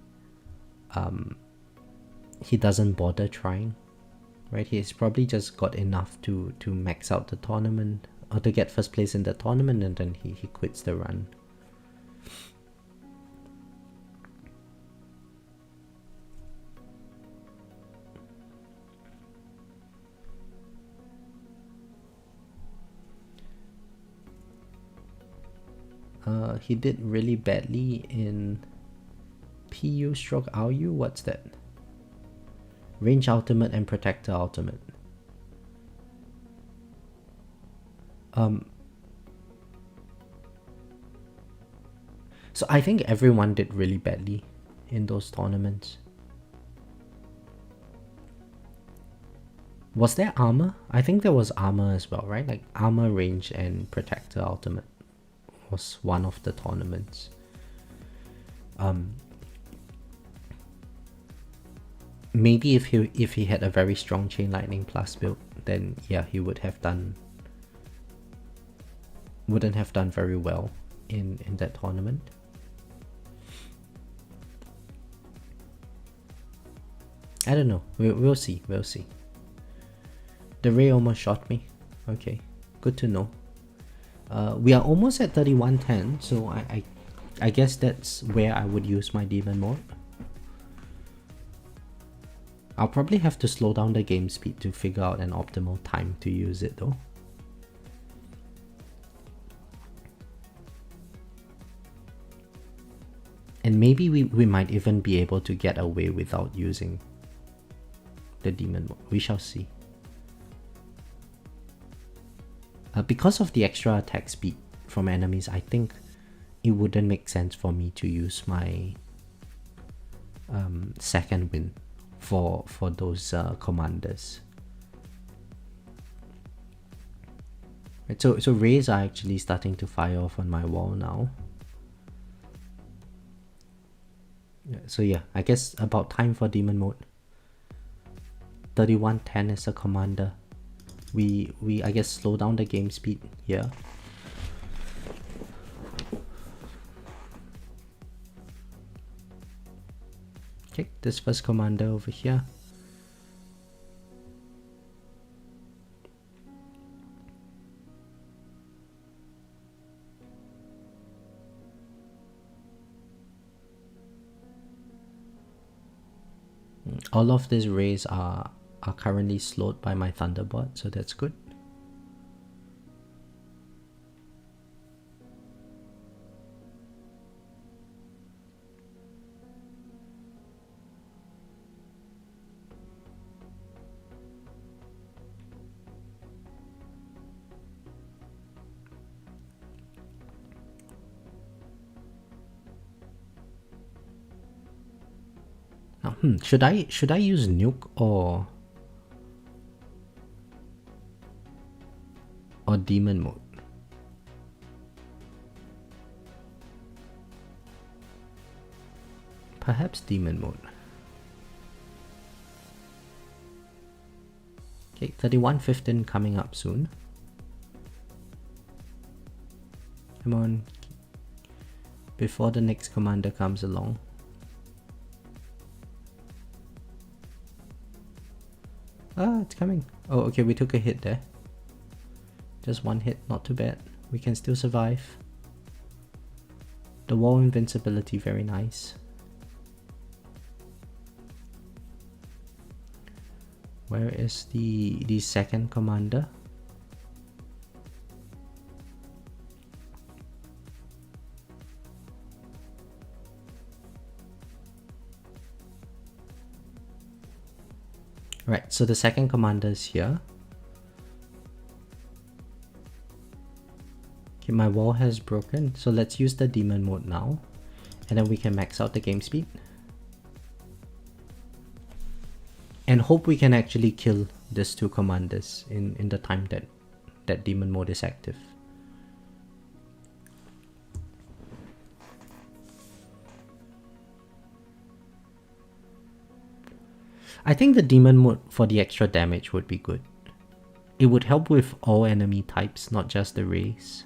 Speaker 1: doesn't bother trying, right? He's probably just got enough to max out the tournament or to get first place in the tournament, and then he quits the run. He did really badly in PU stroke RU. What's that? Range ultimate and protector ultimate. So I think everyone did really badly in those tournaments. Was there armor? I think there was armor as well, right? Like armor, range, and protector ultimate was one of the tournaments. Maybe if he had a very strong chain lightning plus build, then yeah, he wouldn't have done very well in that tournament. I don't know. We'll see. We'll see. The ray almost shot me. Okay, good to know. We are almost at 3110, so I guess that's where I would use my demon mode. I'll probably have to slow down the game speed to figure out an optimal time to use it though. And maybe we might even be able to get away without using the demon mode. We shall see. Because of the extra attack speed from enemies, I think it wouldn't make sense for me to use my second win for those commanders. Right, so rays are actually starting to fire off on my wall now. So yeah, I guess about time for demon mode. 3110 is a commander. We I guess slow down the game speed here. Okay, this first commander over here. All of these rays are currently slowed by my Thunderbot, so that's good. Now, should I use nuke or demon mode? Perhaps demon mode. Okay, 3115 coming up soon. Come on, before the next commander comes along. Ah, it's coming. Oh, okay, we took a hit there. Just one hit, not too bad. We can still survive. The wall invincibility, very nice. Where is the second commander? Right, so the second commander is here. Okay, my wall has broken, so let's use the demon mode now, and then we can max out the game speed. And hope we can actually kill these two commanders in the time that demon mode is active. I think the demon mode for the extra damage would be good. It would help with all enemy types, not just the rays.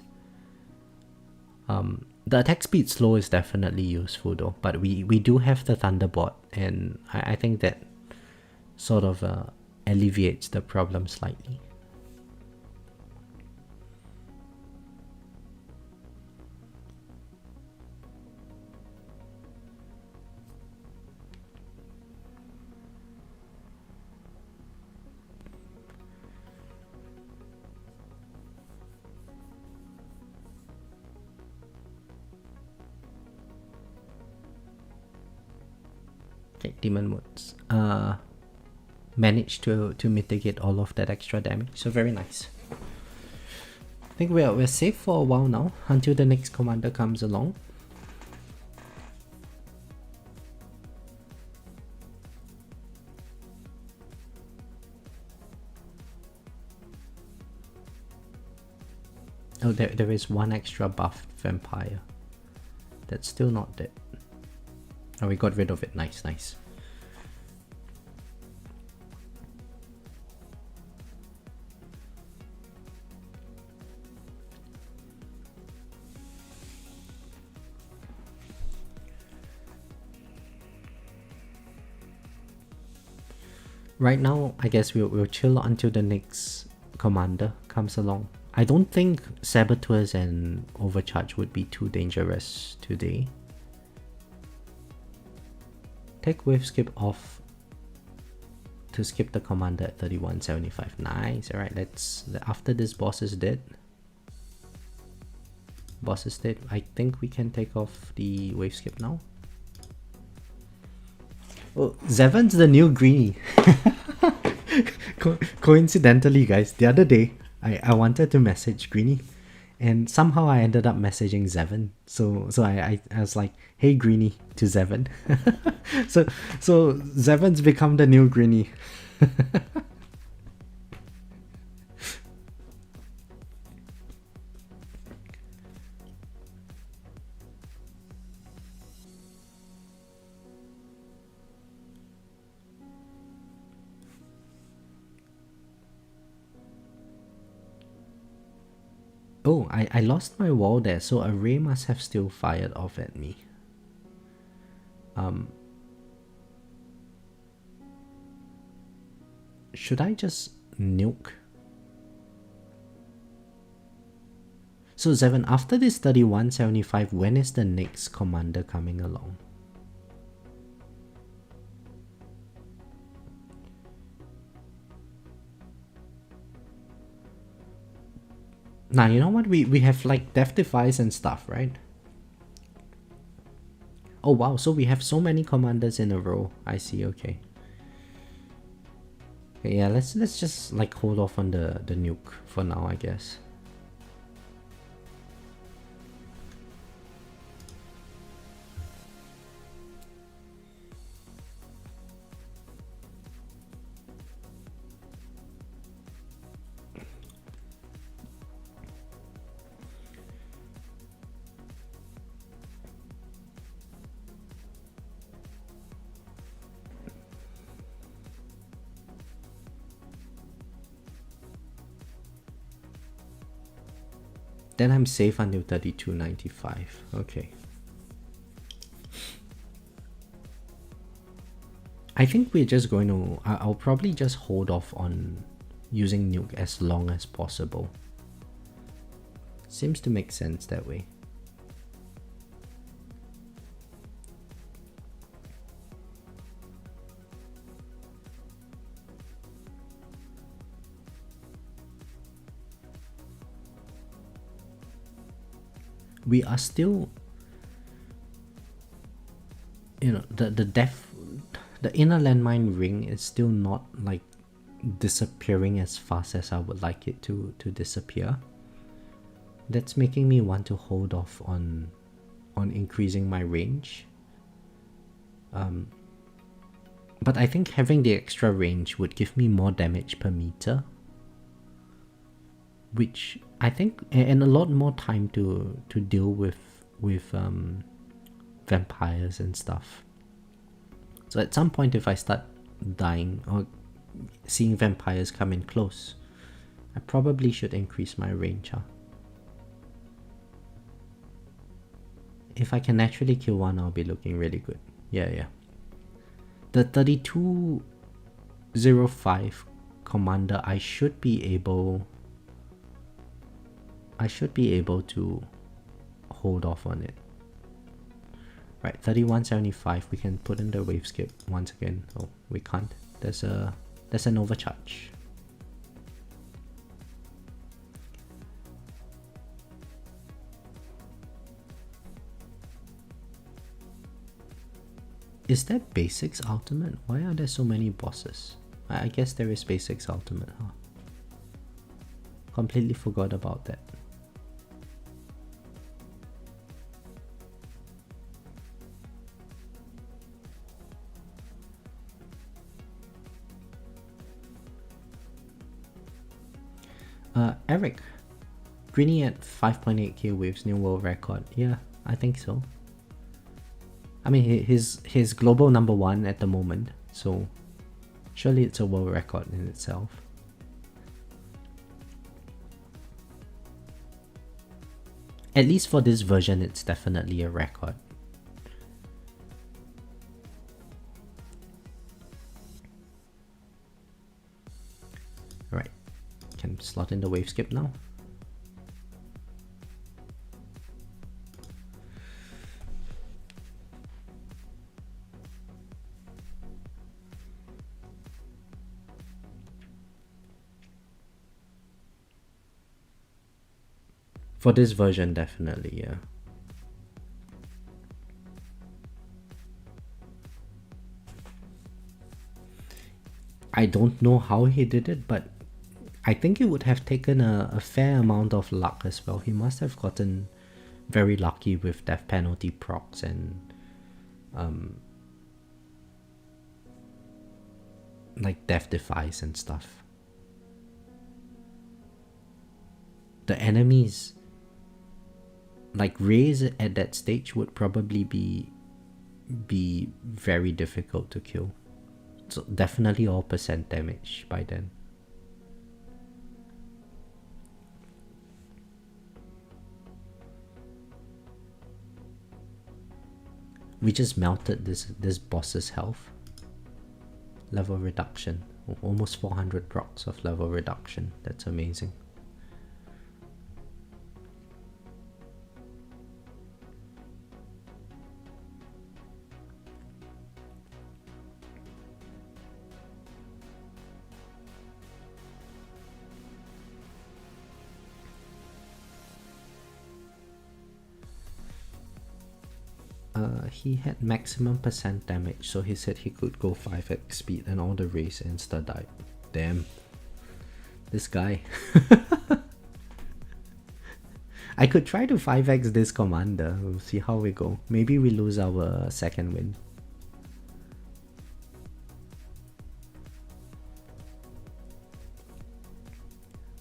Speaker 1: The attack speed slow is definitely useful though, but we do have the Thunderbot, and I think that sort of alleviates the problem slightly. Okay, Demon Moods. Managed to mitigate all of that extra damage, so very nice. I think we're safe for a while now, until the next commander comes along. Oh, there is one extra buffed vampire. That's still not dead. Oh, we got rid of it. Nice, nice. Right now, I guess we'll chill until the next commander comes along. I don't think Saboteurs and Overcharge would be too dangerous today. Take Wave Skip off to skip the commander at 3175. Nice. Alright, let's... After this boss is dead. Boss is dead. I think we can take off the Wave Skip now. Oh, Zevan's the new greenie. Coincidentally, guys, the other day, I wanted to message Greenie, and somehow I ended up messaging Zevan. So I was like, hey Greenie to Zevan. so Zevan's become the new Greenie. Oh, I lost my wall there, so a ray must have still fired off at me. Should I just nuke? So Zevan, after this 3175, when is the next commander coming along? Now, you know what? We have like Death Defies and stuff, right? Oh wow, so we have so many commanders in a row. I see, okay. Okay, yeah, let's just like hold off on the nuke for now, I guess. Then I'm safe until 3295. Okay. I think we're just going to... I'll probably just hold off on using nuke as long as possible. Seems to make sense that way. We are still, you know, the inner landmine ring is still not like disappearing as fast as I would like it to disappear. That's making me want to hold off on increasing my range. But I think having the extra range would give me more damage per meter, which I think, and a lot more time to deal with vampires and stuff. So at some point, if I start dying or seeing vampires come in close, I probably should increase my range, huh? If I can naturally kill one, I'll be looking really good. Yeah. The 3205 commander, I should be able to hold off on it. Right, 3175, we can put in the wave skip once again. Oh, we can't. There's an overcharge. Is that Basics Ultimate? Why are there so many bosses? I guess there is Basics Ultimate, huh? Completely forgot about that. Eric, Greeny at 5.8k waves, new world record. Yeah, I think so. I mean, his global #1 at the moment, so surely it's a world record in itself. At least for this version, it's definitely a record. Alright, can slot in the wave skip now. For this version, definitely, yeah. I don't know how he did it, but I think it would have taken a fair amount of luck as well. He must have gotten very lucky with death penalty procs and like death defies and stuff. The enemies, like Raze at that stage, would probably be very difficult to kill. So definitely all percent damage by then. We just melted this boss's health. Level reduction. Almost 400 procs of level reduction. That's amazing. He had maximum percent damage, so he said he could go 5x speed and all the race insta died. Damn. This guy. I could try to 5x this commander. We'll see how we go. Maybe we lose our second win.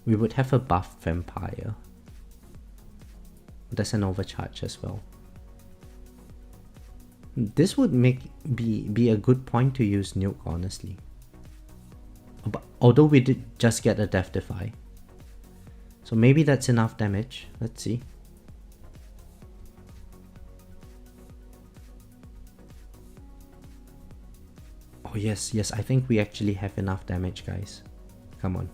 Speaker 1: We would have a buff vampire. That's an overcharge as well. This would be a good point to use nuke, honestly. But although we did just get a death defy, so maybe that's enough damage. Let's see. Oh yes, I think we actually have enough damage, guys. Come on.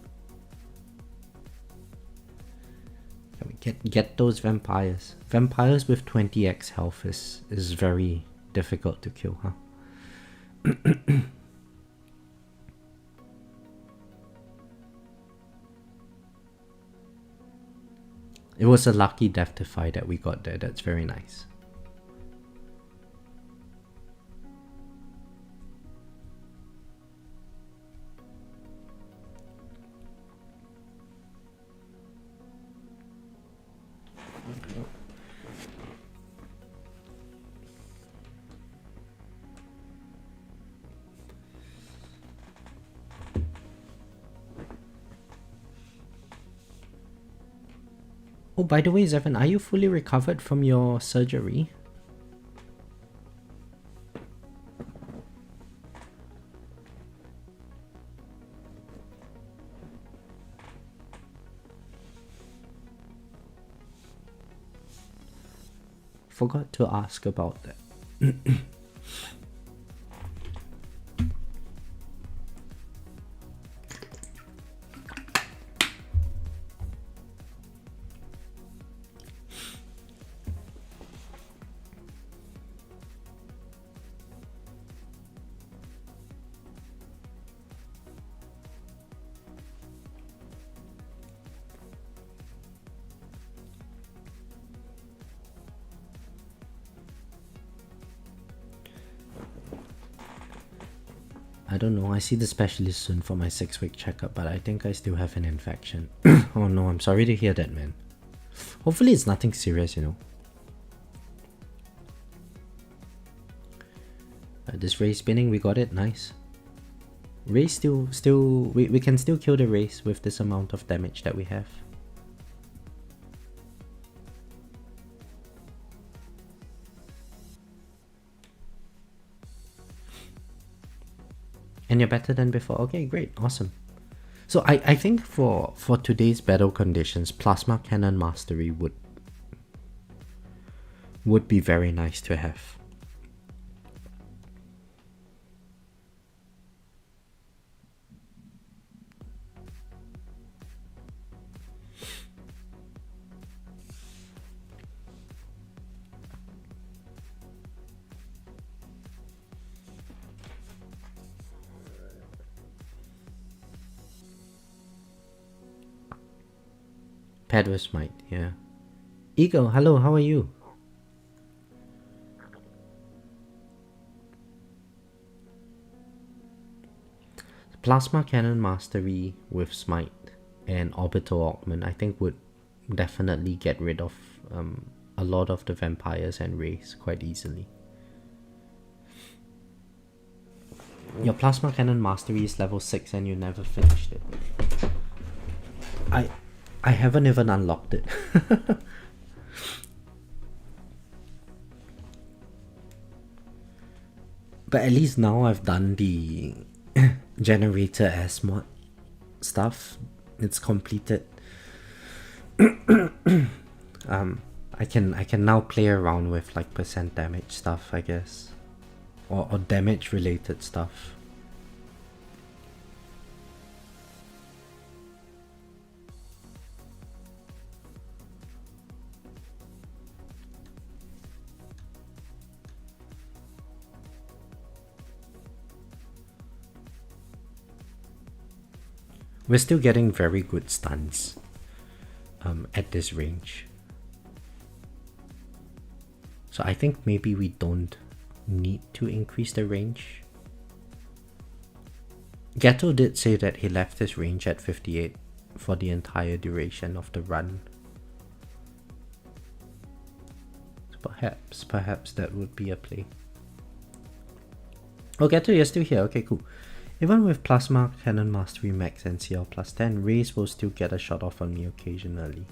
Speaker 1: Can we get those vampires? Vampires with 20x health is very difficult to kill, huh? It was a lucky death defy that we got there. That's very nice. Oh, by the way, Zevin, are you fully recovered from your surgery? Forgot to ask about that. don't know. I see the specialist soon for my 6-week checkup, but I think I still have an infection. Oh no, I'm sorry to hear that, man. Hopefully it's nothing serious, you know. This race spinning, we got it, nice. Race we can still kill the race with this amount of damage that we have. And you're better than before. Okay, great, awesome. So I think for today's battle conditions, Plasma Cannon Mastery would be very nice to have. Paired with Smite, yeah. Eagle, hello, how are you? Plasma Cannon Mastery with Smite and Orbital Augment, I think would definitely get rid of a lot of the vampires and rays quite easily. Your Plasma Cannon Mastery is level 6 and you never finished it. I haven't even unlocked it. But at least now I've done the generator S mod stuff. It's completed. I can now play around with like percent damage stuff, I guess. Or damage related stuff. We're still getting very good stuns at this range. So I think maybe we don't need to increase the range. Ghetto did say that he left his range at 58 for the entire duration of the run. So perhaps that would be a play. Oh, Ghetto, you're still here. Okay, cool. Even with Plasma Cannon Mastery Max and CL plus 10, Rays will still get a shot off on me occasionally.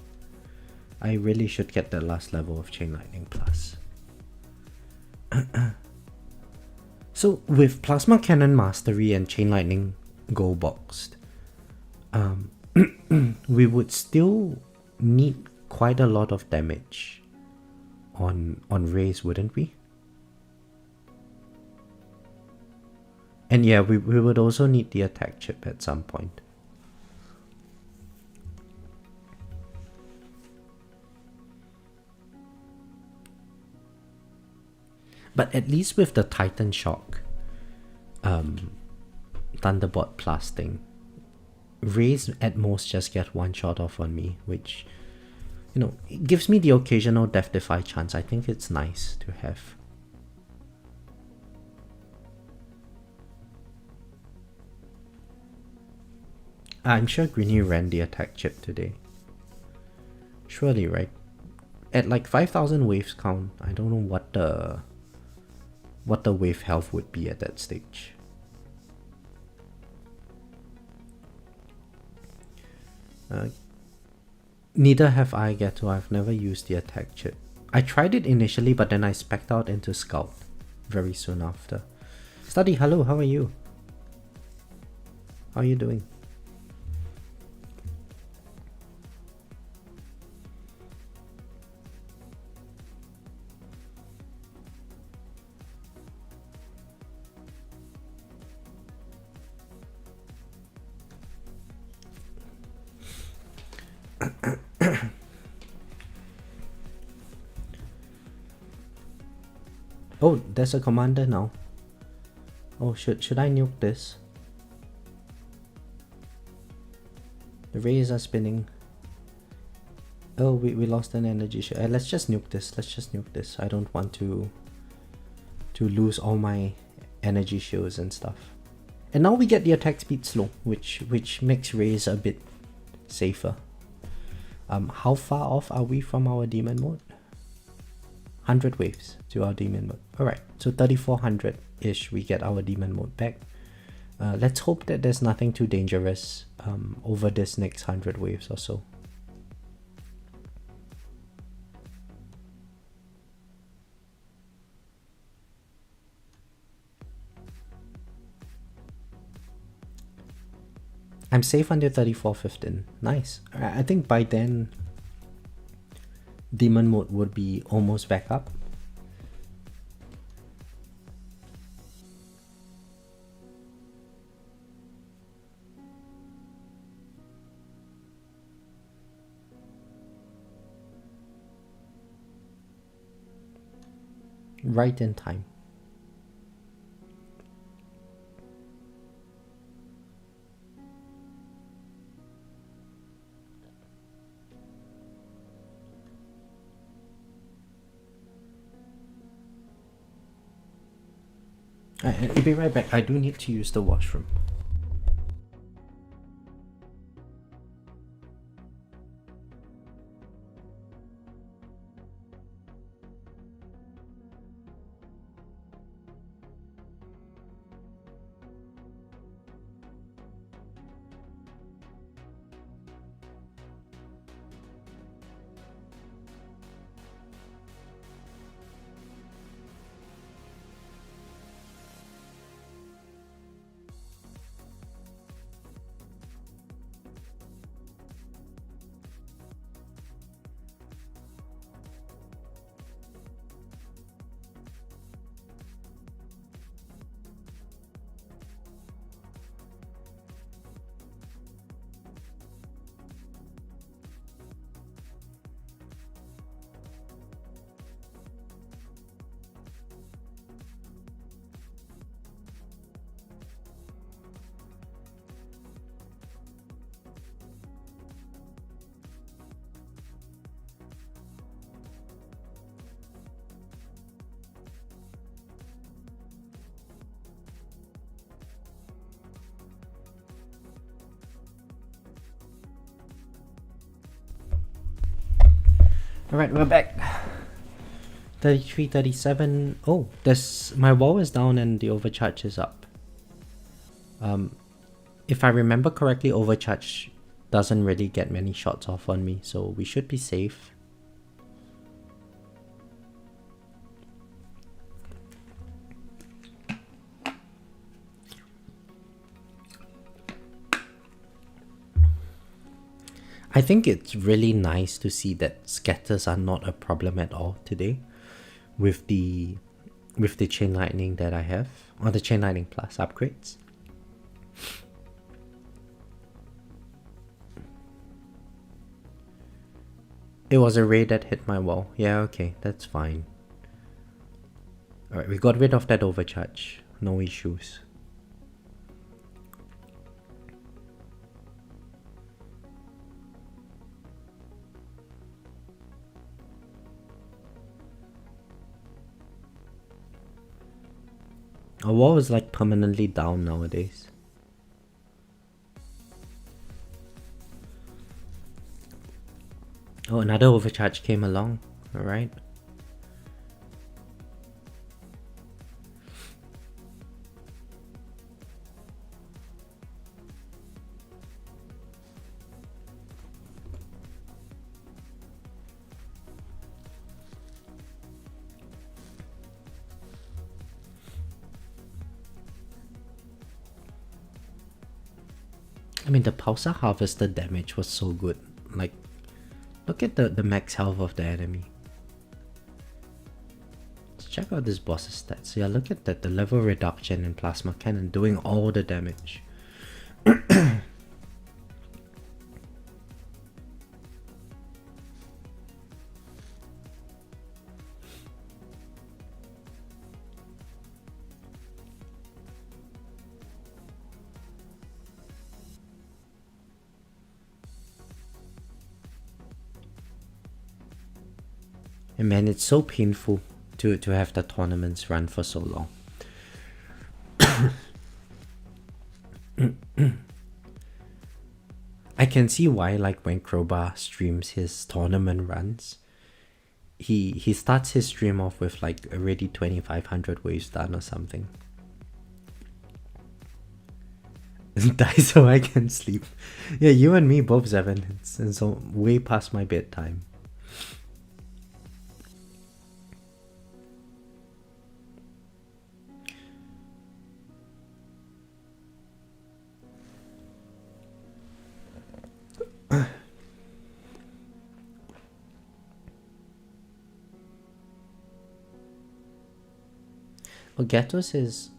Speaker 1: I really should get the last level of Chain Lightning Plus. So with Plasma Cannon Mastery and Chain Lightning Go boxed, we would still need quite a lot of damage on Rays, wouldn't we? And yeah, we would also need the attack chip at some point. But at least with the Titan Shock, Thunderbolt Plus thing, Rays at most just get one shot off on me, which, you know, it gives me the occasional Death Defy chance. I think it's nice to have. I'm sure Greeny ran the attack chip today. Surely, right? At like 5,000 waves count, I don't know what the wave health would be at that stage. Neither have I, Ghetto. I've never used the attack chip. I tried it initially, but then I specced out into Scout very soon after. Study, hello, how are you? How are you doing? Oh, there's a commander now. Oh, should I nuke this? The rays are spinning. Oh, we lost an energy shield. Let's just nuke this. Let's just nuke this. I don't want to lose all my energy shields and stuff. And now we get the attack speed slow, which makes Raze a bit safer. How far off are we from our demon mode? 100 waves to our demon mode. Alright, so 3400-ish we get our demon mode back. Let's hope that there's nothing too dangerous over this next 100 waves or so. I'm safe until 3415. Nice. I think by then demon mode would be almost back up. Right in time. I'll be right back. I do need to use the washroom. Alright, we're back. 33, 37. Oh, my wall is down and the overcharge is up. If I remember correctly, overcharge doesn't really get many shots off on me, so we should be safe. I think it's really nice to see that scatters are not a problem at all today with the chain lightning that I have, or the chain lightning plus upgrades. It was a raid that hit my wall. Yeah, okay, that's fine. Alright, we got rid of that overcharge. No issues. Our wall is like permanently down nowadays. Oh, another overcharge came along. Alright. I mean, the Pulsar Harvester damage was so good. Like, look at the max health of the enemy. Let's check out this boss's stats. Yeah, look at that. The level reduction in Plasma Cannon doing all the damage. And man, it's so painful to have the tournaments run for so long. can see why, like, when Crowbar streams his tournament runs, he starts his stream off with like already 2500 waves done or something. Die so I can sleep. Yeah, you and me both, Zevin. It's so way past my bedtime. Well, Gato says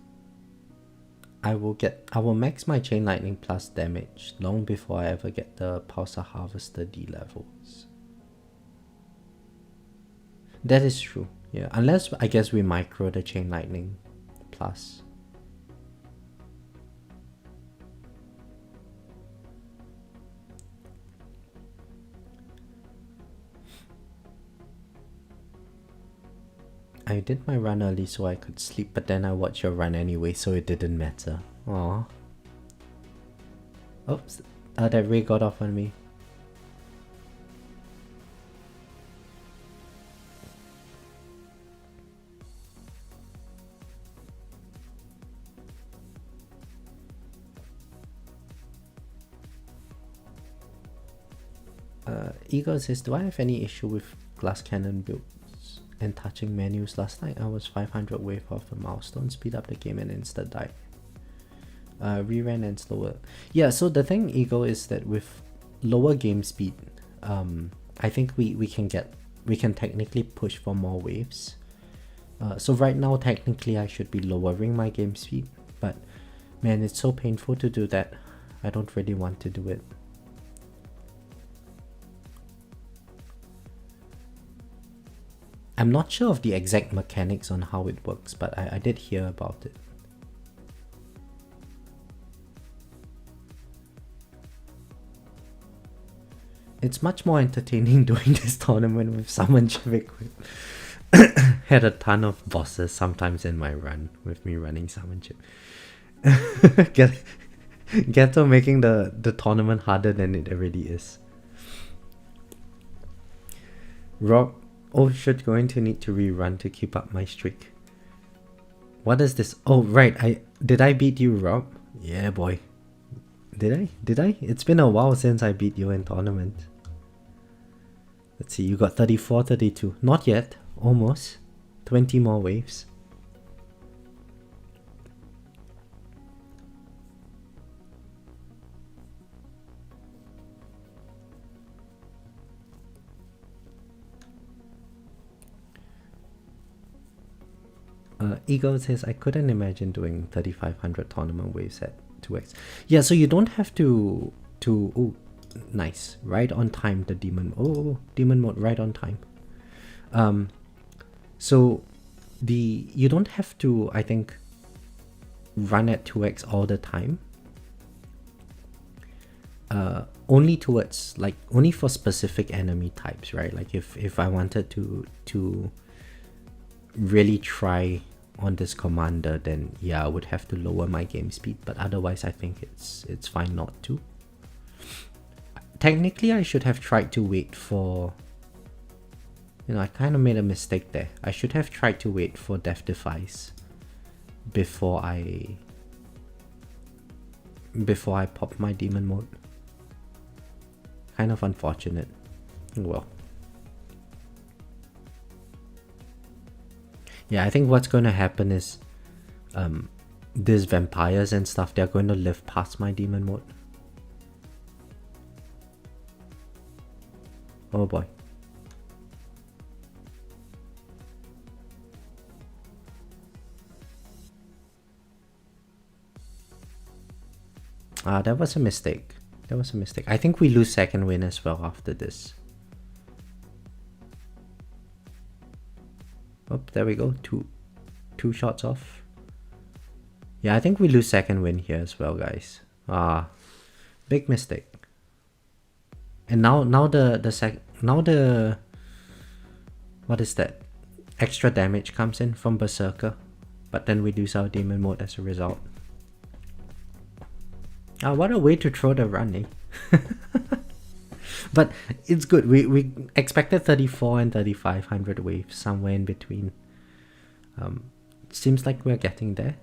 Speaker 1: I will max my chain lightning plus damage long before I ever get the Pulsar Harvester D levels. That is true, yeah. Unless I guess we micro the chain lightning plus. I did my run early so I could sleep, but then I watched your run anyway, so it didn't matter. Aww. Oops, that ray got off on me. Ego says, do I have any issue with glass cannon builds and touching menus? Last night I was 500 wave off a milestone, speed up the game and insta died. Reran and slower. Yeah, so the thing, Ego, is that with lower game speed, I think we can technically push for more waves. So right now technically I should be lowering my game speed, but man, it's so painful to do that. I don't really want to do it. I'm not sure of the exact mechanics on how it works, but I did hear about it. It's much more entertaining doing this tournament with Summonship equipped. Had a ton of bosses sometimes in my run with me running Summonship. Gato making the tournament harder than it already is. Rob, oh shit, going to need to rerun to keep up my streak. What is this? Oh right, did I beat you, Rob? Yeah boy. Did I? It's been a while since I beat you in tournament. Let's see, you got 34, 32. Not yet, almost. 20 more waves. Ego says, I couldn't imagine doing 3500 tournament waves at 2x. Yeah, so you don't have to oh, nice, right on time, the demon. Oh, demon mode, right on time. So you don't have to, I think, run at 2x all the time. Only towards, like, only for specific enemy types, right? Like if I wanted to really try on this commander, then yeah, I would have to lower my game speed, but otherwise I think it's fine not to. Technically I should have tried to wait for, you know, I kind of made a mistake there. I should have tried to wait for Death Defies before I pop my demon mode. Kind of unfortunate. Well, yeah, I think what's going to happen is these vampires and stuff, they're going to live past my demon mode. Oh boy. That was a mistake. That was a mistake. I think we lose second win as well after this. Oh, there we go. Two shots off. Yeah, I think we lose second win here as well, guys. Big mistake. And now the what is that? Extra damage comes in from Berserker, but then we lose our demon mode as a result. What a way to throw the run, eh? But it's good. We expected 34 and 3500 waves, somewhere in between. Seems like we're getting there.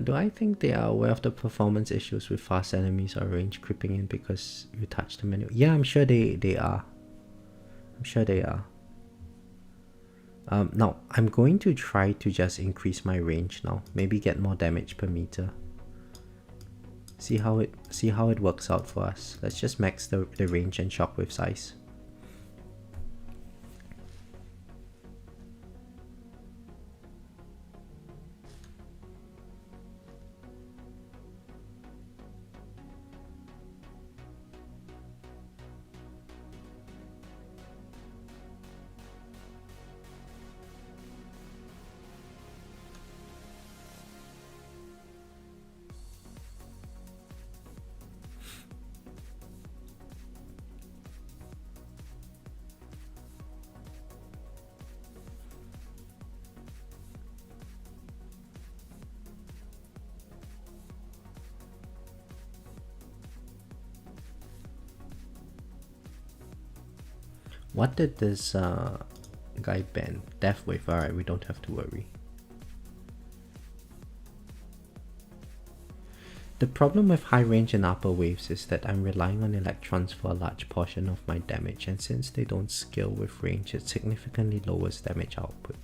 Speaker 1: Do I think they are aware of the performance issues with fast enemies or range creeping in because you touch the menu? Yeah, I'm sure they are. I'm sure they are. Now, I'm going to try to just increase my range now. Maybe get more damage per meter. See how it works out for us. Let's just max the range and shockwave size. What did this guy ban? Death wave. Alright, we don't have to worry. The problem with high range and upper waves is that I'm relying on electrons for a large portion of my damage, and since they don't scale with range, it significantly lowers damage output.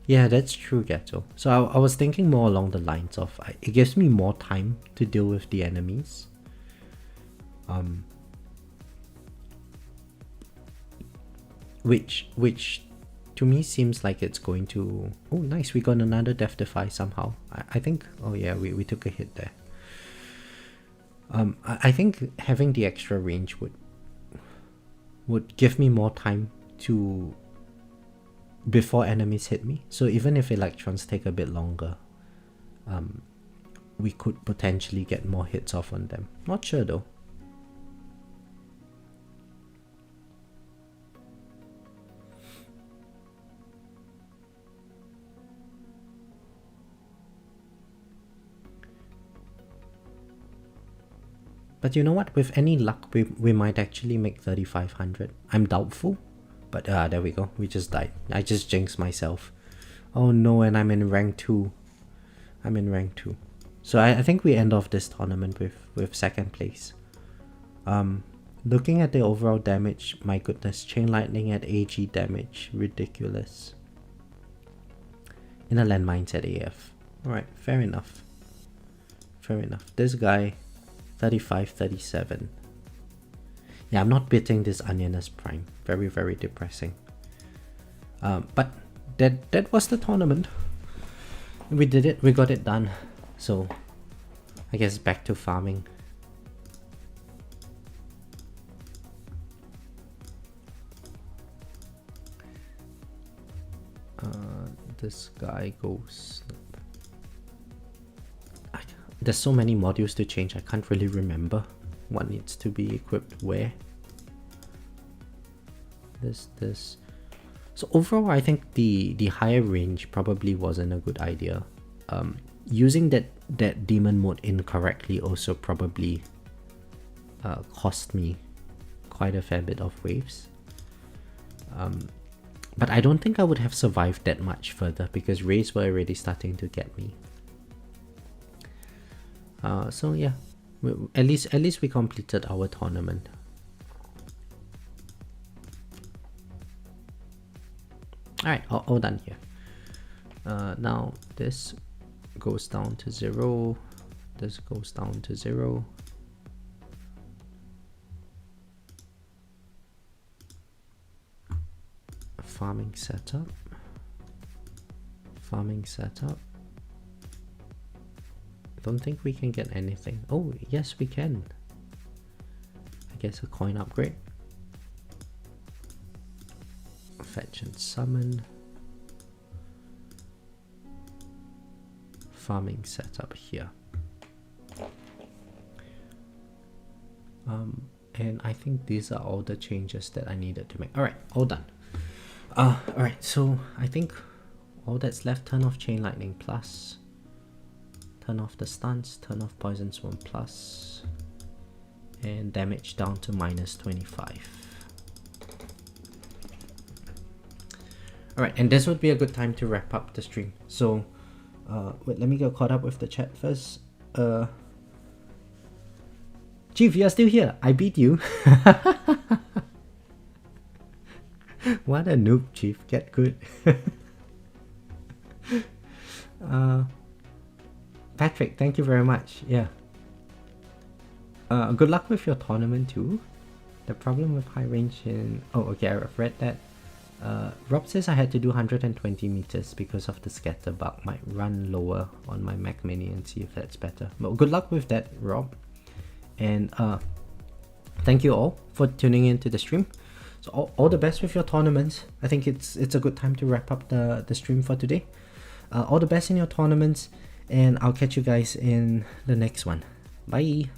Speaker 1: Yeah, that's true, Ghetto. So I was thinking more along the lines of it gives me more time to deal with the enemies. Which to me seems like it's going to... Oh, nice, we got another Death Defy somehow. I think... Oh yeah, we took a hit there. I think having the extra range would give me more time to... before enemies hit me. So even if electrons take a bit longer, we could potentially get more hits off on them. Not sure though. But you know what? With any luck, we might actually make 3500. I'm doubtful. But there we go. We just died. I just jinxed myself. Oh no, and I'm in rank 2. I'm in rank 2. So I think we end off this tournament with second place. Looking at the overall damage, my goodness. Chain Lightning at AG damage. Ridiculous. Inner Landmines at AF. Alright, fair enough. Fair enough. This guy... 35, 37. Yeah, I'm not beating this Onion as Prime. Very, very depressing. But that was the tournament. We did it. We got it done. So, I guess back to farming. This guy goes... There's so many modules to change, I can't really remember what needs to be equipped where. This. So overall, I think the higher range probably wasn't a good idea. Using that demon mode incorrectly also probably cost me quite a fair bit of waves. But I don't think I would have survived that much further because raids were already starting to get me. So yeah, at least we completed our tournament. Alright, all done here. Now this goes down to 0. This goes down to 0. Farming setup. Farming setup. Don't think we can get anything. Oh, yes we can. I guess a coin upgrade. Fetch and summon. Farming setup here. And I think these are all the changes that I needed to make. Alright, all done. Alright, so I think all that's left, turn off Chain Lightning plus, turn off the stuns, turn off Poison Swarm plus, and damage down to -25. Alright, and this would be a good time to wrap up the stream. So, wait, let me get caught up with the chat first. Chief, you are still here. I beat you. What a noob, Chief. Get good. Patrick, thank you very much. Yeah. Good luck with your tournament too. The problem with high range in... Oh, okay, I've read that. Rob says I had to do 120 meters because of the scatter bug. Might run lower on my Mac Mini and see if that's better. But good luck with that, Rob. And thank you all for tuning in to the stream. So all the best with your tournaments. I think it's a good time to wrap up the stream for today. All the best in your tournaments, and I'll catch you guys in the next one. Bye.